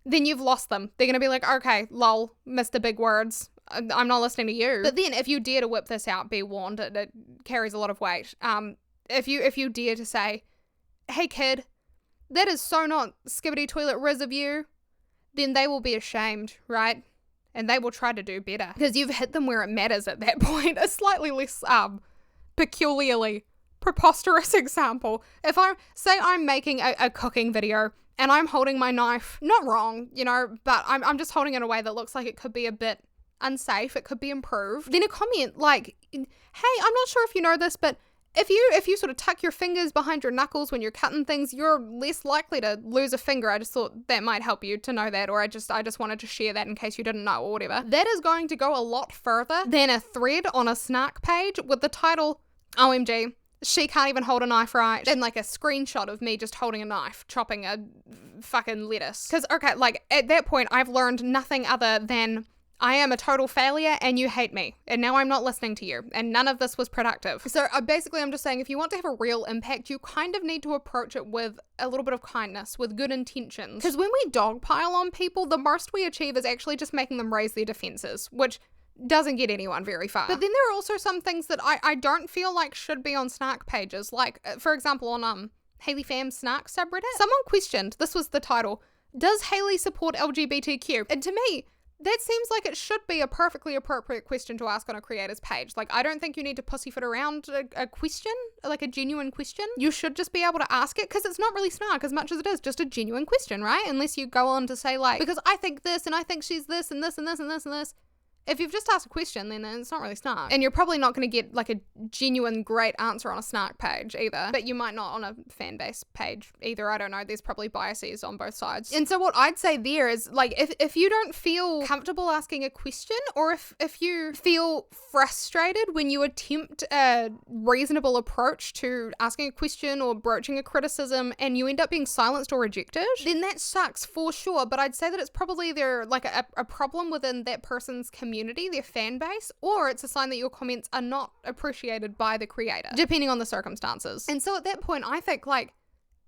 then you've lost them. They're going to be like, okay, lol, Mr. Big Words, I'm not listening to you. But then if you dare to whip this out, be warned, it carries a lot of weight. If you dare to say, hey kid, that is so not skibbity toilet riz of you, then they will be ashamed, right? And they will try to do better because you've hit them where it matters at that point. A slightly less peculiarly preposterous example. If I'm making a cooking video and I'm holding my knife, not wrong, but I'm just holding it in a way that looks like it could be a bit unsafe, it could be improved, then a comment like, hey, I'm not sure if you know this, but if you sort of tuck your fingers behind your knuckles when you're cutting things, you're less likely to lose a finger. I just thought that might help you to know that, or I just wanted to share that in case you didn't know or whatever. That is going to go a lot further than a thread on a snark page with the title, OMG, she can't even hold a knife right, and like a screenshot of me just holding a knife, chopping a fucking lettuce. Because, okay, like at that point, I've learned nothing other than I am a total failure and you hate me, and now I'm not listening to you, and none of this was productive. So basically I'm just saying, if you want to have a real impact, you kind of need to approach it with a little bit of kindness, with good intentions. Because when we dogpile on people, the most we achieve is actually just making them raise their defenses, which doesn't get anyone very far. But then there are also some things that I don't feel like should be on snark pages. Like, for example, on Hayley Fam's snark subreddit, someone questioned, this was the title, does Hayley support LGBTQ? And to me, that seems like it should be a perfectly appropriate question to ask on a creator's page. Like, I don't think you need to pussyfoot around a question, like a genuine question. You should just be able to ask it, because it's not really snark as much as it is just a genuine question, right? Unless you go on to say like, because I think this, and I think she's this, and this, and this, and this, and this. If you've just asked a question, then it's not really snark. And you're probably not going to get like a genuine great answer on a snark page either. But you might not on a fan base page either. I don't know. There's probably biases on both sides. And so what I'd say there is, like, if you don't feel comfortable asking a question, or if you feel frustrated when you attempt a reasonable approach to asking a question or broaching a criticism and you end up being silenced or rejected, then that sucks for sure. But I'd say that it's probably either like a problem within that person's community, their fan base, or it's a sign that your comments are not appreciated by the creator, depending on the circumstances. And so at that point, I think, like,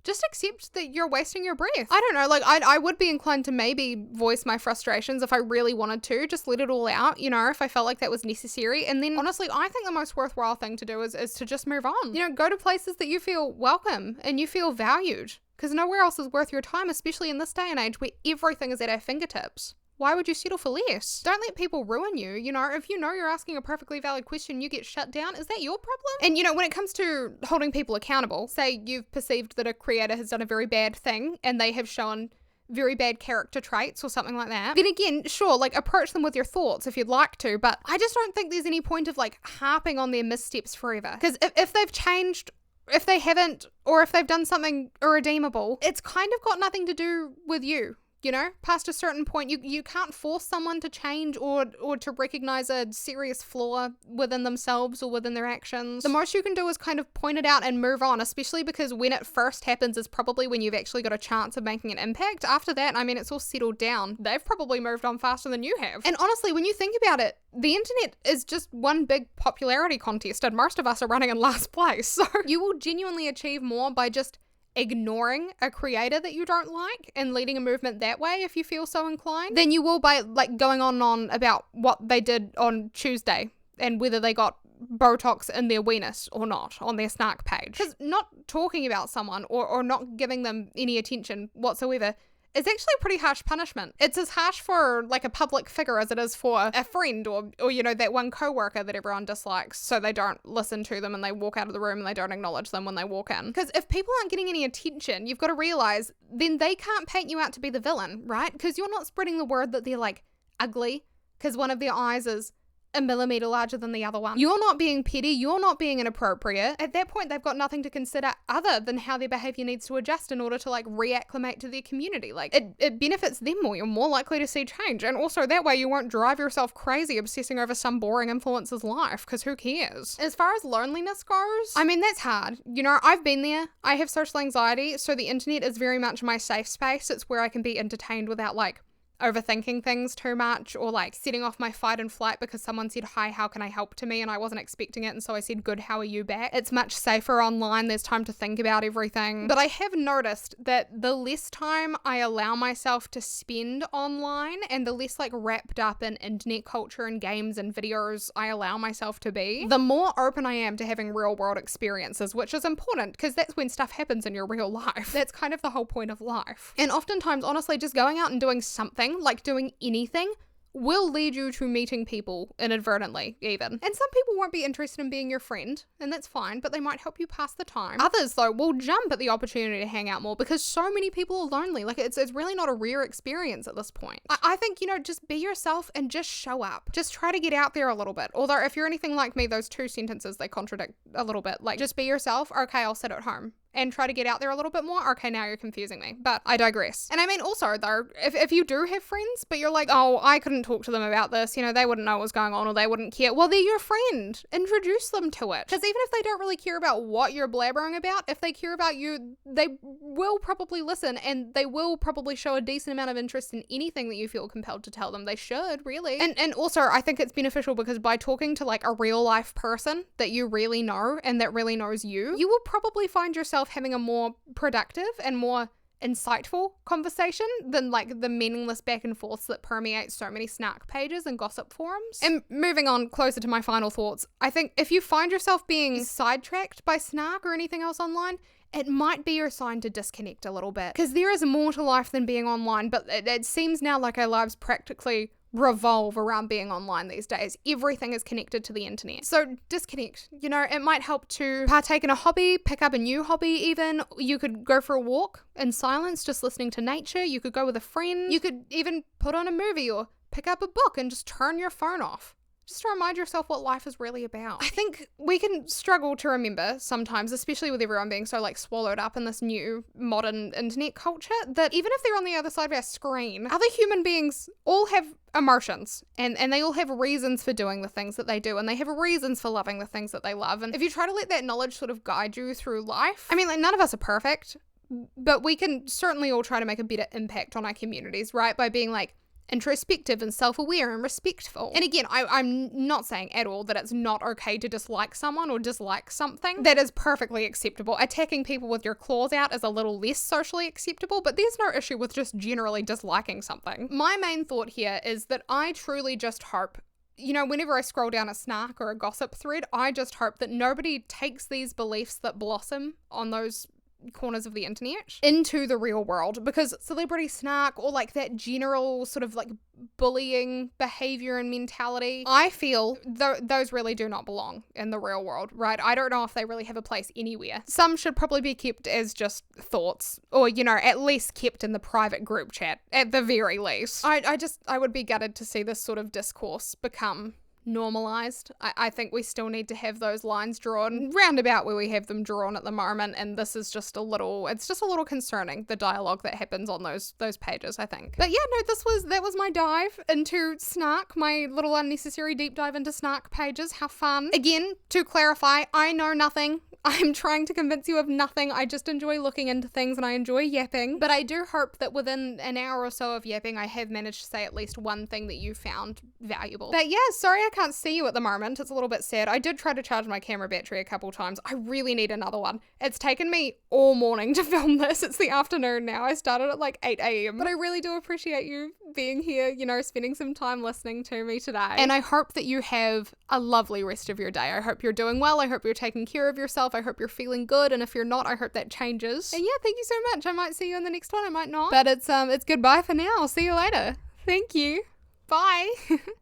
just accept that you're wasting your breath. I don't know, like, I would be inclined to maybe voice my frustrations if I really wanted to, just let it all out, if I felt like that was necessary. And then, honestly, I think the most worthwhile thing to do is to just move on. Go to places that you feel welcome and you feel valued, because nowhere else is worth your time, especially in this day and age where everything is at our fingertips. why would you settle for less? Don't let people ruin you. You know, if you know you're asking a perfectly valid question, you get shut down. Is that your problem? And you know, when it comes to holding people accountable, say you've perceived that a creator has done a very bad thing and they have shown very bad character traits or something like that, then again, sure, like approach them with your thoughts if you'd like to, but I just don't think there's any point of like harping on their missteps forever. Because if they've changed, if they haven't, or if they've done something irredeemable, it's kind of got nothing to do with you. You know, past a certain point, you can't force someone to change or to recognize a serious flaw within themselves or within their actions. The most you can do is kind of point it out and move on, especially because when it first happens is probably when you've actually got a chance of making an impact. After that, I mean, it's all settled down. They've probably moved on faster than you have. And honestly, when you think about it, the internet is just one big popularity contest and most of us are running in last place. So you will genuinely achieve more by just ignoring a creator that you don't like and leading a movement that way if you feel so inclined, than you will by like going on and on about what they did on Tuesday and whether they got Botox in their weenus or not on their snark page. Because not talking about someone or not giving them any attention whatsoever is actually a pretty harsh punishment. It's as harsh for like a public figure as it is for a friend or you know, that one coworker that everyone dislikes so they don't listen to them and they walk out of the room and they don't acknowledge them when they walk in. Because if people aren't getting any attention, you've got to realize then they can't paint you out to be the villain, right? Because you're not spreading the word that they're like ugly because one of their eyes is a millimeter larger than the other one. You're not being petty, you're not being inappropriate. At that point, they've got nothing to consider other than how their behavior needs to adjust in order to like reacclimate to their community. Like it benefits them more, you're more likely to see change. And also that way you won't drive yourself crazy obsessing over some boring influencer's life, because who cares? As far as loneliness goes, I mean, that's hard. You know, I've been there. I have social anxiety, so the internet is very much my safe space. It's where I can be entertained without like overthinking things too much or like setting off my fight and flight because someone said, hi, how can I help to me? And I wasn't expecting it. And so I said, good, how are you back? It's much safer online. There's time to think about everything. But I have noticed that the less time I allow myself to spend online and the less like wrapped up in internet culture and games and videos I allow myself to be, the more open I am to having real world experiences, which is important because that's when stuff happens in your real life. That's kind of the whole point of life. And oftentimes, honestly, just going out and doing something, like doing anything, will lead you to meeting people inadvertently even. And some people won't be interested in being your friend, and that's fine, but they might help you pass the time. Others though will jump at the opportunity to hang out more because so many people are lonely. Like it's really not a rare experience at this point. I think, you know, just be yourself and just show up. Just try to get out there a little bit. Although if you're anything like me, those two sentences, they contradict a little bit. Like just be yourself, okay, I'll sit at home. And try to get out there a little bit more. Okay, now you're confusing me. But I digress. And I mean also though, if you do have friends, but you're like, oh, I couldn't talk to them about this, you know, they wouldn't know what was going on or they wouldn't care. Well, they're your friend. Introduce them to it. Because even if they don't really care about what you're blabbering about, if they care about you, they will probably listen and they will probably show a decent amount of interest in anything that you feel compelled to tell them. They should, really. And also, I think it's beneficial because by talking to like a real life person that you really know and that really knows you, you will probably find yourself having a more productive and more insightful conversation than like the meaningless back and forths that permeate so many snark pages and gossip forums. And moving on closer to my final thoughts, I think if you find yourself being sidetracked by snark or anything else online, it might be your sign to disconnect a little bit. Because there is more to life than being online, but it seems now like our lives practically revolve around being online these days. Everything is connected to the internet. So disconnect. You know, it might help to partake in a hobby, pick up a new hobby even. You could go for a walk in silence, just listening to nature. You could go with a friend. You could even put on a movie or pick up a book and just turn your phone off. Just to remind yourself what life is really about. I think we can struggle to remember sometimes, especially with everyone being so like swallowed up in this new modern internet culture, that even if they're on the other side of our screen, other human beings all have emotions and they all have reasons for doing the things that they do, and they have reasons for loving the things that they love. And if you try to let that knowledge sort of guide you through life, I mean, like none of us are perfect, but we can certainly all try to make a better impact on our communities, right? By being like introspective and self-aware and respectful. And again, I'm not saying at all that it's not okay to dislike someone or dislike something. That is perfectly acceptable. Attacking people with your claws out is a little less socially acceptable, but there's no issue with just generally disliking something. My main thought here is that I truly just hope, you know, whenever I scroll down a snark or a gossip thread, I just hope that nobody takes these beliefs that blossom on those corners of the internet into the real world, because celebrity snark, or like that general sort of like bullying behavior and mentality, I feel those really do not belong in the real world, right? I don't know if they really have a place anywhere. Some should probably be kept as just thoughts, or, you know, at least kept in the private group chat at the very least. I would be gutted to see this sort of discourse become normalized. I think we still need to have those lines drawn roundabout where we have them drawn at the moment, and this is just a little concerning, the dialogue that happens on those pages, I think. But yeah, no, that was my dive into snark, my little unnecessary deep dive into snark pages. How fun. Again, to clarify, I know nothing. I'm trying to convince you of nothing. I just enjoy looking into things and I enjoy yapping. But I do hope that within an hour or so of yapping, I have managed to say at least one thing that you found valuable. But yeah, sorry I can't see you at the moment. It's a little bit sad. I did try to charge my camera battery a couple times. I really need another one. It's taken me all morning to film this. It's the afternoon now. I started at like 8 a.m. But I really do appreciate you being here, you know, spending some time listening to me today. And I hope that you have a lovely rest of your day. I hope you're doing well. I hope you're taking care of yourself. I hope you're feeling good. And if you're not, I hope that changes. And yeah, thank you so much. I might see you in the next one. I might not. But it's goodbye for now. I'll see you later. Thank you. Bye.